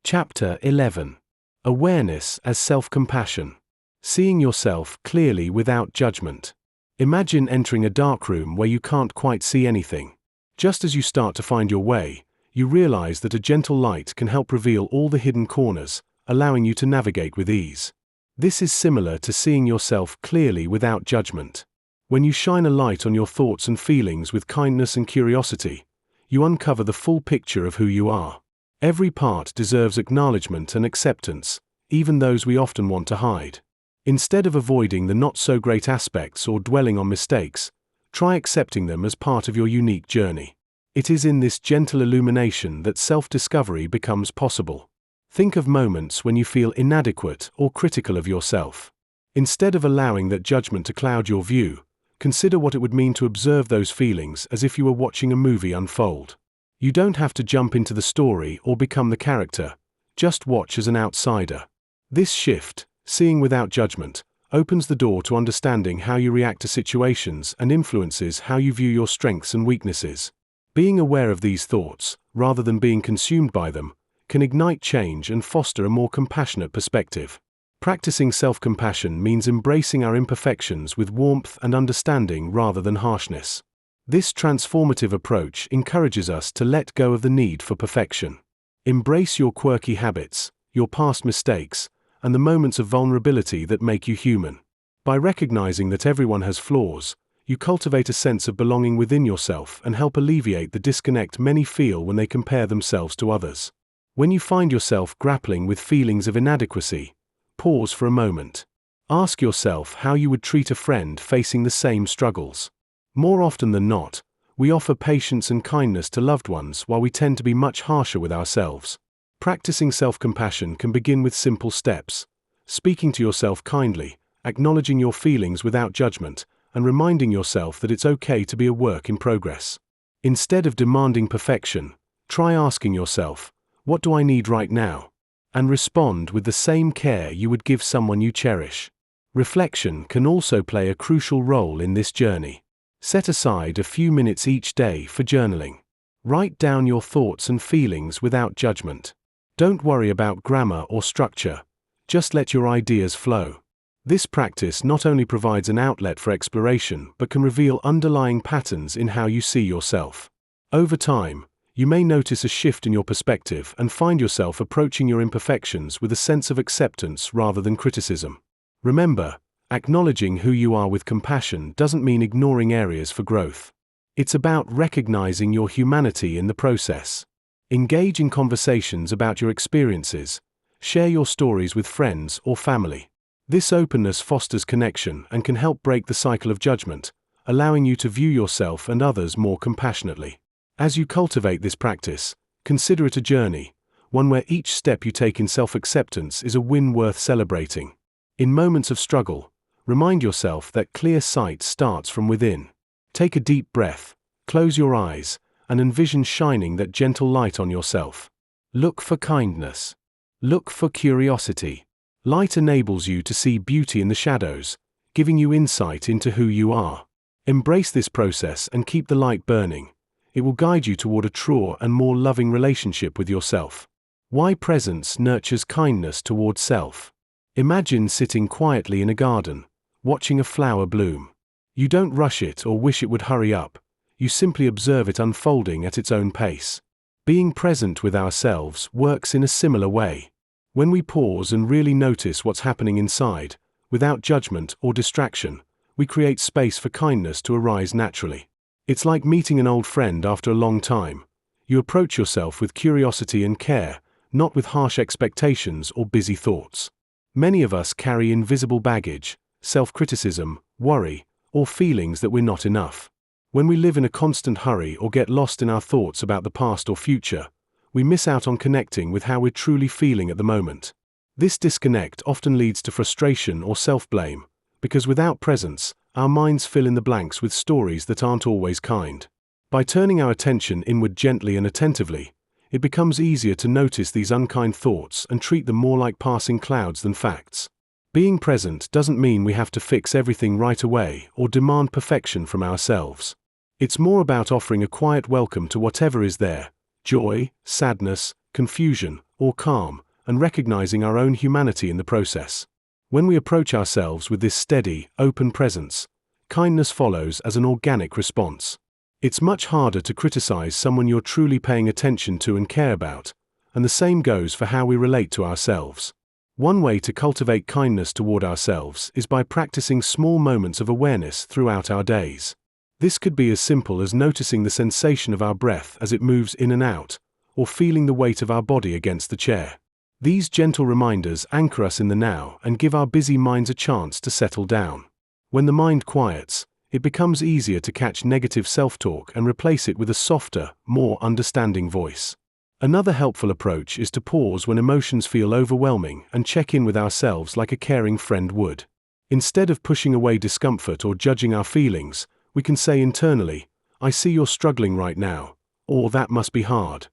Chapter 11. Awareness as Self-Compassion. Seeing yourself clearly without judgment. Imagine entering a dark room where you can't quite see anything. Just as you start to find your way, you realize that a gentle light can help reveal all the hidden corners, allowing you to navigate with ease. This is similar to seeing yourself clearly without judgment. When you shine a light on your thoughts and feelings with kindness and curiosity, you uncover the full picture of who you are. Every part deserves acknowledgement and acceptance, even those we often want to hide. Instead of avoiding the not-so-great aspects or dwelling on mistakes, try accepting them as part of your unique journey. It is in this gentle illumination that self-discovery becomes possible. Think of moments when you feel inadequate or critical of yourself. Instead of allowing that judgment to cloud your view, consider what it would mean to observe those feelings as if you were watching a movie unfold. You don't have to jump into the story or become the character, just watch as an outsider. This shift, seeing without judgment, opens the door to understanding how you react to situations and influences how you view your strengths and weaknesses. Being aware of these thoughts, rather than being consumed by them, can ignite change and foster a more compassionate perspective. Practicing self-compassion means embracing our imperfections with warmth and understanding rather than harshness. This transformative approach encourages us to let go of the need for perfection. Embrace your quirky habits, your past mistakes, and the moments of vulnerability that make you human. By recognizing that everyone has flaws, you cultivate a sense of belonging within yourself and help alleviate the disconnect many feel when they compare themselves to others. When you find yourself grappling with feelings of inadequacy, pause for a moment. Ask yourself how you would treat a friend facing the same struggles. More often than not, we offer patience and kindness to loved ones while we tend to be much harsher with ourselves. Practicing self-compassion can begin with simple steps: speaking to yourself kindly, acknowledging your feelings without judgment, and reminding yourself that it's okay to be a work in progress. Instead of demanding perfection, try asking yourself, "What do I need right now?" and respond with the same care you would give someone you cherish. Reflection can also play a crucial role in this journey. Set aside a few minutes each day for journaling. Write down your thoughts and feelings without judgment. Don't worry about grammar or structure, just let your ideas flow. This practice not only provides an outlet for exploration but can reveal underlying patterns in how you see yourself. Over time, you may notice a shift in your perspective and find yourself approaching your imperfections with a sense of acceptance rather than criticism. Remember, acknowledging who you are with compassion doesn't mean ignoring areas for growth. It's about recognizing your humanity in the process. Engage in conversations about your experiences. Share your stories with friends or family. This openness fosters connection and can help break the cycle of judgment, allowing you to view yourself and others more compassionately. As you cultivate this practice, consider it a journey, one where each step you take in self-acceptance is a win worth celebrating. In moments of struggle, remind yourself that clear sight starts from within. Take a deep breath, close your eyes, and envision shining that gentle light on yourself. Look for kindness. Look for curiosity. Light enables you to see beauty in the shadows, giving you insight into who you are. Embrace this process and keep the light burning. It will guide you toward a truer and more loving relationship with yourself. Why presence nurtures kindness toward self. Imagine sitting quietly in a garden, watching a flower bloom. You don't rush it or wish it would hurry up. You simply observe it unfolding at its own pace. Being present with ourselves works in a similar way. When we pause and really notice what's happening inside, without judgment or distraction, we create space for kindness to arise naturally. It's like meeting an old friend after a long time. You approach yourself with curiosity and care, not with harsh expectations or busy thoughts. Many of us carry invisible baggage, self-criticism, worry, or feelings that we're not enough. When we live in a constant hurry or get lost in our thoughts about the past or future, we miss out on connecting with how we're truly feeling at the moment. This disconnect often leads to frustration or self-blame, because without presence, our minds fill in the blanks with stories that aren't always kind. By turning our attention inward gently and attentively, it becomes easier to notice these unkind thoughts and treat them more like passing clouds than facts. Being present doesn't mean we have to fix everything right away or demand perfection from ourselves. It's more about offering a quiet welcome to whatever is there, joy, sadness, confusion, or calm, and recognizing our own humanity in the process. When we approach ourselves with this steady, open presence, kindness follows as an organic response. It's much harder to criticize someone you're truly paying attention to and care about, and the same goes for how we relate to ourselves. One way to cultivate kindness toward ourselves is by practicing small moments of awareness throughout our days. This could be as simple as noticing the sensation of our breath as it moves in and out, or feeling the weight of our body against the chair. These gentle reminders anchor us in the now and give our busy minds a chance to settle down. When the mind quiets, it becomes easier to catch negative self-talk and replace it with a softer, more understanding voice. Another helpful approach is to pause when emotions feel overwhelming and check in with ourselves like a caring friend would. Instead of pushing away discomfort or judging our feelings, we can say internally, "I see you're struggling right now," or "that must be hard."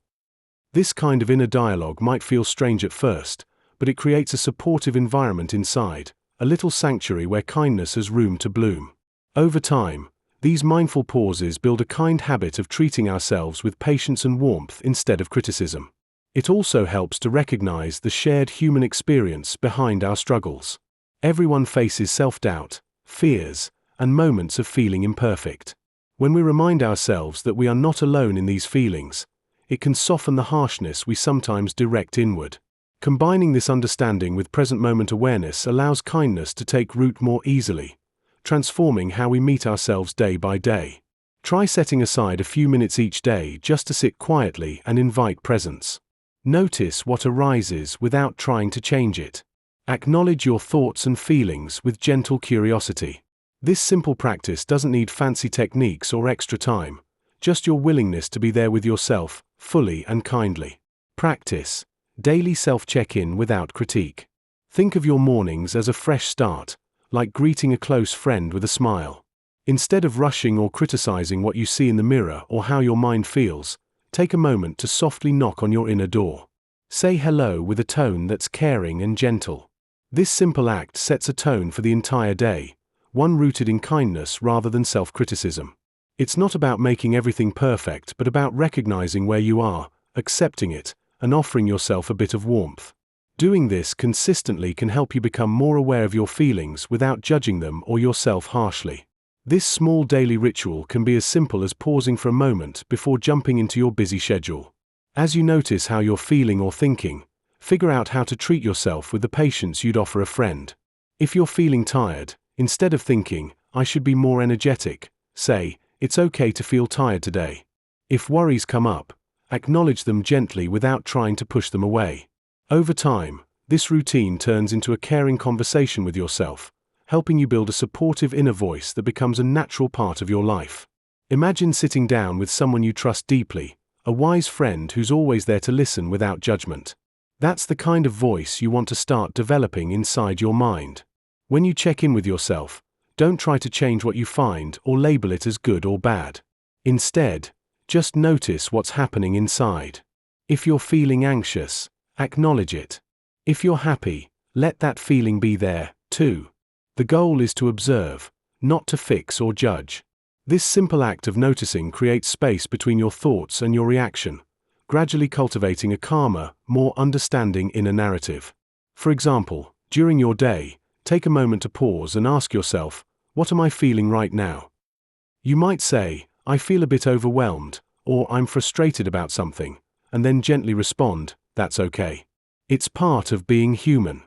This kind of inner dialogue might feel strange at first, but it creates a supportive environment inside, a little sanctuary where kindness has room to bloom. Over time, these mindful pauses build a kind habit of treating ourselves with patience and warmth instead of criticism. It also helps to recognize the shared human experience behind our struggles. Everyone faces self-doubt, fears, and moments of feeling imperfect. When we remind ourselves that we are not alone in these feelings, it can soften the harshness we sometimes direct inward. Combining this understanding with present moment awareness allows kindness to take root more easily, transforming how we meet ourselves day by day. Try setting aside a few minutes each day just to sit quietly and invite presence. Notice what arises without trying to change it. Acknowledge your thoughts and feelings with gentle curiosity. This simple practice doesn't need fancy techniques or extra time, just your willingness to be there with yourself, fully and kindly. Practice daily self-check-in without critique. Think of your mornings as a fresh start, like greeting a close friend with a smile. Instead of rushing or criticizing what you see in the mirror or how your mind feels, take a moment to softly knock on your inner door. Say hello with a tone that's caring and gentle. This simple act sets a tone for the entire day, one rooted in kindness rather than self-criticism. It's not about making everything perfect, but about recognizing where you are, accepting it, and offering yourself a bit of warmth. Doing this consistently can help you become more aware of your feelings without judging them or yourself harshly. This small daily ritual can be as simple as pausing for a moment before jumping into your busy schedule. As you notice how you're feeling or thinking, figure out how to treat yourself with the patience you'd offer a friend. If you're feeling tired, instead of thinking, "I should be more energetic," say, "It's okay to feel tired today." If worries come up, acknowledge them gently without trying to push them away. Over time, this routine turns into a caring conversation with yourself, helping you build a supportive inner voice that becomes a natural part of your life. Imagine sitting down with someone you trust deeply, a wise friend who's always there to listen without judgment. That's the kind of voice you want to start developing inside your mind. When you check in with yourself, don't try to change what you find or label it as good or bad. Instead, just notice what's happening inside. If you're feeling anxious, acknowledge it. If you're happy, let that feeling be there, too. The goal is to observe, not to fix or judge. This simple act of noticing creates space between your thoughts and your reaction, gradually cultivating a calmer, more understanding inner narrative. For example, during your day, take a moment to pause and ask yourself, "What am I feeling right now?" You might say, "I feel a bit overwhelmed," or "I'm frustrated about something," and then gently respond, "That's okay. It's part of being human."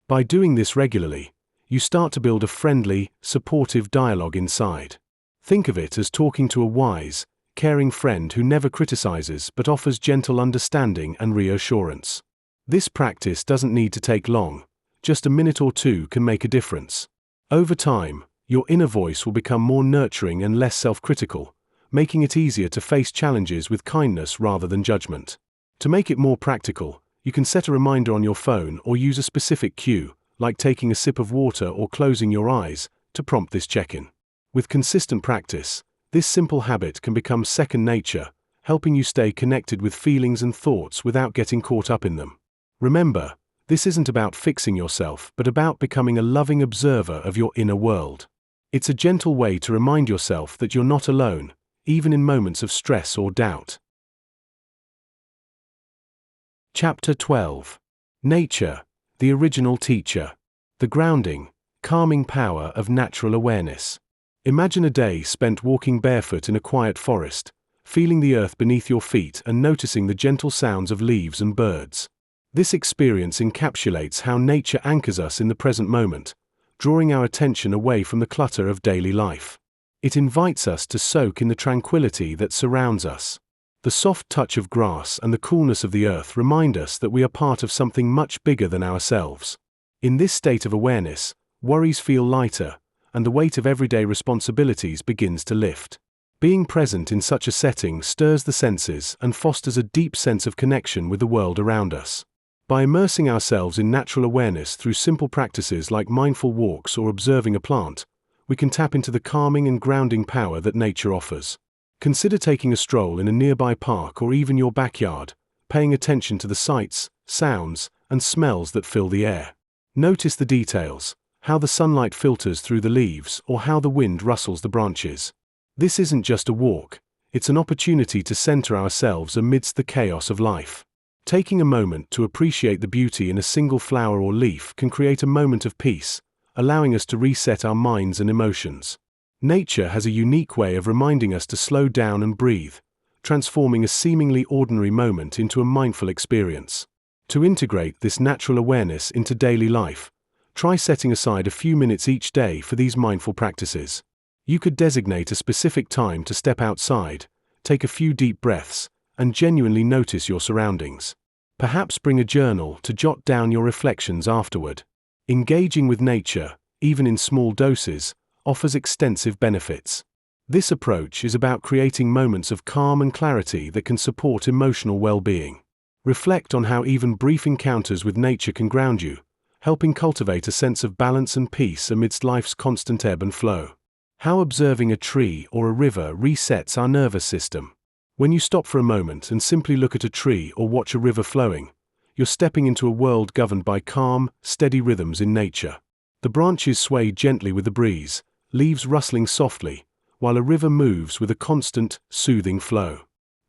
By doing this regularly, you start to build a friendly, supportive dialogue inside. Think of it as talking to a wise, caring friend who never criticizes but offers gentle understanding and reassurance. This practice doesn't need to take long, just a minute or two can make a difference. Over time, your inner voice will become more nurturing and less self-critical, making it easier to face challenges with kindness rather than judgment. To make it more practical, you can set a reminder on your phone or use a specific cue, like taking a sip of water or closing your eyes, to prompt this check-in. With consistent practice, this simple habit can become second nature, helping you stay connected with feelings and thoughts without getting caught up in them. Remember, this isn't about fixing yourself, but about becoming a loving observer of your inner world. It's a gentle way to remind yourself that you're not alone, even in moments of stress or doubt. Chapter 12. Nature, the original teacher. The grounding, calming power of natural awareness. Imagine a day spent walking barefoot in a quiet forest, feeling the earth beneath your feet and noticing the gentle sounds of leaves and birds. This experience encapsulates how nature anchors us in the present moment, drawing our attention away from the clutter of daily life. It invites us to soak in the tranquility that surrounds us. The soft touch of grass and the coolness of the earth remind us that we are part of something much bigger than ourselves. In this state of awareness, worries feel lighter, and the weight of everyday responsibilities begins to lift. Being present in such a setting stirs the senses and fosters a deep sense of connection with the world around us. By immersing ourselves in natural awareness through simple practices like mindful walks or observing a plant, we can tap into the calming and grounding power that nature offers. Consider taking a stroll in a nearby park or even your backyard, paying attention to the sights, sounds, and smells that fill the air. Notice the details, how the sunlight filters through the leaves or how the wind rustles the branches. This isn't just a walk, it's an opportunity to center ourselves amidst the chaos of life. Taking a moment to appreciate the beauty in a single flower or leaf can create a moment of peace, allowing us to reset our minds and emotions. Nature has a unique way of reminding us to slow down and breathe, transforming a seemingly ordinary moment into a mindful experience. To integrate this natural awareness into daily life, try setting aside a few minutes each day for these mindful practices. You could designate a specific time to step outside, take a few deep breaths, and genuinely notice your surroundings. Perhaps bring a journal to jot down your reflections afterward. Engaging with nature, even in small doses, offers extensive benefits. This approach is about creating moments of calm and clarity that can support emotional well-being. Reflect on how even brief encounters with nature can ground you, helping cultivate a sense of balance and peace amidst life's constant ebb and flow. How observing a tree or a river resets our nervous system. When you stop for a moment and simply look at a tree or watch a river flowing, you're stepping into a world governed by calm, steady rhythms in nature. The branches sway gently with the breeze, leaves rustling softly, while a river moves with a constant, soothing flow.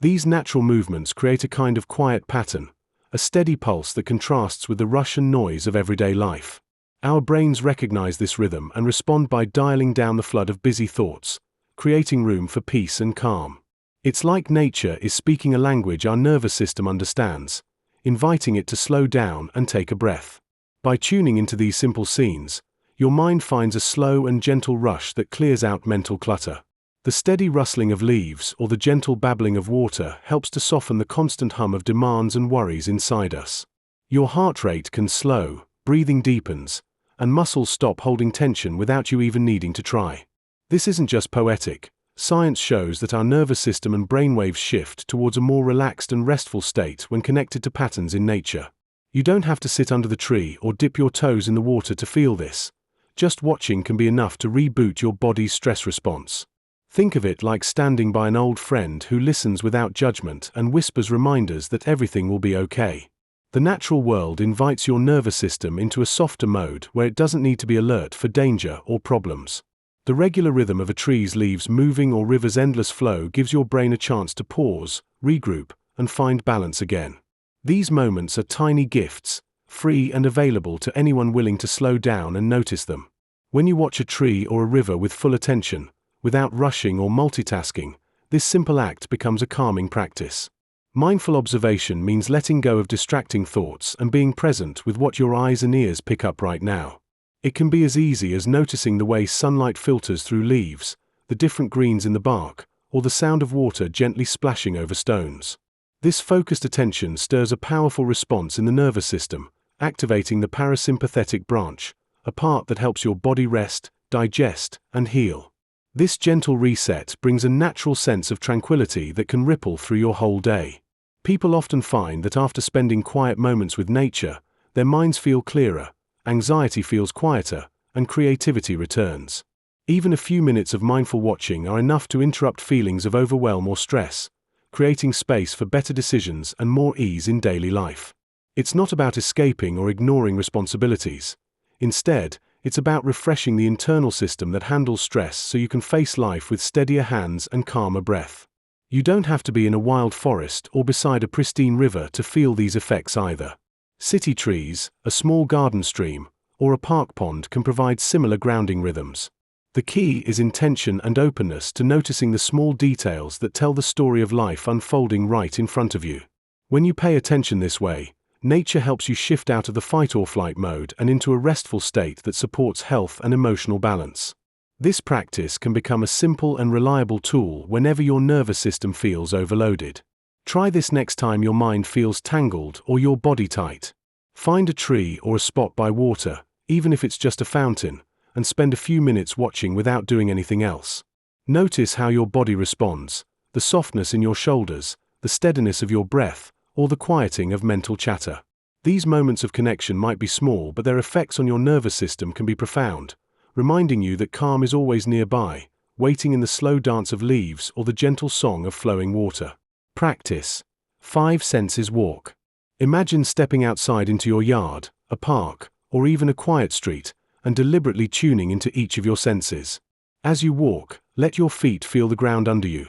These natural movements create a kind of quiet pattern, a steady pulse that contrasts with the rush and noise of everyday life. Our brains recognize this rhythm and respond by dialing down the flood of busy thoughts, creating room for peace and calm. It's like nature is speaking a language our nervous system understands, inviting it to slow down and take a breath. By tuning into these simple scenes, your mind finds a slow and gentle rush that clears out mental clutter. The steady rustling of leaves or the gentle babbling of water helps to soften the constant hum of demands and worries inside us. Your heart rate can slow, breathing deepens, and muscles stop holding tension without you even needing to try. This isn't just poetic. Science shows that our nervous system and brainwaves shift towards a more relaxed and restful state when connected to patterns in nature. You don't have to sit under the tree or dip your toes in the water to feel this. Just watching can be enough to reboot your body's stress response. Think of it like standing by an old friend who listens without judgment and whispers reminders that everything will be okay. The natural world invites your nervous system into a softer mode where it doesn't need to be alert for danger or problems. The regular rhythm of a tree's leaves moving or river's endless flow gives your brain a chance to pause, regroup, and find balance again. These moments are tiny gifts, free and available to anyone willing to slow down and notice them. When you watch a tree or a river with full attention, without rushing or multitasking, this simple act becomes a calming practice. Mindful observation means letting go of distracting thoughts and being present with what your eyes and ears pick up right now. It can be as easy as noticing the way sunlight filters through leaves, the different greens in the bark, or the sound of water gently splashing over stones. This focused attention stirs a powerful response in the nervous system, activating the parasympathetic branch, a part that helps your body rest, digest, and heal. This gentle reset brings a natural sense of tranquility that can ripple through your whole day. People often find that after spending quiet moments with nature, their minds feel clearer, anxiety feels quieter, and creativity returns. Even a few minutes of mindful watching are enough to interrupt feelings of overwhelm or stress, creating space for better decisions and more ease in daily life. It's not about escaping or ignoring responsibilities. Instead, it's about refreshing the internal system that handles stress so you can face life with steadier hands and calmer breath. You don't have to be in a wild forest or beside a pristine river to feel these effects either. City trees, a small garden stream, or a park pond can provide similar grounding rhythms. The key is intention and openness to noticing the small details that tell the story of life unfolding right in front of you. When you pay attention this way, nature helps you shift out of the fight-or-flight mode and into a restful state that supports health and emotional balance. This practice can become a simple and reliable tool whenever your nervous system feels overloaded. Try this next time your mind feels tangled or your body tight. Find a tree or a spot by water, even if it's just a fountain, and spend a few minutes watching without doing anything else. Notice how your body responds, the softness in your shoulders, the steadiness of your breath, or the quieting of mental chatter. These moments of connection might be small, but their effects on your nervous system can be profound, reminding you that calm is always nearby, waiting in the slow dance of leaves or the gentle song of flowing water. Practice. 5 senses walk. Imagine stepping outside into your yard, a park, or even a quiet street, and deliberately tuning into each of your senses. As you walk, let your feet feel the ground under you,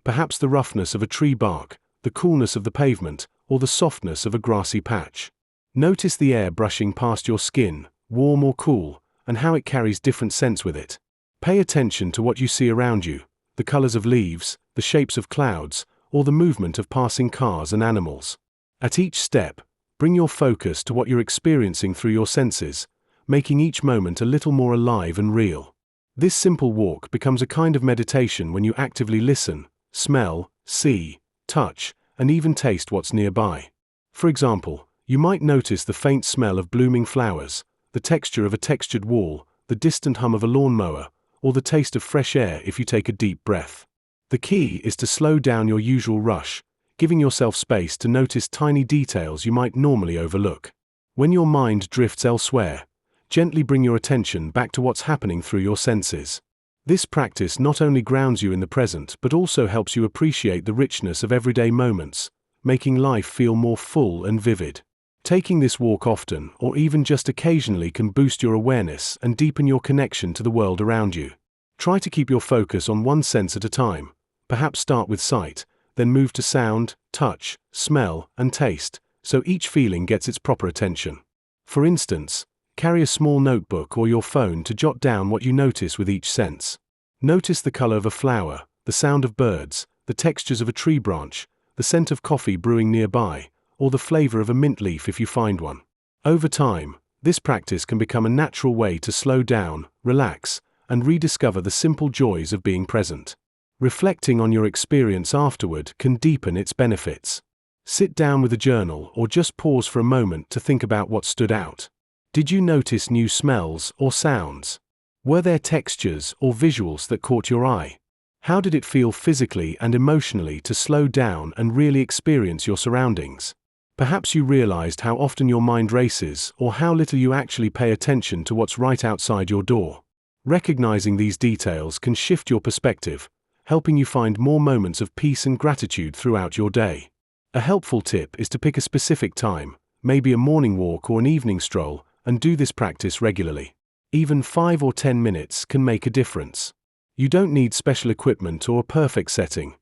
perhaps the roughness of a tree bark, the coolness of the pavement, or the softness of a grassy patch. Notice the air brushing past your skin, warm or cool, and how it carries different scents with it. Pay attention to what you see around you, the colors of leaves, the shapes of clouds, or the movement of passing cars and animals. At each step, bring your focus to what you're experiencing through your senses, making each moment a little more alive and real. This simple walk becomes a kind of meditation when you actively listen, smell, see, touch, and even taste what's nearby. For example, you might notice the faint smell of blooming flowers, the texture of a textured wall, the distant hum of a lawnmower, or the taste of fresh air if you take a deep breath. The key is to slow down your usual rush, giving yourself space to notice tiny details you might normally overlook. When your mind drifts elsewhere, gently bring your attention back to what's happening through your senses. This practice not only grounds you in the present but also helps you appreciate the richness of everyday moments, making life feel more full and vivid. Taking this walk often or even just occasionally can boost your awareness and deepen your connection to the world around you. Try to keep your focus on one sense at a time. Perhaps start with sight, then move to sound, touch, smell, and taste, so each feeling gets its proper attention. For instance, carry a small notebook or your phone to jot down what you notice with each sense. Notice the color of a flower, the sound of birds, the textures of a tree branch, the scent of coffee brewing nearby, or the flavor of a mint leaf if you find one. Over time, this practice can become a natural way to slow down, relax, and rediscover the simple joys of being present. Reflecting on your experience afterward can deepen its benefits. Sit down with a journal or just pause for a moment to think about what stood out. Did you notice new smells or sounds? Were there textures or visuals that caught your eye? How did it feel physically and emotionally to slow down and really experience your surroundings? Perhaps you realized how often your mind races or how little you actually pay attention to what's right outside your door. Recognizing these details can shift your perspective, helping you find more moments of peace and gratitude throughout your day. A helpful tip is to pick a specific time, maybe a morning walk or an evening stroll, and do this practice regularly. Even 5 or 10 minutes can make a difference. You don't need special equipment or a perfect setting.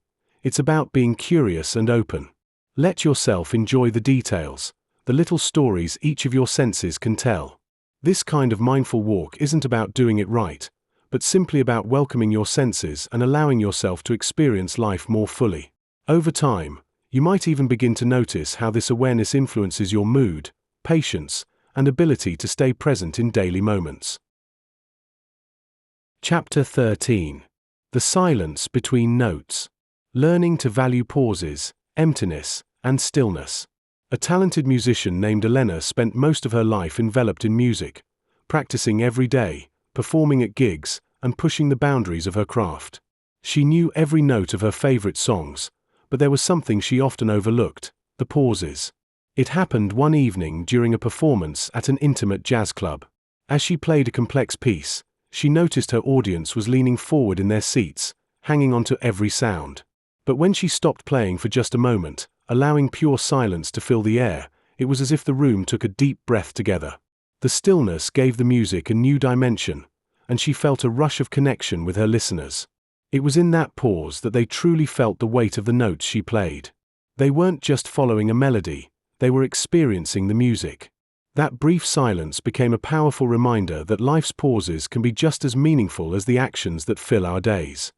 It's about being curious and open. Let yourself enjoy the details, the little stories each of your senses can tell. This kind of mindful walk isn't about doing it right, but simply about welcoming your senses and allowing yourself to experience life more fully. Over time, you might even begin to notice how this awareness influences your mood, patience, and ability to stay present in daily moments. Chapter 13. The Silence Between Notes. Learning to value pauses, emptiness, and stillness. A talented musician named Elena spent most of her life enveloped in music, practicing every day, performing at gigs, and pushing the boundaries of her craft. She knew every note of her favorite songs, but there was something she often overlooked: the pauses. It happened one evening during a performance at an intimate jazz club. As she played a complex piece, she noticed her audience was leaning forward in their seats, hanging on to every sound. But when she stopped playing for just a moment, allowing pure silence to fill the air, it was as if the room took a deep breath together. The stillness gave the music a new dimension, and she felt a rush of connection with her listeners. It was in that pause that they truly felt the weight of the notes she played. They weren't just following a melody, they were experiencing the music. That brief silence became a powerful reminder that life's pauses can be just as meaningful as the actions that fill our days.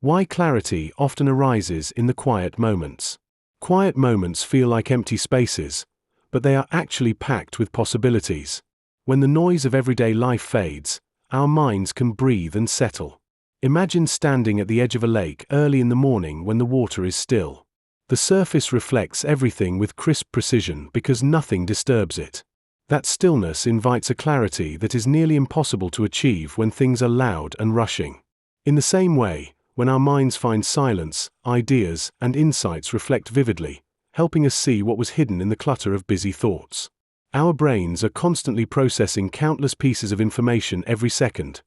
Why clarity often arises in the quiet moments. Quiet moments feel like empty spaces, but they are actually packed with possibilities. When the noise of everyday life fades, our minds can breathe and settle. Imagine standing at the edge of a lake early in the morning when the water is still. The surface reflects everything with crisp precision because nothing disturbs it. That stillness invites a clarity that is nearly impossible to achieve when things are loud and rushing. In the same way, when our minds find silence, ideas and insights reflect vividly, helping us see what was hidden in the clutter of busy thoughts. Our brains are constantly processing countless pieces of information every second: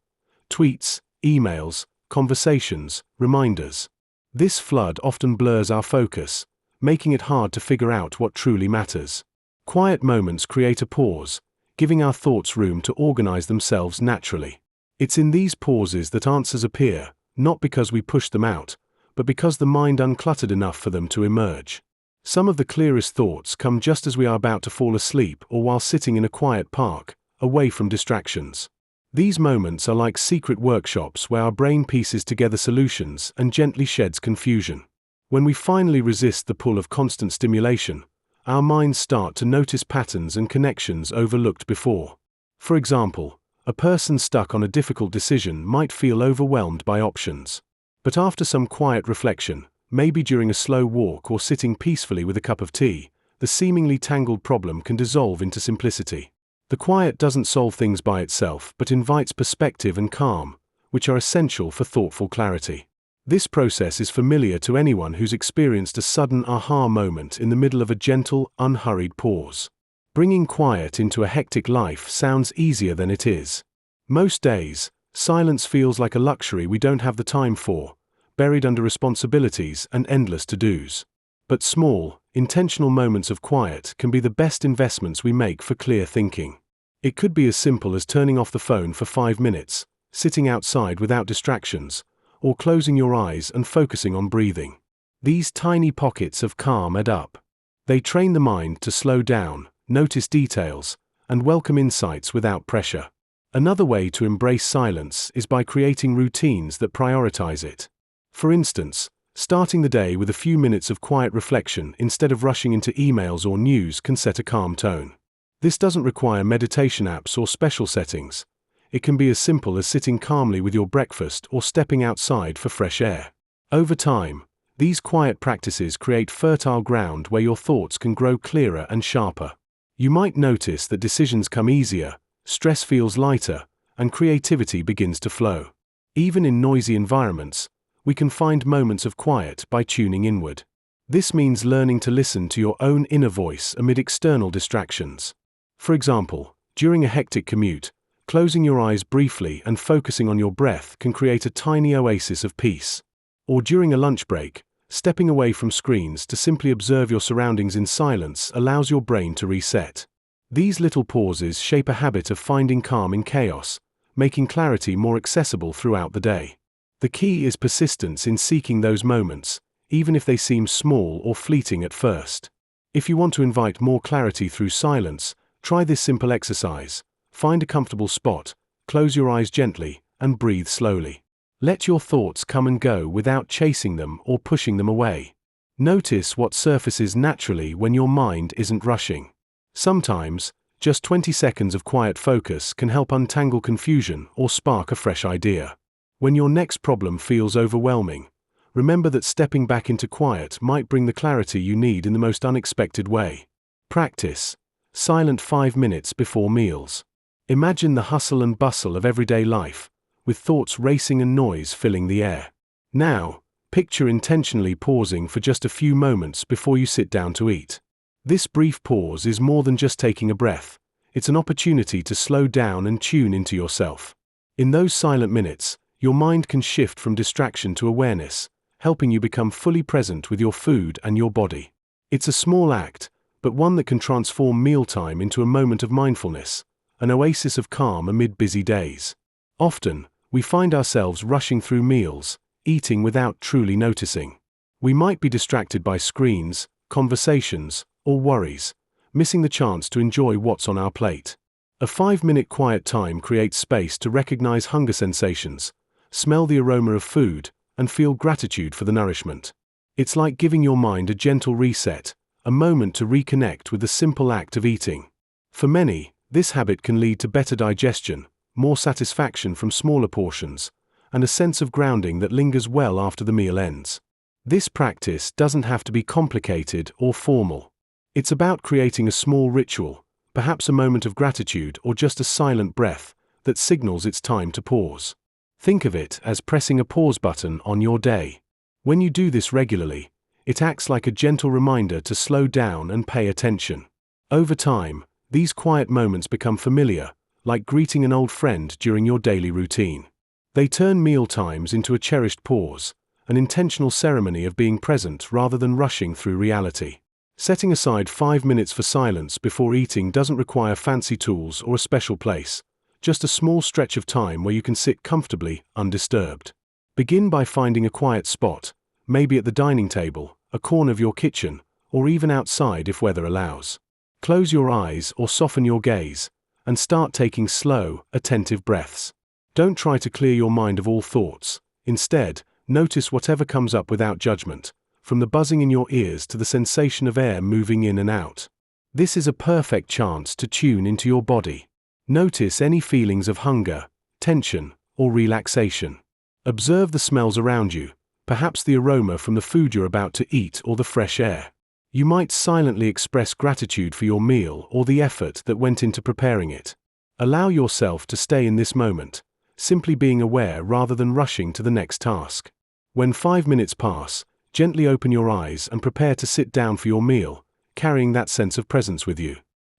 tweets, emails, conversations, reminders. This flood often blurs our focus, making it hard to figure out what truly matters. Quiet moments create a pause, giving our thoughts room to organize themselves naturally. It's in these pauses that answers appear, not because we push them out, but because the mind uncluttered enough for them to emerge. Some of the clearest thoughts come just as we are about to fall asleep or while sitting in a quiet park, away from distractions. These moments are like secret workshops where our brain pieces together solutions and gently sheds confusion. When we finally resist the pull of constant stimulation, our minds start to notice patterns and connections overlooked before. For example, a person stuck on a difficult decision might feel overwhelmed by options. But after some quiet reflection, maybe during a slow walk or sitting peacefully with a cup of tea, the seemingly tangled problem can dissolve into simplicity. The quiet doesn't solve things by itself but invites perspective and calm, which are essential for thoughtful clarity. This process is familiar to anyone who's experienced a sudden aha moment in the middle of a gentle, unhurried pause. Bringing quiet into a hectic life sounds easier than it is. Most days, silence feels like a luxury we don't have the time for, buried under responsibilities and endless to-dos. But small, intentional moments of quiet can be the best investments we make for clear thinking. It could be as simple as turning off the phone for 5 minutes, sitting outside without distractions, or closing your eyes and focusing on breathing. These tiny pockets of calm add up. They train the mind to slow down, notice details, and welcome insights without pressure. Another way to embrace silence is by creating routines that prioritize it. For instance, starting the day with a few minutes of quiet reflection instead of rushing into emails or news can set a calm tone. This doesn't require meditation apps or special settings. It can be as simple as sitting calmly with your breakfast or stepping outside for fresh air. Over time, these quiet practices create fertile ground where your thoughts can grow clearer and sharper. You might notice that decisions come easier, stress feels lighter, and creativity begins to flow. Even in noisy environments, we can find moments of quiet by tuning inward. This means learning to listen to your own inner voice amid external distractions. For example, during a hectic commute, closing your eyes briefly and focusing on your breath can create a tiny oasis of peace. Or during a lunch break, stepping away from screens to simply observe your surroundings in silence allows your brain to reset. These little pauses shape a habit of finding calm in chaos, making clarity more accessible throughout the day. The key is persistence in seeking those moments, even if they seem small or fleeting at first. If you want to invite more clarity through silence, try this simple exercise. Find a comfortable spot, close your eyes gently, and breathe slowly. Let your thoughts come and go without chasing them or pushing them away. Notice what surfaces naturally when your mind isn't rushing. Sometimes, just 20 seconds of quiet focus can help untangle confusion or spark a fresh idea. When your next problem feels overwhelming, remember that stepping back into quiet might bring the clarity you need in the most unexpected way. Practice silent 5 minutes before meals. Imagine the hustle and bustle of everyday life, with thoughts racing and noise filling the air. Now, picture intentionally pausing for just a few moments before you sit down to eat. This brief pause is more than just taking a breath. It's an opportunity to slow down and tune into yourself. In those silent minutes, your mind can shift from distraction to awareness, helping you become fully present with your food and your body. It's a small act, but one that can transform mealtime into a moment of mindfulness, an oasis of calm amid busy days. Often, we find ourselves rushing through meals, eating without truly noticing. We might be distracted by screens, conversations, or worries, missing the chance to enjoy what's on our plate. A 5-minute quiet time creates space to recognize hunger sensations, smell the aroma of food, and feel gratitude for the nourishment. It's like giving your mind a gentle reset, a moment to reconnect with the simple act of eating. For many, this habit can lead to better digestion, more satisfaction from smaller portions, and a sense of grounding that lingers well after the meal ends. This practice doesn't have to be complicated or formal. It's about creating a small ritual, perhaps a moment of gratitude or just a silent breath that signals it's time to pause. Think of it as pressing a pause button on your day. When you do this regularly, it acts like a gentle reminder to slow down and pay attention. Over time, these quiet moments become familiar, like greeting an old friend during your daily routine. They turn meal times into a cherished pause, an intentional ceremony of being present rather than rushing through reality. Setting aside 5 minutes for silence before eating doesn't require fancy tools or a special place, just a small stretch of time where you can sit comfortably, undisturbed. Begin by finding a quiet spot, maybe at the dining table, a corner of your kitchen, or even outside if weather allows. Close your eyes or soften your gaze, and start taking slow, attentive breaths. Don't try to clear your mind of all thoughts. Instead, notice whatever comes up without judgment, from the buzzing in your ears to the sensation of air moving in and out. This is a perfect chance to tune into your body. Notice any feelings of hunger, tension, or relaxation. Observe the smells around you, perhaps the aroma from the food you're about to eat or the fresh air. You might silently express gratitude for your meal or the effort that went into preparing it. Allow yourself to stay in this moment, simply being aware rather than rushing to the next task. When 5 minutes pass, gently open your eyes and prepare to sit down for your meal, carrying that sense of presence with you.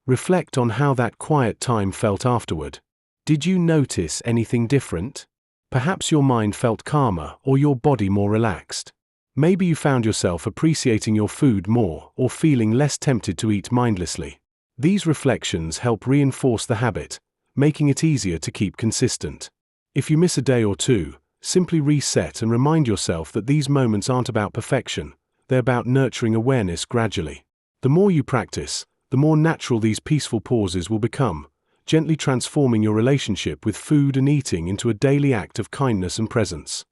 Reflect on how that quiet time felt afterward. Did you notice anything different? Perhaps your mind felt calmer or your body more relaxed. Maybe you found yourself appreciating your food more or feeling less tempted to eat mindlessly. These reflections help reinforce the habit, making it easier to keep consistent. If you miss a day or two, simply reset and remind yourself that these moments aren't about perfection, they're about nurturing awareness gradually. The more you practice, the more natural these peaceful pauses will become, gently transforming your relationship with food and eating into a daily act of kindness and presence.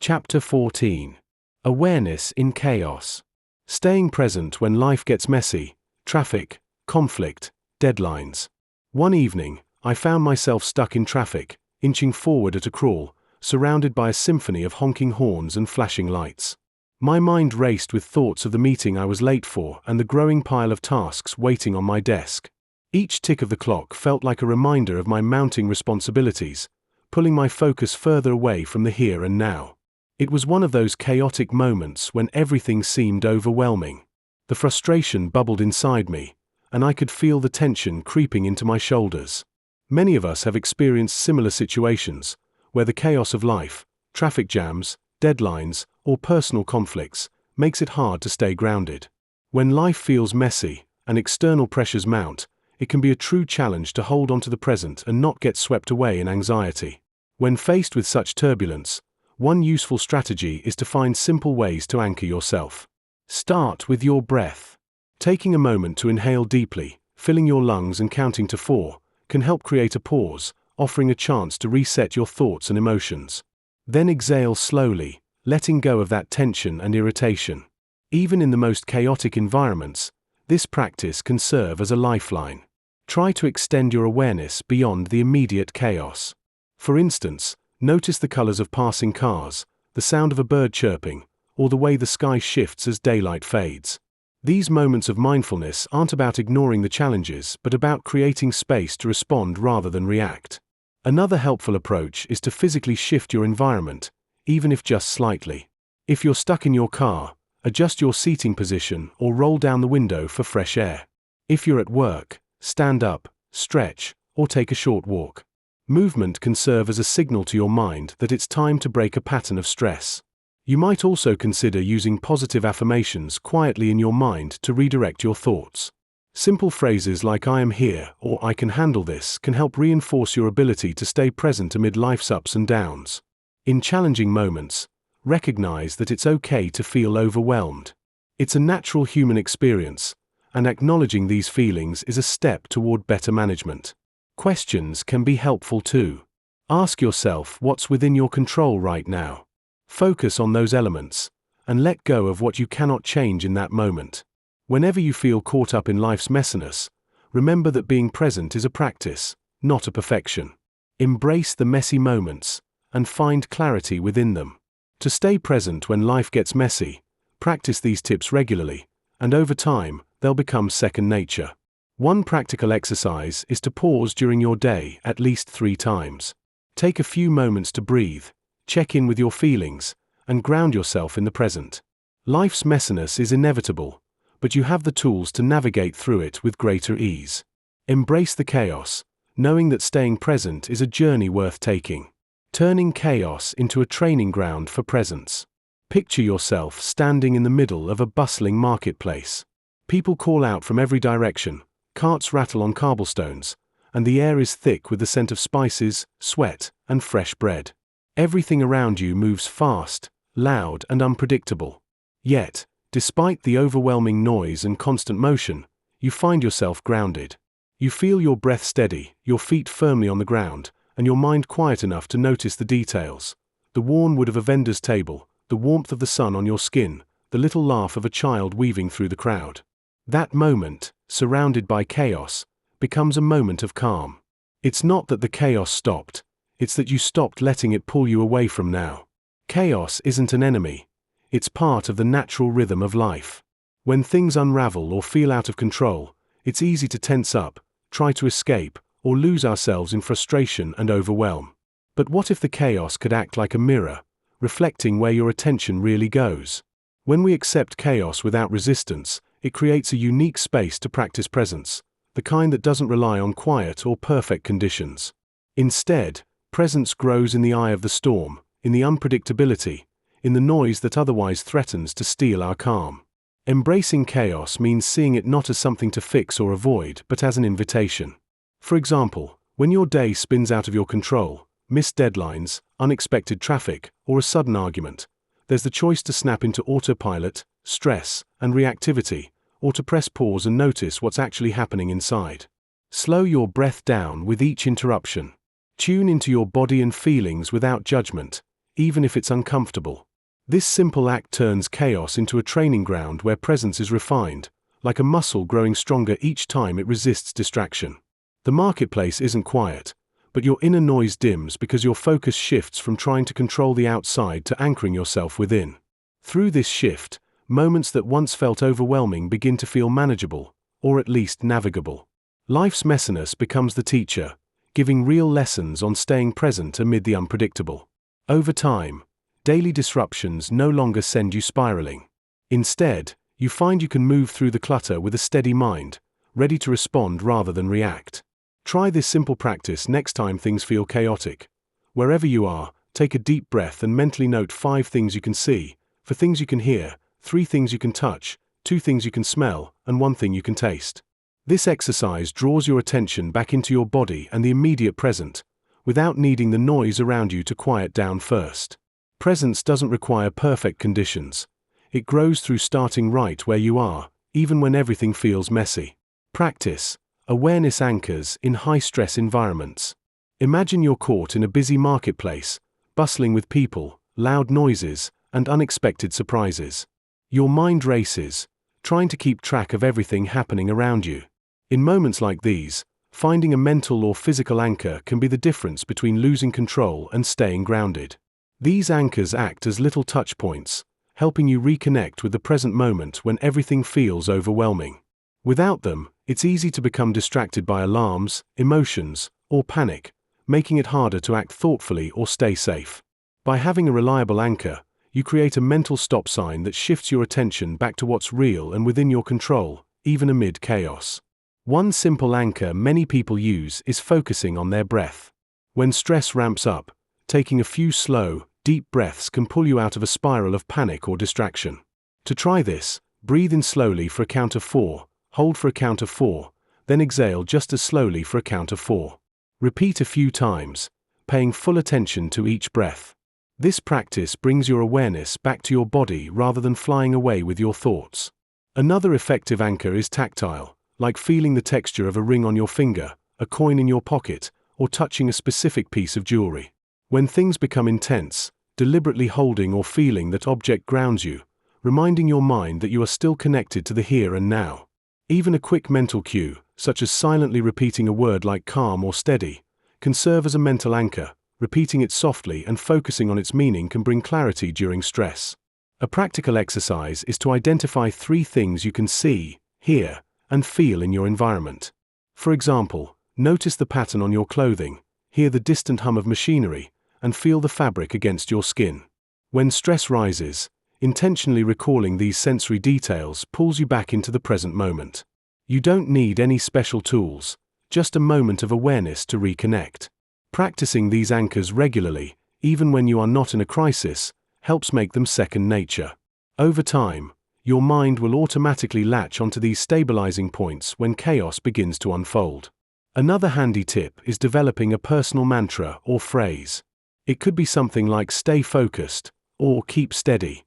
Chapter 14. Awareness in Chaos. Staying present when life gets messy, traffic, conflict, deadlines. One evening, I found myself stuck in traffic, inching forward at a crawl, surrounded by a symphony of honking horns and flashing lights. My mind raced with thoughts of the meeting I was late for and the growing pile of tasks waiting on my desk. Each tick of the clock felt like a reminder of my mounting responsibilities, pulling my focus further away from the here and now. It was one of those chaotic moments when everything seemed overwhelming. The frustration bubbled inside me, and I could feel the tension creeping into my shoulders. Many of us have experienced similar situations, where the chaos of life, traffic jams, deadlines, or personal conflicts, makes it hard to stay grounded. When life feels messy and external pressures mount, it can be a true challenge to hold on to the present and not get swept away in anxiety. When faced with such turbulence, one useful strategy is to find simple ways to anchor yourself. Start with your breath. Taking a moment to inhale deeply, filling your lungs and counting to 4, can help create a pause, offering a chance to reset your thoughts and emotions. Then exhale slowly, letting go of that tension and irritation. Even in the most chaotic environments, this practice can serve as a lifeline. Try to extend your awareness beyond the immediate chaos. For instance, notice the colors of passing cars, the sound of a bird chirping, or the way the sky shifts as daylight fades. These moments of mindfulness aren't about ignoring the challenges, but about creating space to respond rather than react. Another helpful approach is to physically shift your environment, even if just slightly. If you're stuck in your car, adjust your seating position or roll down the window for fresh air. If you're at work, stand up, stretch, or take a short walk. Movement can serve as a signal to your mind that it's time to break a pattern of stress. You might also consider using positive affirmations quietly in your mind to redirect your thoughts. Simple phrases like "I am here" or "I can handle this" can help reinforce your ability to stay present amid life's ups and downs. In challenging moments, recognize that it's okay to feel overwhelmed. It's a natural human experience, and acknowledging these feelings is a step toward better management. Questions can be helpful too. Ask yourself what's within your control right now. Focus on those elements, and let go of what you cannot change in that moment. Whenever you feel caught up in life's messiness, remember that being present is a practice, not a perfection. Embrace the messy moments, and find clarity within them. To stay present when life gets messy, practice these tips regularly, and over time, they'll become second nature. One practical exercise is to pause during your day at least 3 times. Take a few moments to breathe, check in with your feelings, and ground yourself in the present. Life's messiness is inevitable, but you have the tools to navigate through it with greater ease. Embrace the chaos, knowing that staying present is a journey worth taking. Turning chaos into a training ground for presence. Picture yourself standing in the middle of a bustling marketplace. People call out from every direction, carts rattle on cobblestones, and the air is thick with the scent of spices, sweat, and fresh bread. Everything around you moves fast, loud, and unpredictable. Yet, despite the overwhelming noise and constant motion, you find yourself grounded. You feel your breath steady, your feet firmly on the ground, and your mind quiet enough to notice the details. The worn wood of a vendor's table, the warmth of the sun on your skin, the little laugh of a child weaving through the crowd. That moment, surrounded by chaos, becomes a moment of calm. It's not that the chaos stopped, it's that you stopped letting it pull you away from now. Chaos isn't an enemy, it's part of the natural rhythm of life. When things unravel or feel out of control, it's easy to tense up, try to escape, or lose ourselves in frustration and overwhelm. But what if the chaos could act like a mirror, reflecting where your attention really goes? When we accept chaos without resistance, it creates a unique space to practice presence, the kind that doesn't rely on quiet or perfect conditions. Instead, presence grows in the eye of the storm, in the unpredictability, in the noise that otherwise threatens to steal our calm. Embracing chaos means seeing it not as something to fix or avoid, but as an invitation. For example, when your day spins out of your control, missed deadlines, unexpected traffic, or a sudden argument, there's the choice to snap into autopilot, stress, and reactivity, or to press pause and notice what's actually happening inside. Slow your breath down with each interruption. Tune into your body and feelings without judgment, even if it's uncomfortable. This simple act turns chaos into a training ground where presence is refined, like a muscle growing stronger each time it resists distraction. The marketplace isn't quiet, but your inner noise dims because your focus shifts from trying to control the outside to anchoring yourself within. Through this shift, moments that once felt overwhelming begin to feel manageable, or at least navigable. Life's messiness becomes the teacher, giving real lessons on staying present amid the unpredictable. Over time, daily disruptions no longer send you spiraling. Instead, you find you can move through the clutter with a steady mind, ready to respond rather than react. Try this simple practice next time things feel chaotic. Wherever you are, take a deep breath and mentally note 5 things you can see, 4 things you can hear, 3 things you can touch, 2 things you can smell, and 1 thing you can taste. This exercise draws your attention back into your body and the immediate present, without needing the noise around you to quiet down first. Presence doesn't require perfect conditions. It grows through starting right where you are, even when everything feels messy. Practice awareness anchors in high-stress environments. Imagine you're caught in a busy marketplace, bustling with people, loud noises, and unexpected surprises. Your mind races, trying to keep track of everything happening around you. In moments like these, finding a mental or physical anchor can be the difference between losing control and staying grounded. These anchors act as little touch points, helping you reconnect with the present moment when everything feels overwhelming. Without them, it's easy to become distracted by alarms, emotions, or panic, making it harder to act thoughtfully or stay safe. By having a reliable anchor, you create a mental stop sign that shifts your attention back to what's real and within your control, even amid chaos. One simple anchor many people use is focusing on their breath. When stress ramps up, taking a few slow, deep breaths can pull you out of a spiral of panic or distraction. To try this, breathe in slowly for a count of 4, hold for a count of 4, then exhale just as slowly for a count of 4. Repeat a few times, paying full attention to each breath. This practice brings your awareness back to your body rather than flying away with your thoughts. Another effective anchor is tactile, like feeling the texture of a ring on your finger, a coin in your pocket, or touching a specific piece of jewelry. When things become intense, deliberately holding or feeling that object grounds you, reminding your mind that you are still connected to the here and now. Even a quick mental cue, such as silently repeating a word like calm or steady, can serve as a mental anchor. Repeating it softly and focusing on its meaning can bring clarity during stress. A practical exercise is to identify 3 things you can see, hear, and feel in your environment. For example, notice the pattern on your clothing, hear the distant hum of machinery, and feel the fabric against your skin. When stress rises, intentionally recalling these sensory details pulls you back into the present moment. You don't need any special tools, just a moment of awareness to reconnect. Practicing these anchors regularly, even when you are not in a crisis, helps make them second nature. Over time, your mind will automatically latch onto these stabilizing points when chaos begins to unfold. Another handy tip is developing a personal mantra or phrase. It could be something like "stay focused" or "keep steady."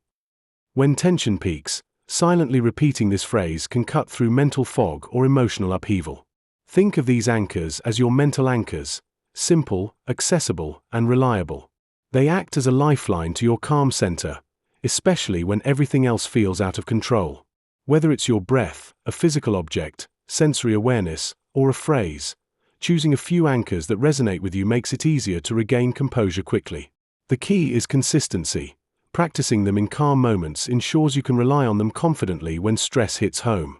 When tension peaks, silently repeating this phrase can cut through mental fog or emotional upheaval. Think of these anchors as your mental anchors, simple, accessible, and reliable. They act as a lifeline to your calm center, especially when everything else feels out of control. Whether it's your breath, a physical object, sensory awareness, or a phrase, choosing a few anchors that resonate with you makes it easier to regain composure quickly. The key is consistency. Practicing them in calm moments ensures you can rely on them confidently when stress hits home.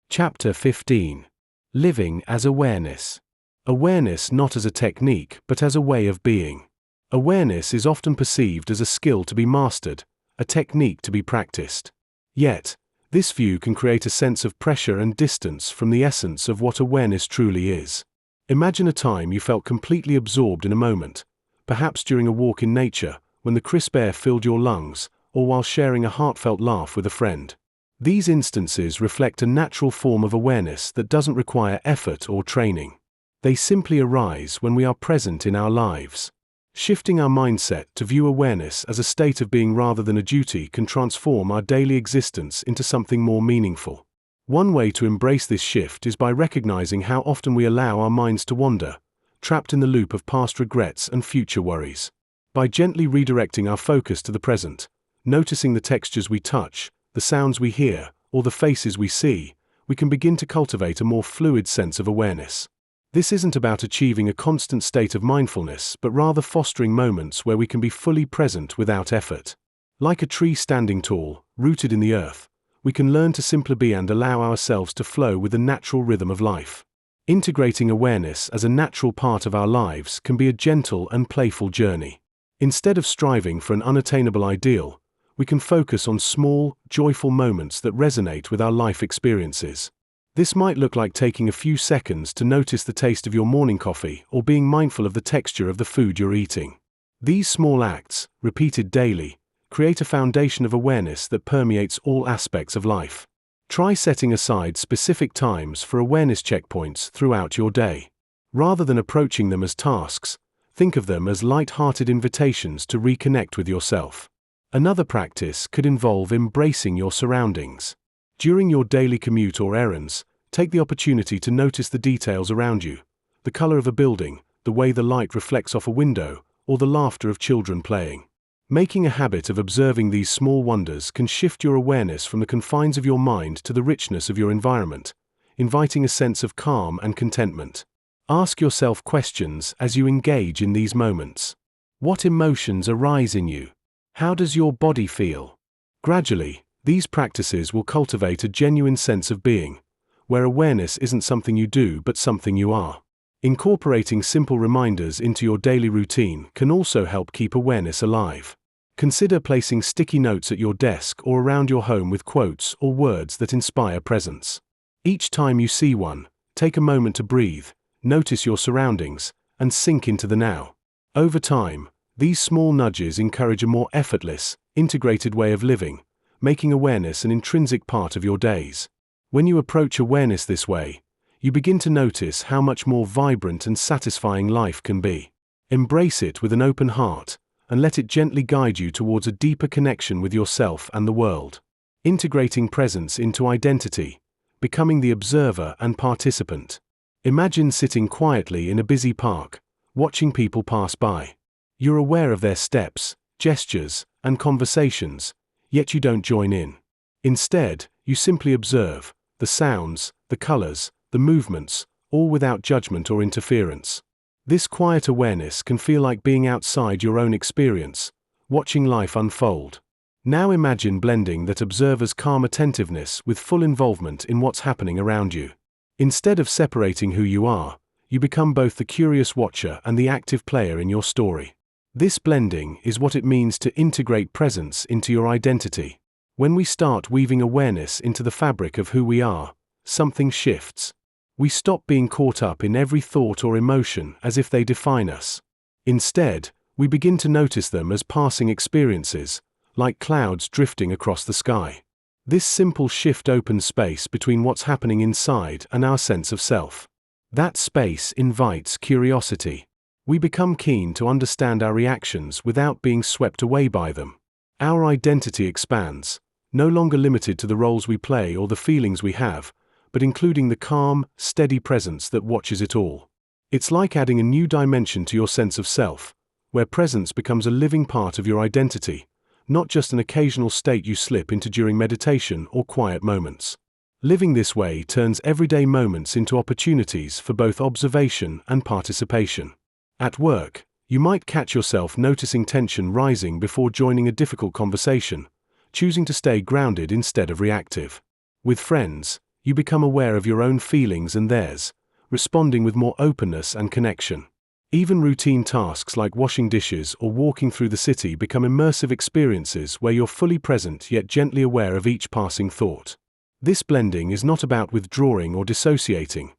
Chapter 15. Living as Awareness. Awareness not as a technique, but as a way of being. Awareness is often perceived as a skill to be mastered, a technique to be practiced. Yet, this view can create a sense of pressure and distance from the essence of what awareness truly is. Imagine a time you felt completely absorbed in a moment, perhaps during a walk in nature, when the crisp air filled your lungs, or while sharing a heartfelt laugh with a friend. These instances reflect a natural form of awareness that doesn't require effort or training. They simply arise when we are present in our lives. Shifting our mindset to view awareness as a state of being rather than a duty can transform our daily existence into something more meaningful. One way to embrace this shift is by recognizing how often we allow our minds to wander, trapped in the loop of past regrets and future worries. By gently redirecting our focus to the present, noticing the textures we touch, the sounds we hear, or the faces we see, we can begin to cultivate a more fluid sense of awareness. This isn't about achieving a constant state of mindfulness, but rather fostering moments where we can be fully present without effort. Like a tree standing tall, rooted in the earth, we can learn to simply be and allow ourselves to flow with the natural rhythm of life. Integrating awareness as a natural part of our lives can be a gentle and playful journey. Instead of striving for an unattainable ideal, we can focus on small, joyful moments that resonate with our life experiences. This might look like taking a few seconds to notice the taste of your morning coffee or being mindful of the texture of the food you're eating. These small acts, repeated daily, create a foundation of awareness that permeates all aspects of life. Try setting aside specific times for awareness checkpoints throughout your day. Rather than approaching them as tasks, think of them as light-hearted invitations to reconnect with yourself. Another practice could involve embracing your surroundings. During your daily commute or errands, take the opportunity to notice the details around you, the color of a building, the way the light reflects off a window, or the laughter of children playing. Making a habit of observing these small wonders can shift your awareness from the confines of your mind to the richness of your environment, inviting a sense of calm and contentment. Ask yourself questions as you engage in these moments. What emotions arise in you? How does your body feel? Gradually, these practices will cultivate a genuine sense of being, where awareness isn't something you do but something you are. Incorporating simple reminders into your daily routine can also help keep awareness alive. Consider placing sticky notes at your desk or around your home with quotes or words that inspire presence. Each time you see one, take a moment to breathe, notice your surroundings, and sink into the now. Over time, these small nudges encourage a more effortless, integrated way of living, making awareness an intrinsic part of your days. When you approach awareness this way, you begin to notice how much more vibrant and satisfying life can be. Embrace it with an open heart, and let it gently guide you towards a deeper connection with yourself and the world. Integrating presence into identity, becoming the observer and participant. Imagine sitting quietly in a busy park, watching people pass by. You're aware of their steps, gestures, and conversations, yet you don't join in. Instead, you simply observe the sounds, the colors, the movements, all without judgment or interference. This quiet awareness can feel like being outside your own experience, watching life unfold. Now imagine blending that observer's calm attentiveness with full involvement in what's happening around you. Instead of separating who you are, you become both the curious watcher and the active player in your story. This blending is what it means to integrate presence into your identity. When we start weaving awareness into the fabric of who we are, something shifts. We stop being caught up in every thought or emotion as if they define us. Instead, we begin to notice them as passing experiences, like clouds drifting across the sky. This simple shift opens space between what's happening inside and our sense of self. That space invites curiosity. We become keen to understand our reactions without being swept away by them. Our identity expands, no longer limited to the roles we play or the feelings we have, but including the calm, steady presence that watches it all. It's like adding a new dimension to your sense of self, where presence becomes a living part of your identity, not just an occasional state you slip into during meditation or quiet moments. Living this way turns everyday moments into opportunities for both observation and participation. At work, you might catch yourself noticing tension rising before joining a difficult conversation, choosing to stay grounded instead of reactive. With friends, you become aware of your own feelings and theirs, responding with more openness and connection. Even routine tasks like washing dishes or walking through the city become immersive experiences where you're fully present yet gently aware of each passing thought. This blending is not about withdrawing or dissociating.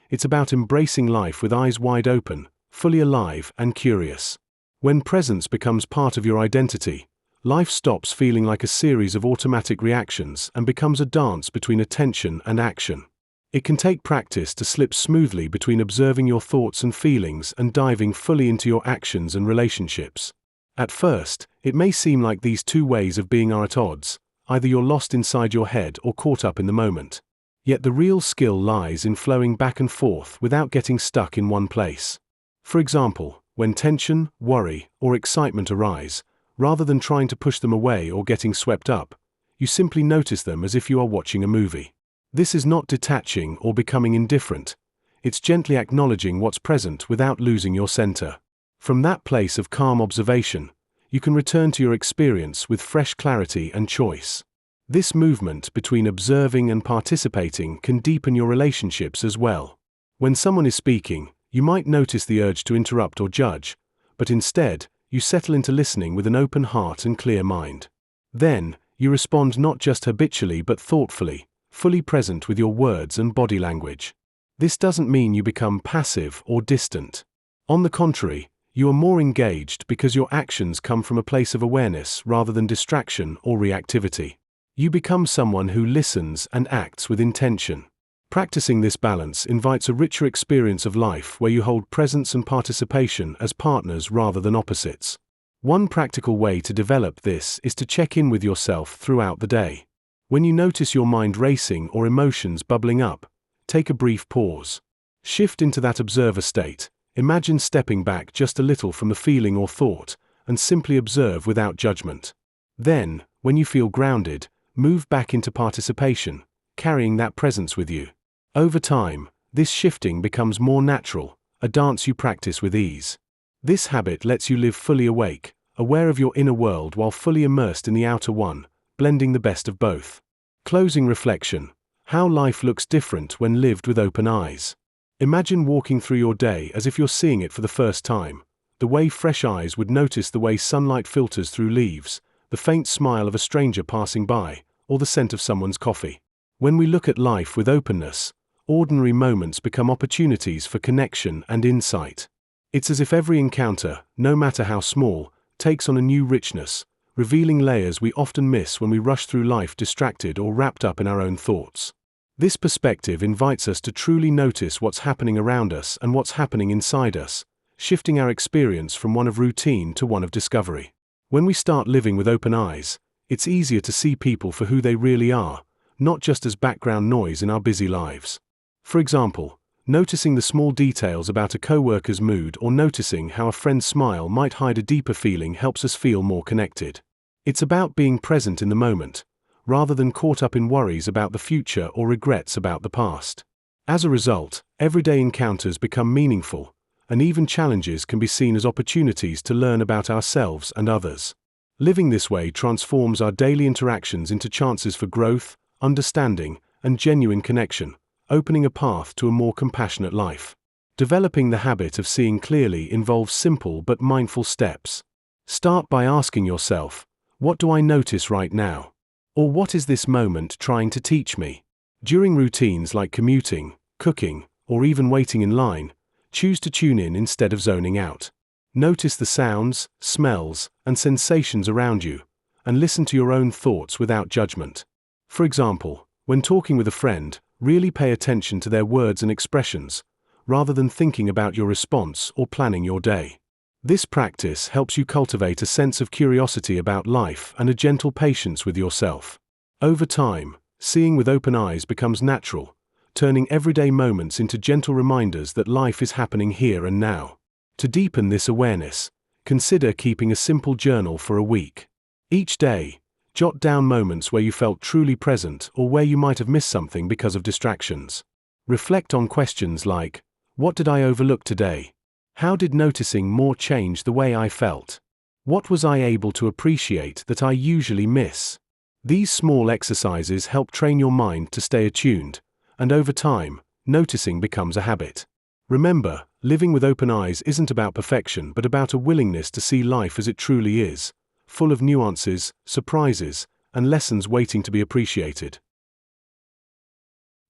It's about embracing life with eyes wide open, fully alive and curious. When presence becomes part of your identity, life stops feeling like a series of automatic reactions and becomes a dance between attention and action. It can take practice to slip smoothly between observing your thoughts and feelings and diving fully into your actions and relationships. At first, it may seem like these two ways of being are at odds, either you're lost inside your head or caught up in the moment. Yet the real skill lies in flowing back and forth without getting stuck in one place. For example, when tension, worry, or excitement arise, rather than trying to push them away or getting swept up, you simply notice them as if you are watching a movie. This is not detaching or becoming indifferent. It's gently acknowledging what's present without losing your center. From that place of calm observation, you can return to your experience with fresh clarity and choice. This movement between observing and participating can deepen your relationships as well. When someone is speaking, you might notice the urge to interrupt or judge, but instead, you settle into listening with an open heart and clear mind. Then, you respond not just habitually but thoughtfully, fully present with your words and body language. This doesn't mean you become passive or distant. On the contrary, you are more engaged because your actions come from a place of awareness rather than distraction or reactivity. You become someone who listens and acts with intention. Practicing this balance invites a richer experience of life where you hold presence and participation as partners rather than opposites. One practical way to develop this is to check in with yourself throughout the day. When you notice your mind racing or emotions bubbling up, take a brief pause. Shift into that observer state. Imagine stepping back just a little from the feeling or thought, and simply observe without judgment. Then, when you feel grounded, move back into participation, carrying that presence with you. Over time, this shifting becomes more natural, a dance you practice with ease. This habit lets you live fully awake, aware of your inner world while fully immersed in the outer one, blending the best of both. Closing reflection: how life looks different when lived with open eyes. Imagine walking through your day as if you're seeing it for the first time, the way fresh eyes would notice the way sunlight filters through leaves, the faint smile of a stranger passing by, or the scent of someone's coffee. When we look at life with openness, ordinary moments become opportunities for connection and insight. It's as if every encounter, no matter how small, takes on a new richness, revealing layers we often miss when we rush through life distracted or wrapped up in our own thoughts. This perspective invites us to truly notice what's happening around us and what's happening inside us, shifting our experience from one of routine to one of discovery. When we start living with open eyes, it's easier to see people for who they really are, not just as background noise in our busy lives. For example, noticing the small details about a coworker's mood or noticing how a friend's smile might hide a deeper feeling helps us feel more connected. It's about being present in the moment, rather than caught up in worries about the future or regrets about the past. As a result, everyday encounters become meaningful, and even challenges can be seen as opportunities to learn about ourselves and others. Living this way transforms our daily interactions into chances for growth, understanding, and genuine connection, opening a path to a more compassionate life. Developing the habit of seeing clearly involves simple but mindful steps. Start by asking yourself, what do I notice right now? Or what is this moment trying to teach me? During routines like commuting, cooking, or even waiting in line, choose to tune in instead of zoning out. Notice the sounds, smells, and sensations around you, and listen to your own thoughts without judgment. For example, when talking with a friend, really pay attention to their words and expressions, rather than thinking about your response or planning your day. This practice helps you cultivate a sense of curiosity about life and a gentle patience with yourself. Over time, seeing with open eyes becomes natural, turning everyday moments into gentle reminders that life is happening here and now. To deepen this awareness, consider keeping a simple journal for a week. Each day, jot down moments where you felt truly present or where you might have missed something because of distractions. Reflect on questions like, what did I overlook today? How did noticing more change the way I felt? What was I able to appreciate that I usually miss? These small exercises help train your mind to stay attuned, and over time, noticing becomes a habit. Remember, living with open eyes isn't about perfection but about a willingness to see life as it truly is, full of nuances, surprises, and lessons waiting to be appreciated.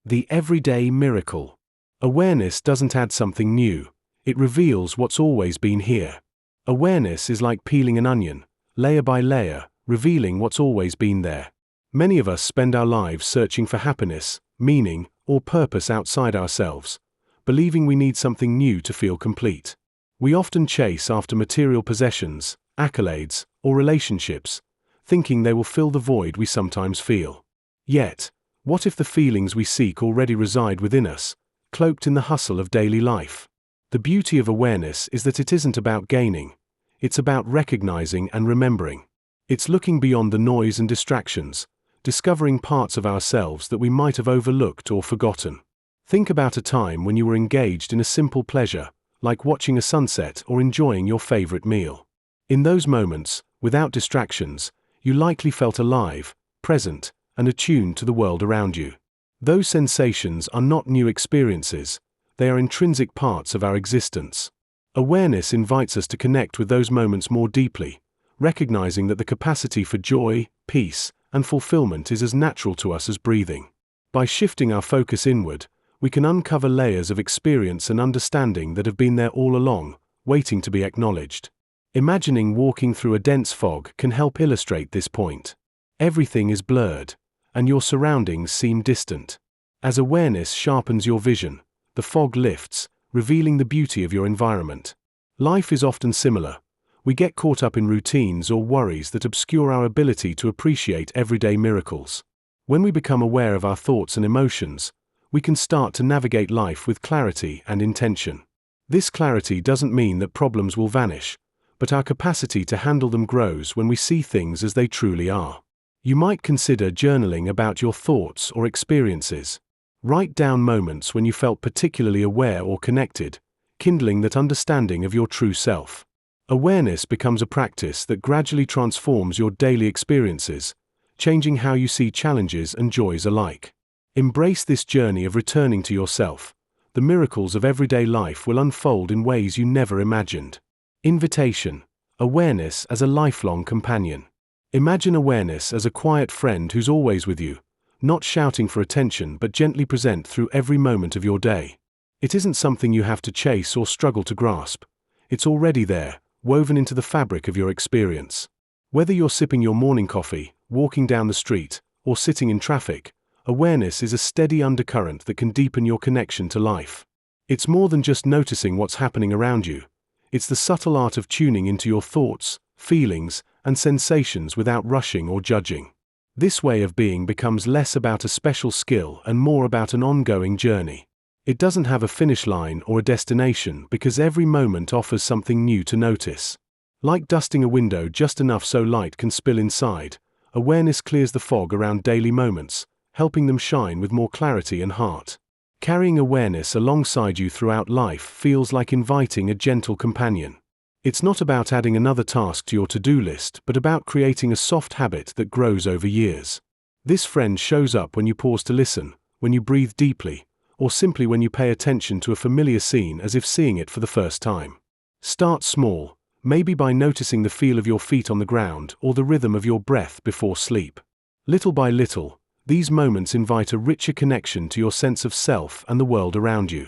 The everyday miracle. Awareness doesn't add something new, it reveals what's always been here. Awareness is like peeling an onion, layer by layer, revealing what's always been there. Many of us spend our lives searching for happiness, meaning, or purpose outside ourselves, believing we need something new to feel complete. We often chase after material possessions, accolades, or relationships, thinking they will fill the void we sometimes feel. Yet, what if the feelings we seek already reside within us, cloaked in the hustle of daily life? The beauty of awareness is that it isn't about gaining, it's about recognizing and remembering. It's looking beyond the noise and distractions, discovering parts of ourselves that we might have overlooked or forgotten. Think about a time when you were engaged in a simple pleasure, like watching a sunset or enjoying your favorite meal. In those moments, without distractions, you likely felt alive, present, and attuned to the world around you. Those sensations are not new experiences, they are intrinsic parts of our existence. Awareness invites us to connect with those moments more deeply, recognizing that the capacity for joy, peace, and fulfillment is as natural to us as breathing. By shifting our focus inward, we can uncover layers of experience and understanding that have been there all along, waiting to be acknowledged. Imagining walking through a dense fog can help illustrate this point. Everything is blurred, and your surroundings seem distant. As awareness sharpens your vision, the fog lifts, revealing the beauty of your environment. Life is often similar. We get caught up in routines or worries that obscure our ability to appreciate everyday miracles. When we become aware of our thoughts and emotions, we can start to navigate life with clarity and intention. This clarity doesn't mean that problems will vanish, but our capacity to handle them grows when we see things as they truly are. You might consider journaling about your thoughts or experiences. Write down moments when you felt particularly aware or connected, kindling that understanding of your true self. Awareness becomes a practice that gradually transforms your daily experiences, changing how you see challenges and joys alike. Embrace this journey of returning to yourself. The miracles of everyday life will unfold in ways you never imagined. Invitation. Awareness as a lifelong companion. Imagine awareness as a quiet friend who's always with you, not shouting for attention but gently present through every moment of your day. It isn't something you have to chase or struggle to grasp. It's already there, woven into the fabric of your experience. Whether you're sipping your morning coffee, walking down the street, or sitting in traffic, awareness is a steady undercurrent that can deepen your connection to life. It's more than just noticing what's happening around you. It's the subtle art of tuning into your thoughts, feelings, and sensations without rushing or judging. This way of being becomes less about a special skill and more about an ongoing journey. It doesn't have a finish line or a destination because every moment offers something new to notice. Like dusting a window just enough so light can spill inside, awareness clears the fog around daily moments, helping them shine with more clarity and heart. Carrying awareness alongside you throughout life feels like inviting a gentle companion. It's not about adding another task to your to-do list, but about creating a soft habit that grows over years. This friend shows up when you pause to listen, when you breathe deeply, or simply when you pay attention to a familiar scene as if seeing it for the first time. Start small, maybe by noticing the feel of your feet on the ground or the rhythm of your breath before sleep. Little by little, these moments invite a richer connection to your sense of self and the world around you.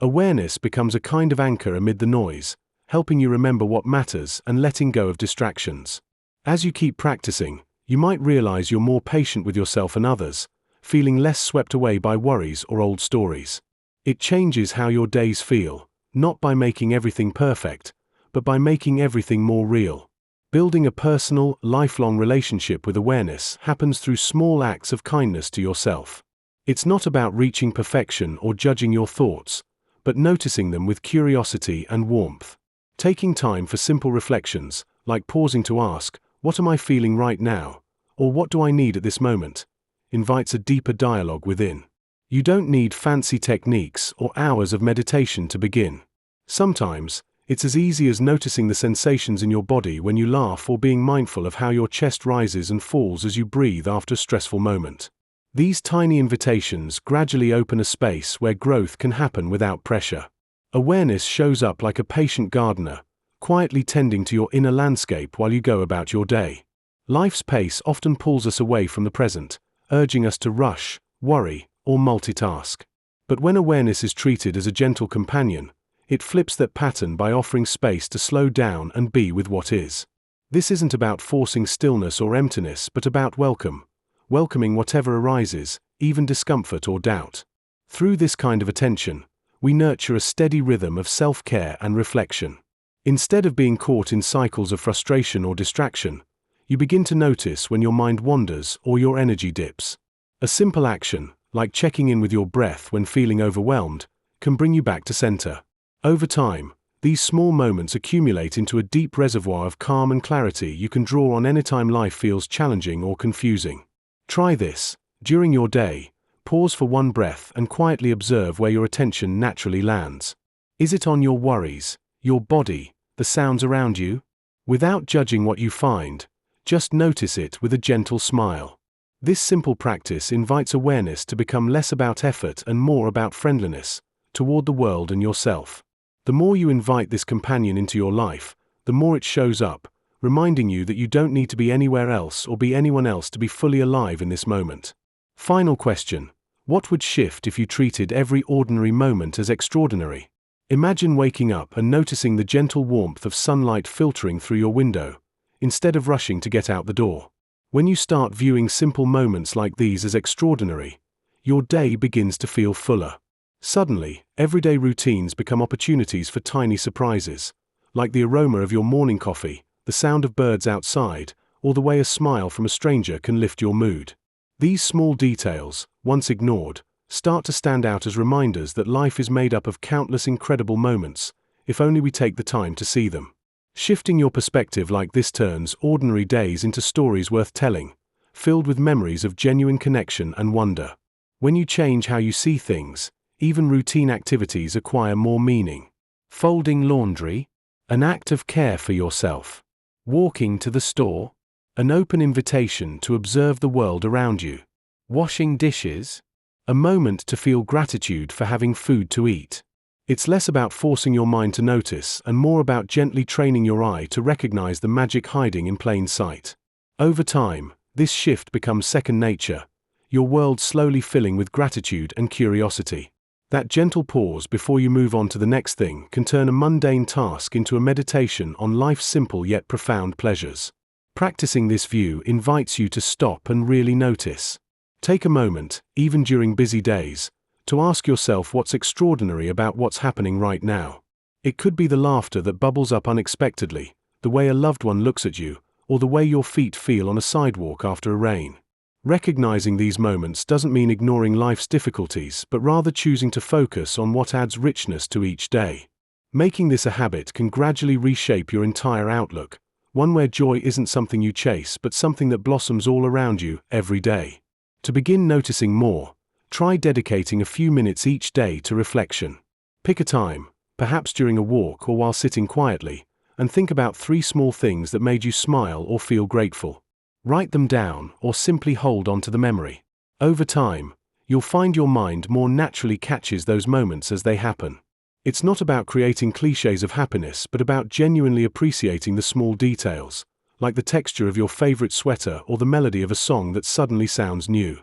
Awareness becomes a kind of anchor amid the noise, helping you remember what matters and letting go of distractions. As you keep practicing, you might realize you're more patient with yourself and others, feeling less swept away by worries or old stories. It changes how your days feel, not by making everything perfect, but by making everything more real. Building a personal, lifelong relationship with awareness happens through small acts of kindness to yourself. It's not about reaching perfection or judging your thoughts, but noticing them with curiosity and warmth. Taking time for simple reflections, like pausing to ask, "What am I feeling right now?" or "What do I need at this moment?" invites a deeper dialogue within. You don't need fancy techniques or hours of meditation to begin. Sometimes, it's as easy as noticing the sensations in your body when you laugh or being mindful of how your chest rises and falls as you breathe after a stressful moment. These tiny invitations gradually open a space where growth can happen without pressure. Awareness shows up like a patient gardener, quietly tending to your inner landscape while you go about your day. Life's pace often pulls us away from the present, urging us to rush, worry, or multitask. But when awareness is treated as a gentle companion, it flips that pattern by offering space to slow down and be with what is. This isn't about forcing stillness or emptiness, but about welcoming whatever arises, even discomfort or doubt. Through this kind of attention, we nurture a steady rhythm of self-care and reflection. Instead of being caught in cycles of frustration or distraction, you begin to notice when your mind wanders or your energy dips. A simple action, like checking in with your breath when feeling overwhelmed, can bring you back to center. Over time, these small moments accumulate into a deep reservoir of calm and clarity you can draw on anytime life feels challenging or confusing. Try this. During your day, pause for one breath and quietly observe where your attention naturally lands. Is it on your worries, your body, the sounds around you? Without judging what you find, just notice it with a gentle smile. This simple practice invites awareness to become less about effort and more about friendliness toward the world and yourself. The more you invite this companion into your life, the more it shows up, reminding you that you don't need to be anywhere else or be anyone else to be fully alive in this moment. Final question: what would shift if you treated every ordinary moment as extraordinary? Imagine waking up and noticing the gentle warmth of sunlight filtering through your window, instead of rushing to get out the door. When you start viewing simple moments like these as extraordinary, your day begins to feel fuller. Suddenly, everyday routines become opportunities for tiny surprises, like the aroma of your morning coffee, the sound of birds outside, or the way a smile from a stranger can lift your mood. These small details, once ignored, start to stand out as reminders that life is made up of countless incredible moments, if only we take the time to see them. Shifting your perspective like this turns ordinary days into stories worth telling, filled with memories of genuine connection and wonder. When you change how you see things, even routine activities acquire more meaning. Folding laundry, an act of care for yourself. Walking to the store, an open invitation to observe the world around you. Washing dishes, a moment to feel gratitude for having food to eat. It's less about forcing your mind to notice and more about gently training your eye to recognize the magic hiding in plain sight. Over time, this shift becomes second nature, your world slowly filling with gratitude and curiosity. That gentle pause before you move on to the next thing can turn a mundane task into a meditation on life's simple yet profound pleasures. Practicing this view invites you to stop and really notice. Take a moment, even during busy days, to ask yourself what's extraordinary about what's happening right now. It could be the laughter that bubbles up unexpectedly, the way a loved one looks at you, or the way your feet feel on a sidewalk after a rain. Recognizing these moments doesn't mean ignoring life's difficulties, but rather choosing to focus on what adds richness to each day. Making this a habit can gradually reshape your entire outlook, one where joy isn't something you chase but something that blossoms all around you, every day. To begin noticing more, try dedicating a few minutes each day to reflection. Pick a time, perhaps during a walk or while sitting quietly, and think about 3 small things that made you smile or feel grateful. Write them down or simply hold on to the memory. Over time, you'll find your mind more naturally catches those moments as they happen. It's not about creating clichés of happiness, but about genuinely appreciating the small details, like the texture of your favorite sweater or the melody of a song that suddenly sounds new.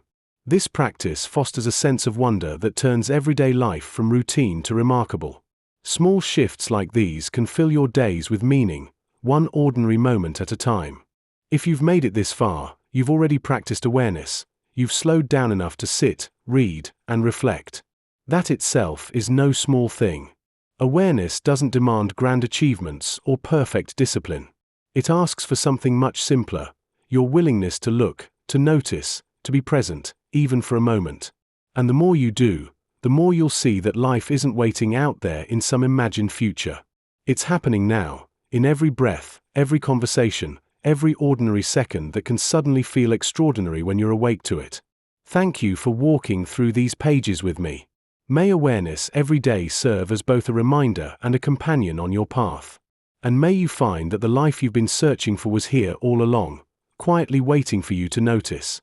This practice fosters a sense of wonder that turns everyday life from routine to remarkable. Small shifts like these can fill your days with meaning, one ordinary moment at a time. If you've made it this far, you've already practiced awareness. You've slowed down enough to sit, read, and reflect. That itself is no small thing. Awareness doesn't demand grand achievements or perfect discipline. It asks for something much simpler: your willingness to look, to notice, to be present, even for a moment. And the more you do, the more you'll see that life isn't waiting out there in some imagined future. It's happening now, in every breath, every conversation, every ordinary second that can suddenly feel extraordinary when you're awake to it. Thank you for walking through these pages with me. May awareness every day serve as both a reminder and a companion on your path. And may you find that the life you've been searching for was here all along, quietly waiting for you to notice.